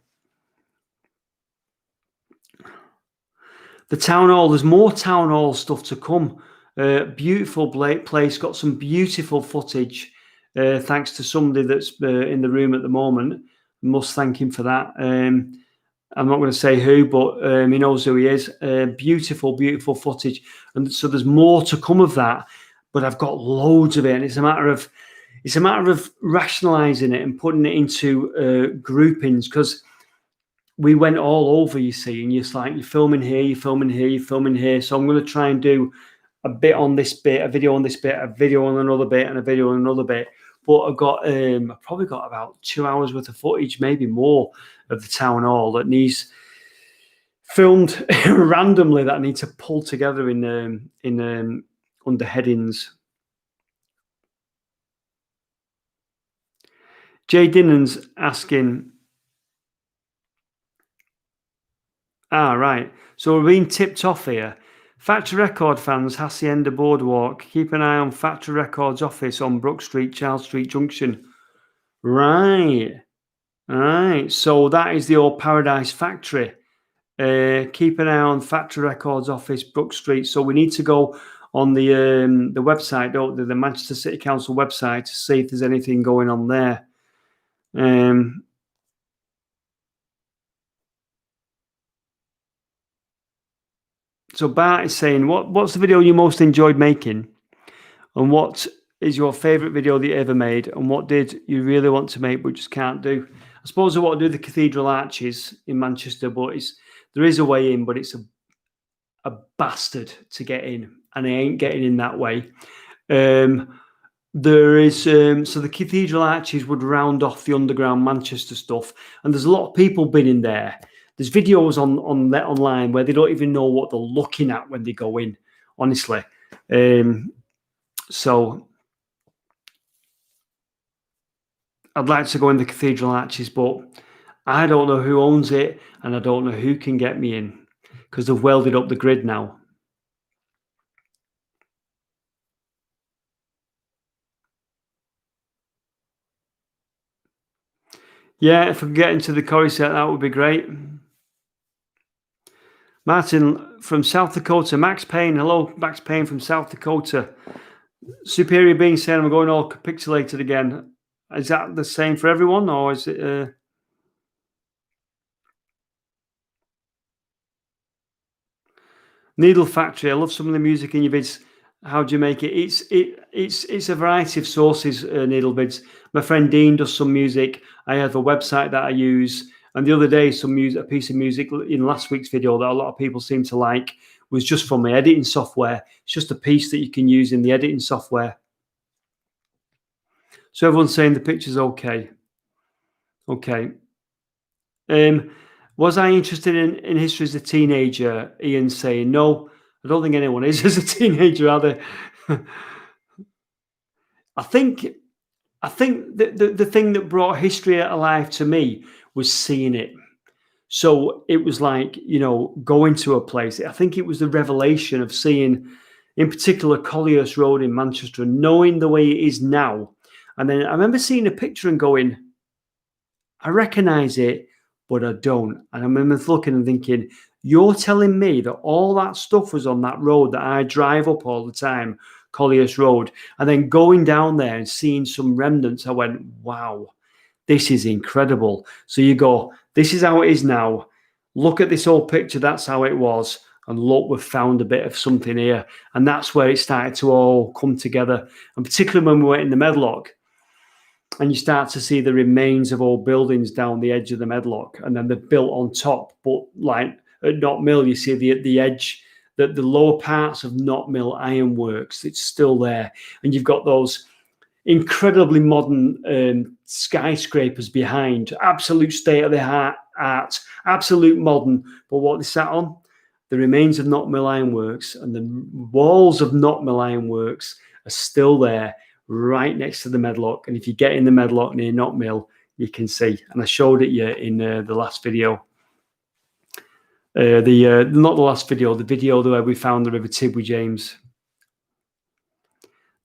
The town hall, there's more town hall stuff to come. Beautiful place, got some beautiful footage, thanks to somebody that's in the room at the moment. Must thank him for that. I'm not going to say who, but he knows who he is. Beautiful, beautiful footage. And so there's more to come of that, but I've got loads of it. And it's a matter of rationalizing it and putting it into groupings, because we went all over, you see, and you're filming here, you're filming here, you're filming here. So I'm going to try and do a bit on this bit, a video on this bit, a video on another bit, and a video on another bit. But I've probably got about 2 hours worth of footage, maybe more, of the town hall that needs filmed randomly, that I need to pull together in under headings. Jay Dinnan's asking, right. So we're being tipped off here. Factory Record fans, Hacienda Boardwalk. Keep an eye on Factory Records office on Brook Street, Charles Street Junction. Right. So that is the old Paradise Factory. Keep an eye on Factory Records office, Brook Street. So we need to go on the website, the Manchester City Council website, to see if there's anything going on there. So Bart is saying, what's the video you most enjoyed making? And what is your favourite video that you ever made? And what did you really want to make but just can't do? I suppose I want to do the Cathedral Arches in Manchester, but there is a way in, but it's a bastard to get in, and I ain't getting in that way. There is so the Cathedral Arches would round off the underground Manchester stuff, and there's a lot of people been in there. There's videos online where they don't even know what they're looking at when they go in, honestly. So I'd like to go in the Cathedral Arches, but I don't know who owns it, and I don't know who can get me in, because they've welded up the grid now. Yeah, if I could get into the Corrie set, that would be great. Martin from South Dakota. Max Payne. Hello, Max Payne from South Dakota. Superior Being saying I'm going all pixelated again. Is that the same for everyone, or is it... Needle Factory. I love some of the music in your vids. How do you make it? It's a variety of sources, Needle Vids. My friend Dean does some music. I have a website that I use. And the other day, a piece of music in last week's video that a lot of people seem to like was just from my editing software. It's just a piece that you can use in the editing software. So everyone's saying the picture's okay. Okay. Was I interested in history as a teenager? Ian's saying, no, I don't think anyone is as a teenager, are they? I think the thing that brought history alive to me was seeing it. So it was like, going to a place. I think it was the revelation of seeing, in particular, Colliers Road in Manchester, and knowing the way it is now. And then I remember seeing a picture and going, I recognise it, but I don't. And I remember looking and thinking, you're telling me that all that stuff was on that road that I drive up all the time, Colliers Road, and then going down there and seeing some remnants, I went, wow, this is incredible. So you go, this is how it is now. Look at this old picture. That's how it was. And look, we've found a bit of something here. And that's where it started to all come together. And particularly when we went in the Medlock, and you start to see the remains of old buildings down the edge of the Medlock, and then they're built on top. But like at Knott Mill, you see the edge, the lower parts of Knott Mill Ironworks. It's still there, and you've got those incredibly modern skyscrapers behind. Absolute state of the art, absolute modern. But what they sat on, the remains of Knott Mill Ironworks, and the walls of Knott Mill Ironworks are still there, right next to the Medlock. And if you get in the Medlock near Knott Mill, you can see. And I showed it you in the last video. Not the last video, the video where we found the River Tib with James.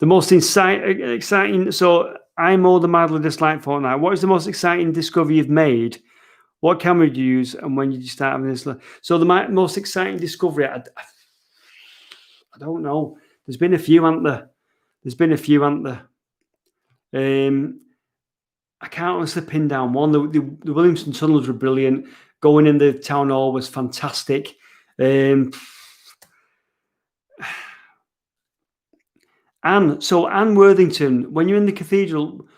The most exciting. So I more than madly dislike Fortnite. What is the most exciting discovery you've made? What camera did you use, and when did you start having this? So the most exciting discovery, I don't know. There's been a few, haven't there? I can't honestly pin down one. The Williamson tunnels were brilliant. Going in the town hall was fantastic. Anne Worthington, when you're in the cathedral,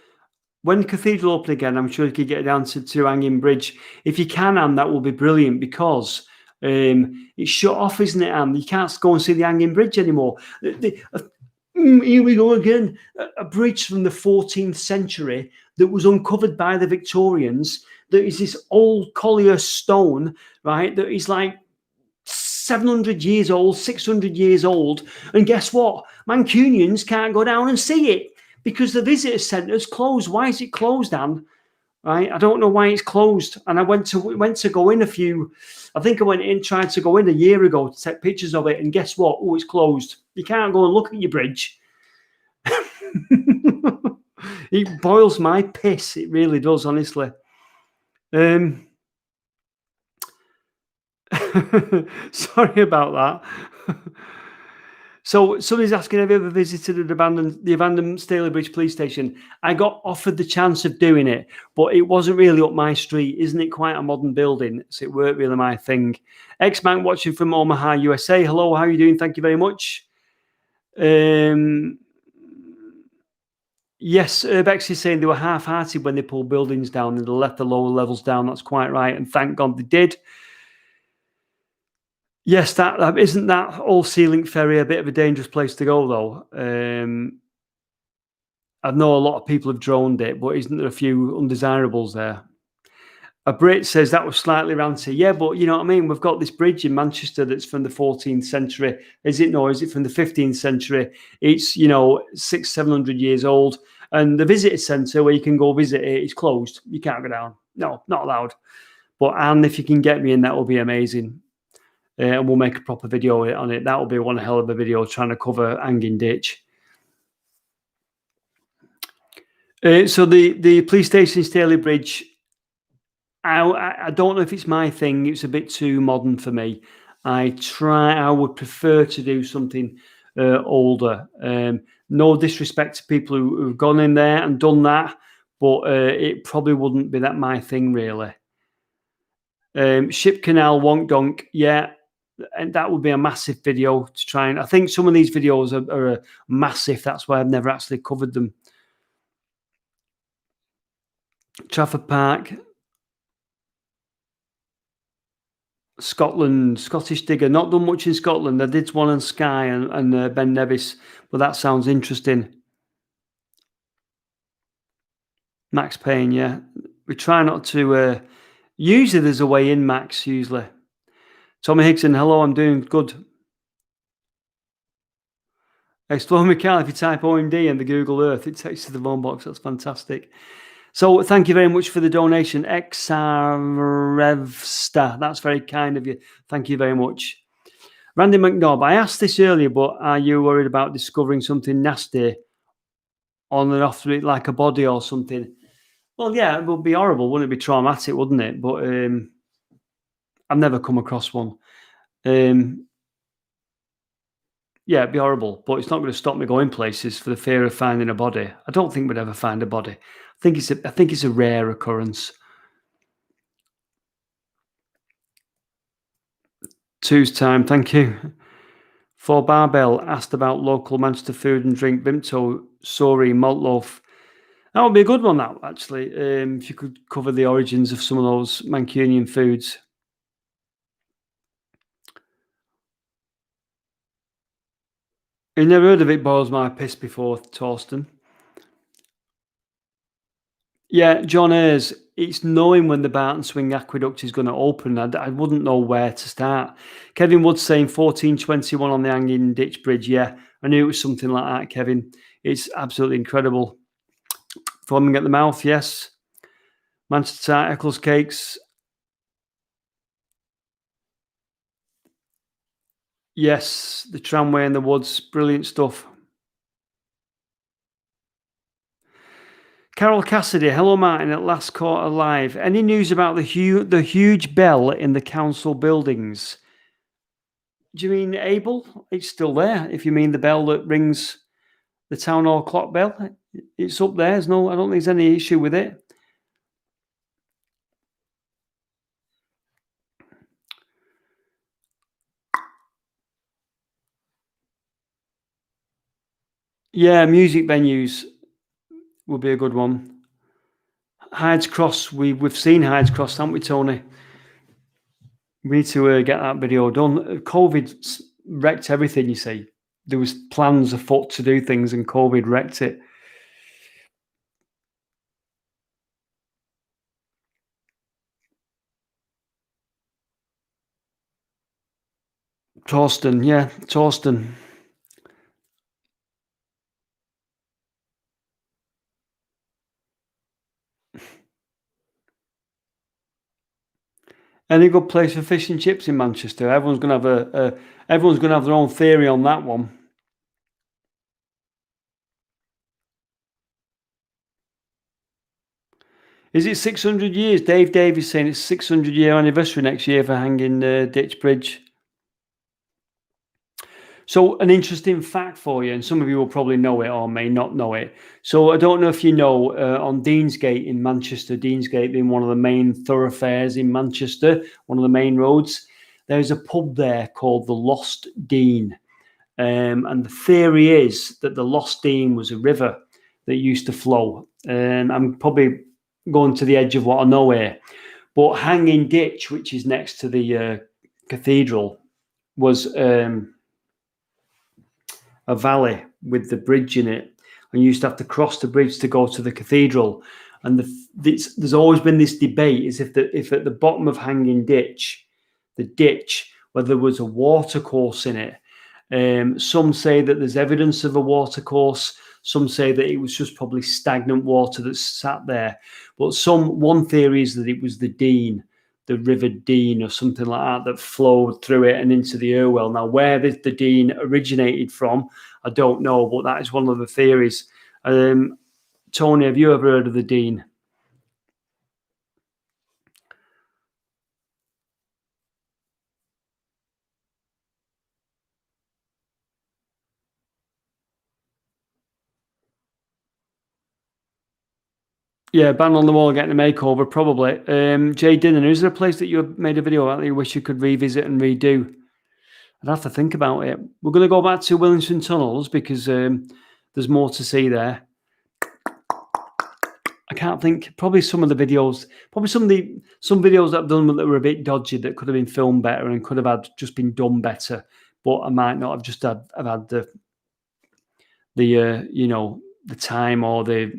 when the cathedral open again, I'm sure you could get down to Hanging Bridge. If you can, Anne, that will be brilliant, because it's shut off, isn't it, Anne? You can't go and see the Hanging Bridge anymore. Here we go again. A bridge from the 14th century that was uncovered by the Victorians. That is this old collier stone, right? That is like 700 years old, 600 years old. And guess what? Mancunians can't go down and see it because the visitor centre's closed. Why is it closed, Anne? right? I don't know why it's closed. And I went to go in a few. I think I went in tried to go in a year ago to take pictures of it, and guess what? Oh, it's closed. You can't go and look at your bridge. It boils my piss. It really does, honestly. Sorry about that. So somebody's asking, have you ever visited the abandoned Staley Bridge police station? I got offered the chance of doing it, but it wasn't really up my street. Isn't it quite a modern building? So it weren't really my thing. X-Man watching from Omaha, USA. Hello, how are you doing? Thank you very much. Yes, Urbex is saying they were half-hearted when they pulled buildings down and they left the lower levels down. That's quite right, and thank God they did. Yes, that isn't that old Sea Link ferry a bit of a dangerous place to go though. I know a lot of people have droned it, but isn't there a few undesirables there? A Brit says that was slightly ranty. Yeah, but you know what I mean? We've got this bridge in Manchester that's from the 14th century. Is it? No, is it from the 15th century? It's, 700 years old. And the visitor centre where you can go visit it is closed. You can't go down. No, not allowed. But Anne, if you can get me in, that will be amazing. And we'll make a proper video on it. That will be one hell of a video trying to cover Hanging Ditch. So the police station Staley Bridge, I don't know if it's my thing. It's a bit too modern for me. I would prefer to do something older. No disrespect to people who've gone in there and done that, but it probably wouldn't be that my thing really. Ship Canal Wonk Donk, yeah, and that would be a massive video to try and. I think some of these videos are massive. That's why I've never actually covered them. Trafford Park, Scotland, Scottish Digger. Not done much in Scotland. I did one on Sky and Ben Nevis, but that sounds interesting. Max Payne, yeah. We try not to. Usually there's a way in, Max, usually. Tommy Hickson, hello, I'm doing good. Explore Michael, if you type OMD in the Google Earth, it takes you to the phone box. That's fantastic. So thank you very much for the donation, XRevsta. That's very kind of you. Thank you very much. Randy McNobb, I asked this earlier, but are you worried about discovering something nasty on and off it, like a body or something? Well, yeah, it would be horrible. Wouldn't it be traumatic, wouldn't it? But I've never come across one. Yeah, it'd be horrible, but it's not going to stop me going places for the fear of finding a body. I don't think we'd ever find a body. I think it's a rare occurrence. Two's time, thank you. For Barbell asked about local Manchester food and drink. Vimto, Sori, malt loaf. That would be a good one, that actually. If you could cover the origins of some of those Mancunian foods. You never heard of it boils my piss before, Torsten? Yeah, John Ayres, it's knowing when the Barton Swing Aqueduct is going to open. I wouldn't know where to start. Kevin Wood saying 1421 on the Hanging Ditch Bridge. Yeah, I knew it was something like that, Kevin. It's absolutely incredible. Foaming at the mouth, yes. Manchester Eccles Cakes. Yes, the tramway in the woods. Brilliant stuff. Carol Cassidy, hello Martin, at Last Quarter Live. Any news about the huge bell in the council buildings? Do you mean Abel? It's still there. If you mean the bell that rings the town hall clock bell, it's up there. I don't think there's any issue with it. Yeah, music venues would be a good one. Hyde's Cross, we've seen Hyde's Cross, haven't we, Tony? We need to get that video done. COVID wrecked everything, you see. There was plans afoot to do things and COVID wrecked it. Torsten, yeah, Torsten. Any good place for fish and chips in Manchester? Everyone's gonna have everyone's gonna have their own theory on that one. Is it 600 years? Dave Davies saying it's 600-year anniversary next year for hanging Ditch Bridge. So an interesting fact for you, and some of you will probably know it or may not know it. So I don't know if you know, on Deansgate in Manchester, Deansgate being one of the main thoroughfares in Manchester, one of the main roads, there's a pub there called the Lost Dean. And the theory is that the Lost Dean was a river that used to flow. I'm probably going to the edge of what I know here, but Hanging Ditch, which is next to the cathedral, was a valley with the bridge in it, and you used to have to cross the bridge to go to the cathedral. And there's always been this debate: is if at the bottom of Hanging Ditch, the ditch, whether there was a watercourse in it. Some say that there's evidence of a watercourse. Some say that it was just probably stagnant water that sat there. But one theory is that it was the Dean, the River Dean or something like that flowed through it and into the Irwell. Now, where the Dean originated from, I don't know, but that is one of the theories. Tony, have you ever heard of the Dean? Yeah, ban on the wall, getting a makeover, probably. Jay Dinnan, is there a place that you made a video about that you wish you could revisit and redo? I'd have to think about it. We're going to go back to Williamson Tunnels because there's more to see there. I can't think. Probably some of the videos, probably some videos that I've done that were a bit dodgy that could have been filmed better and could have just been done better. But I might not have just had the time or the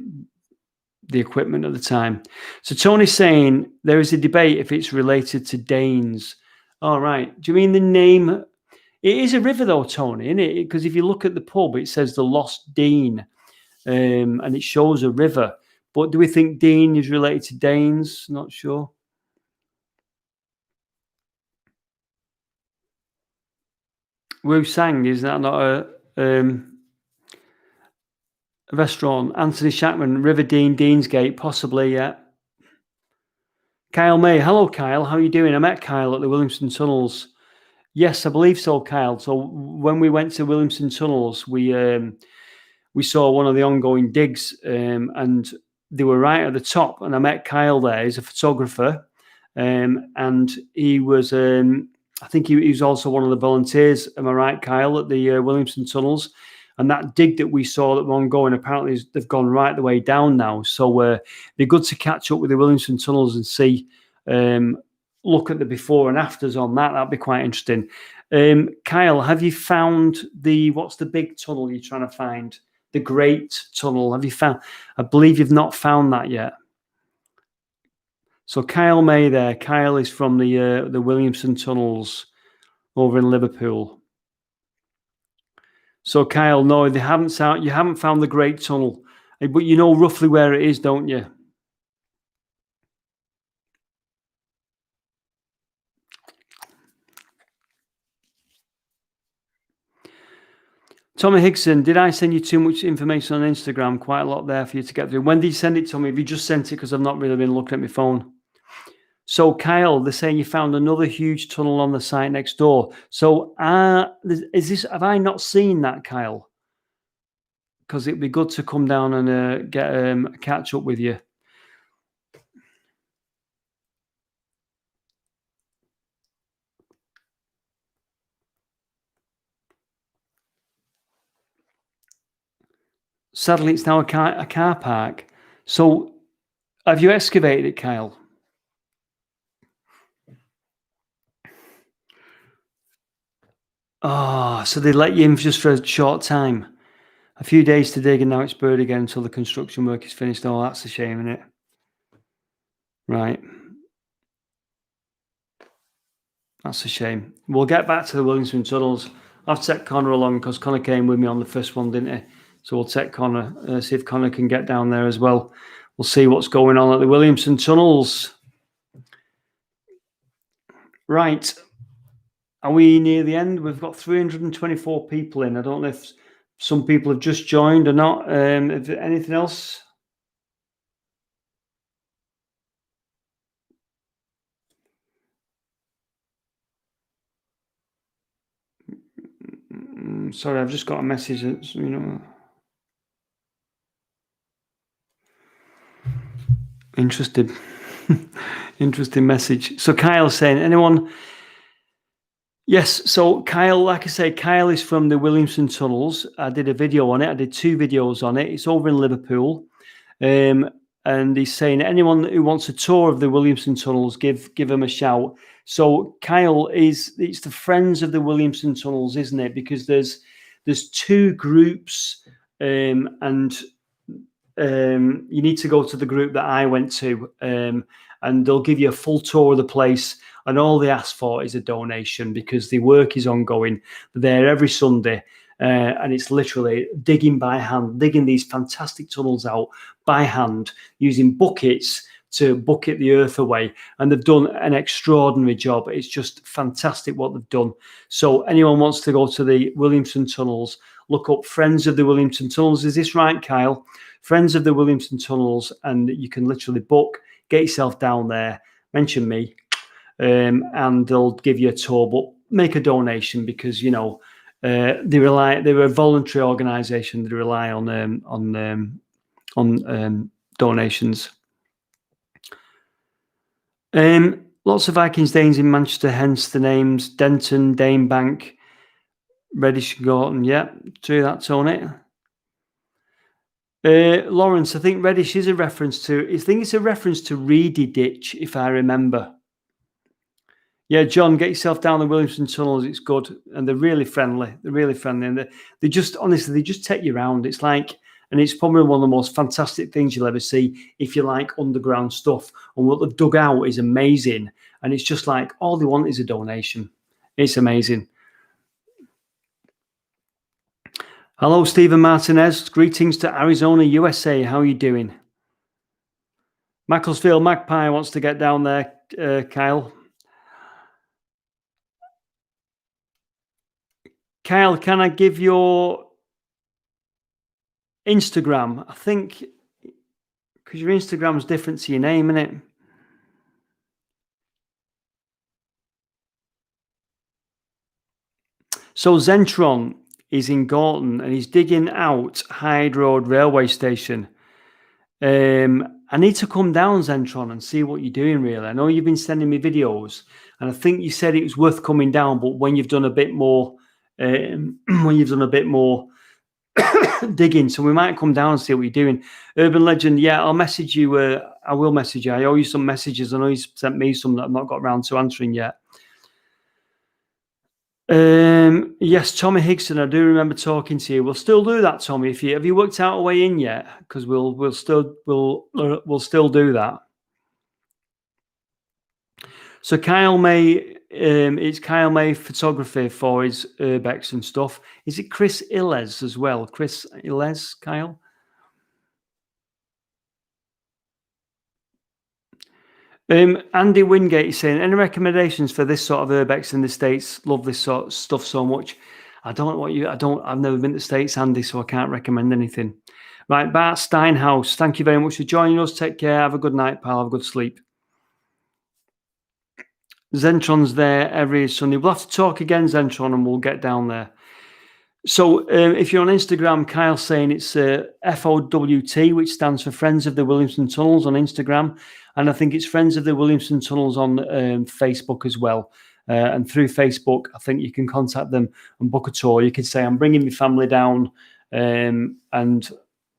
equipment at the time. So Tony's saying there is a debate if it's related to Danes. All right. Do you mean the name? It is a river though, Tony, isn't it? Because if you look at the pub, it says the Lost Dean, and it shows a river. But do we think Dean is related to Danes? Not sure. Wu Sang, is that not a restaurant? Anthony Shackman, River Dean, Deansgate, possibly, yeah. Kyle May. Hello, Kyle. How are you doing? I met Kyle at the Williamson Tunnels. Yes, I believe so, Kyle. So when we went to Williamson Tunnels, we saw one of the ongoing digs, and they were right at the top. And I met Kyle there. He's a photographer, and he was. I think he was also one of the volunteers. Am I right, Kyle, at the Williamson Tunnels? And that dig that we saw that were ongoing, apparently they've gone right the way down now. So it'd be good to catch up with the Williamson Tunnels and see, look at the before and afters on that. That'd be quite interesting. Kyle, have you found what's the big tunnel you're trying to find? The Great Tunnel. Have you found? I believe you've not found that yet. So Kyle May there. Kyle is from the Williamson Tunnels over in Liverpool. So Kyle, no, they haven't found. You haven't found the Great Tunnel, but you know roughly where it is, don't you? Tommy Hickson, did I send you too much information on Instagram? Quite a lot there for you to get through. When did you send it to me? Have you just sent it? Because I've not really been looking at my phone. So Kyle, they're saying you found another huge tunnel on the site next door. So is this? Have I not seen that, Kyle? Because it'd be good to come down and get a catch up with you. Sadly, it's now a car park. So have you excavated it, Kyle? Oh, so they let you in just for a short time. A few days to dig, and now it's buried again until the construction work is finished. Oh, that's a shame, isn't it? Right. That's a shame. We'll get back to the Williamson Tunnels. I've take Connor along because Connor came with me on the first one, didn't he? So we'll take Connor, see if Connor can get down there as well. We'll see what's going on at the Williamson Tunnels. Right. Are we near the end? We've got 324 people in. I don't know if some people have just joined or not. Is there anything else? Sorry, I've just got a message that's, interested. Interesting message. So Kyle's saying, anyone? Yes. So Kyle, like I say, Kyle is from the Williamson Tunnels. I did a video on it. I did 2 videos on it. It's over in Liverpool. And he's saying anyone who wants a tour of the Williamson Tunnels, give him a shout. So Kyle, it's the Friends of the Williamson Tunnels, isn't it? Because there's 2 groups, and you need to go to the group that I went to, and they'll give you a full tour of the place. And all they ask for is a donation because the work is ongoing. They're there every Sunday. And it's literally digging by hand, digging these fantastic tunnels out by hand, using buckets to bucket the earth away. And they've done an extraordinary job. It's just fantastic what they've done. So anyone wants to go to the Williamson Tunnels, look up Friends of the Williamson Tunnels. Is this right, Kyle? Friends of the Williamson Tunnels, and you can literally book, get yourself down there, mention me, and they'll give you a tour, but make a donation because, they're a voluntary organisation. They rely on donations. Lots of Vikings Danes in Manchester, hence the names Denton, Danebank, Reddish, Gorton. Yeah, true that, Tony. Lawrence, I think Reddish is a reference to. I think it's a reference to Reedy Ditch, if I remember. Yeah, John, get yourself down the Williamson Tunnels. It's good, and they're really friendly. They're really friendly, and they just honestly they just take you around. It's like, and it's probably one of the most fantastic things you'll ever see if you like underground stuff. And what they've dug out is amazing, and it's just like all they want is a donation. It's amazing. Hello, Stephen Martinez. Greetings to Arizona, USA. How are you doing? Macclesfield Magpie wants to get down there, Kyle. Kyle, can I give your Instagram? I think because your Instagram is different to your name, isn't it? So Zentron is in Gorton and he's digging out Hyde Road railway station. I need to come down, Zentron, and see what you're doing, really. I know you've been sending me videos, and I think you said it was worth coming down, but when you've done a bit more, digging, so we might come down and see what you're doing. Urban Legend, yeah, I'll message you. I will message you. I owe you some messages. I know you sent me some that I've not got around to answering yet. Yes, Tommy Higson, I do remember talking to you. We'll still do that, Tommy. Have you worked out a way in yet? Because we'll still do that. So Kyle May, it's Kyle May photography for his urbex and stuff. Is it Chris Illes as well? Chris Illes, Kyle. Andy Wingate is saying, any recommendations for this sort of urbex in the States? Love this sort of stuff so much. I've never been to the States, Andy, so I can't recommend anything. Right, Bart Steinhaus, thank you very much for joining us. Take care. Have a good night, pal. Have a good sleep. Zentron's there every Sunday. We'll have to talk again, Zentron, and we'll get down there. So if you're on Instagram, Kyle's saying it's FOWT, which stands for Friends of the Williamson Tunnels on Instagram. And I think it's Friends of the Williamson Tunnels on Facebook as well. And through Facebook, I think you can contact them and book a tour. You can say, I'm bringing my family down, and,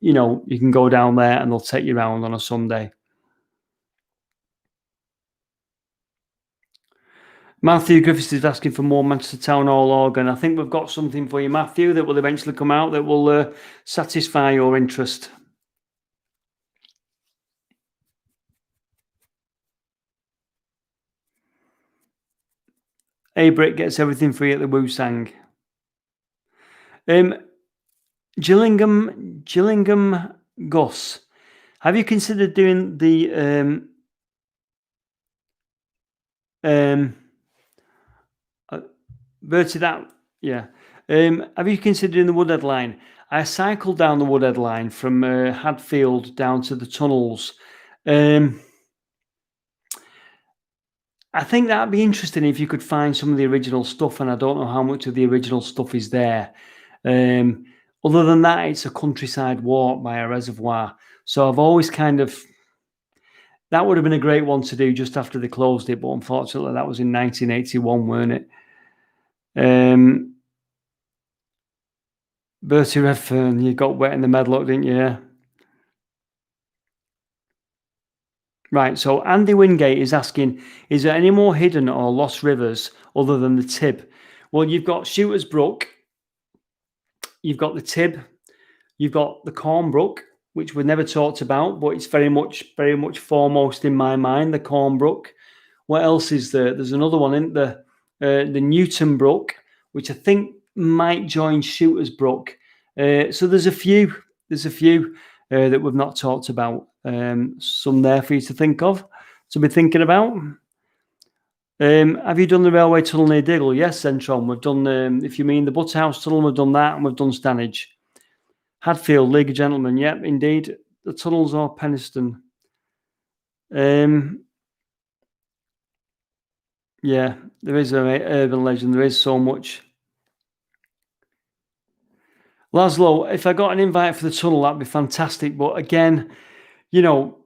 you can go down there and they'll take you around on a Sunday. Matthew Griffiths is asking for more Manchester Town Hall organ. I think we've got something for you, Matthew, that will eventually come out that will satisfy your interest. Abrick gets everything free at the Woosang. Gillingham Gus. Have you considered doing the Bertie, yeah. Have you considered doing the Woodhead line? I cycled down the Woodhead line from Hadfield down to the tunnels. I think that'd be interesting if you could find some of the original stuff, and I don't know how much of the original stuff is there. Other than that, it's a countryside walk by a reservoir. So I've always that would have been a great one to do just after they closed it, but unfortunately that was in 1981, weren't it? Bertie Redfern, you got wet in the medlock, didn't you? Yeah. Right, so Andy Wingate is asking, is there any more hidden or lost rivers other than the Tib? Well, you've got Shooter's Brook, you've got the Tib, you've got the Cornbrook, which we never talked about, but it's very much foremost in my mind, the Cornbrook. What else is there? There's another one, isn't there? The Newton Brook, which I think might join Shooter's Brook. So there's a few that we've not talked about. Some there for you to think of, to be thinking about. Have you done the railway tunnel near Diggle? Yes, Centron. We've done, if you mean the Butterhouse tunnel, we've done that, and we've done Stanage. Hadfield, League of Gentlemen. Yep, indeed. The tunnels are Penistone. Yeah, there is an urban legend. There is so much. Laszlo, if I got an invite for the tunnel, that'd be fantastic. But again, you know,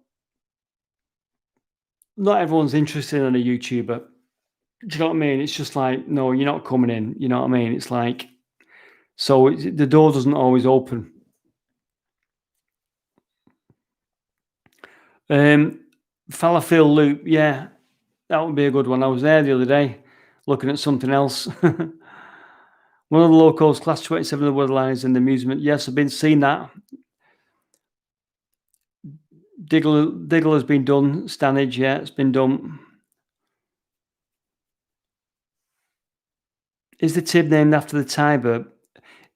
not everyone's interested in a YouTuber. Do you know what I mean? It's just like, no, you're not coming in. You know what I mean? It's like, so the door doesn't always open. Fallowfield Loop, yeah, that would be a good one. I was there the other day looking at something else. One of the locals, Class 27 of the Woodlines and the amusement. Yes, I've been seeing that. Diggle has been done. Stanage, yeah, it's been done. Is the Tib named after the Tiber?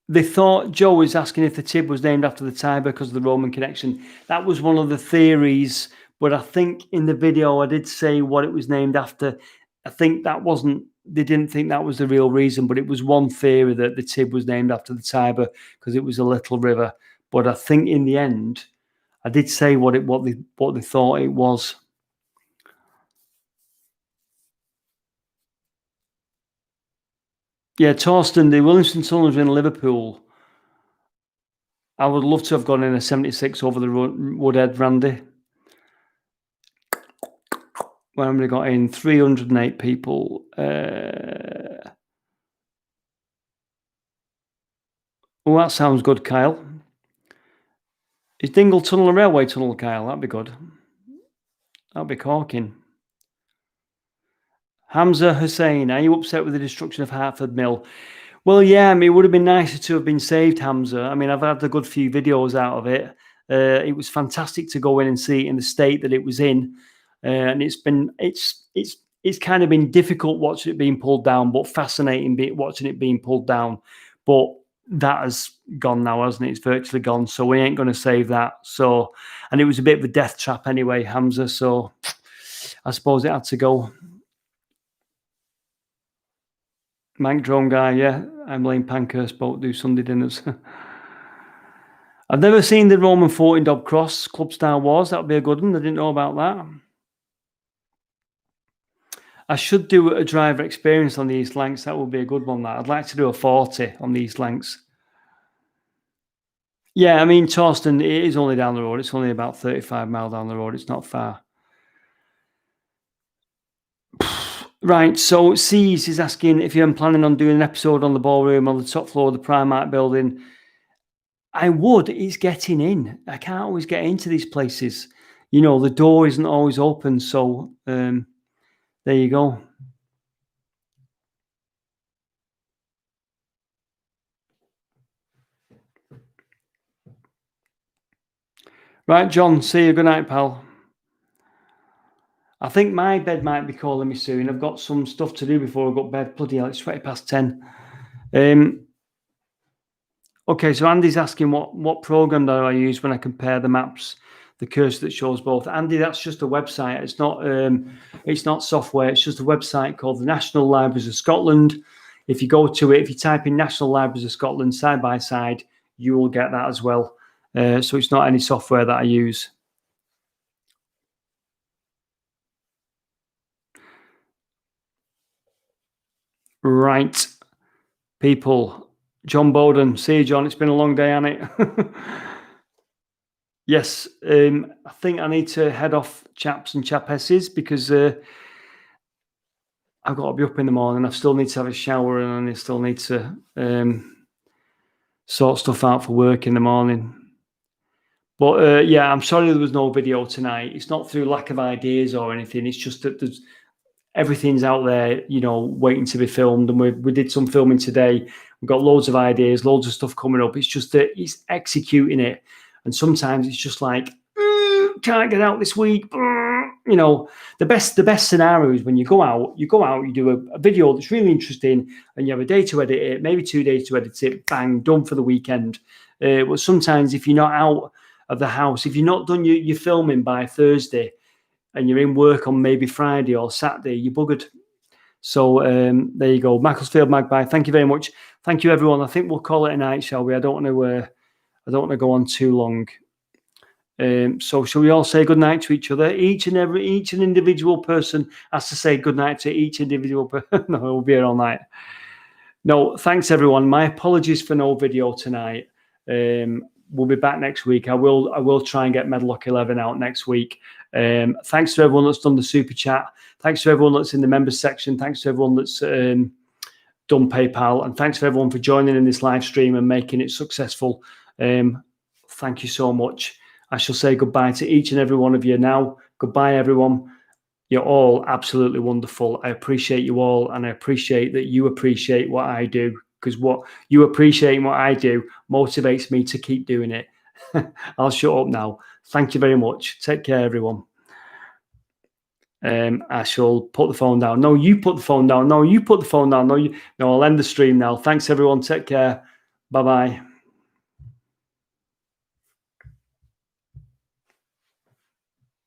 They thought, Joe was asking if the Tib was named after the Tiber because of the Roman connection. That was one of the theories, but I think in the video I did say what it was named after. I think they didn't think that was the real reason, but it was one theory that the Tib was named after the Tiber because it was a little river. But I think in the end, I did say what they thought it was. Yeah, Torsten, the Williamson tunnels in Liverpool. I would love to have gone in a 76 over the Woodhead, Randy. Where have we got in? 308 people. Oh, that sounds good, Kyle. Is Dingle Tunnel a railway tunnel, Kyle? That'd be good. That'd be corking. Hamza Hussein, are you upset with the destruction of Hertford Mill? Well, yeah, I mean, it would have been nicer to have been saved, Hamza. I mean, I've had a good few videos out of it. It was fantastic to go in and see it in the state that it was in. And it's kind of been difficult watching it being pulled down, but fascinating watching it being pulled down. But that has gone now, hasn't it? It's virtually gone. So we ain't going to save that. So, and it was a bit of a death trap anyway, Hamza. So I suppose it had to go. Mank Drone Guy, yeah. I'm Lane Pankhurst boat do Sunday dinners. I've never seen the Roman fort in Dob Cross, Club Star Wars. That would be a good one. I didn't know about that. I should do a driver experience on the East Lancs. That would be a good one. I'd like to do a 40 on the East Lancs. Yeah, I mean, Torsten, it is only down the road. It's only about 35 miles down the road. It's not far. Right, so C's is asking if you're planning on doing an episode on the ballroom on the top floor of the Primark building. I would. It's getting in. I can't always get into these places. You know, the door isn't always open. So there you go. Right, John, see you. Good night, pal. I think my bed might be calling me soon. I've got some stuff to do before I go to bed. Bloody hell, it's 10:20. Okay, so Andy's asking what program do I use when I compare the maps, the cursor that shows both. Andy, that's just a website. It's not software. It's just a website called the National Libraries of Scotland. If you go to it, if you type in National Libraries of Scotland side by side, you will get that as well. So it's not any software that I use. Right, people. John Bowden. See you, John. It's been a long day, hasn't it? Yes, I think I need to head off, chaps and chapesses, because I've got to be up in the morning. I still need to have a shower, and I still need to sort stuff out for work in the morning. But yeah, I'm sorry there was no video tonight. It's not through lack of ideas or anything. It's just that everything's out there, waiting to be filmed. And we did some filming today. We've got loads of ideas, loads of stuff coming up. It's just that it's executing it. And sometimes it's just like, can't get out this week. The best scenario is when you go out, you do a video that's really interesting, and you have a day to edit it, maybe 2 days to edit it, bang, done for the weekend. But sometimes if you're not out of the house, if you're not done your filming by Thursday, and you're in work on maybe Friday or Saturday, you're buggered. So there you go. Macclesfield Magpie, thank you very much. Thank you, everyone. I think we'll call it a night, shall we? I don't want to go on too long. So shall we all say good night to each other? Each and individual person has to say good night to each individual person. No, we'll be here all night. No, thanks everyone. My apologies for no video tonight. We'll be back next week. I will try and get Medlock 11 out next week. Thanks to everyone that's done the super chat. Thanks to everyone that's in the members section. Thanks to everyone that's done PayPal, and thanks to everyone for joining in this live stream and making it successful. Thank you so much. I shall say goodbye to each and every one of you now. Goodbye, everyone. You're all absolutely wonderful. I appreciate you all, and I appreciate that you appreciate what I do, because what you appreciate what I do motivates me to keep doing it. I'll shut up now. Thank you very much. Take care, everyone. I shall put the phone down. No, you put the phone down. No, you put the phone down. No, I'll end the stream now. Thanks, everyone. Take care. Bye-bye.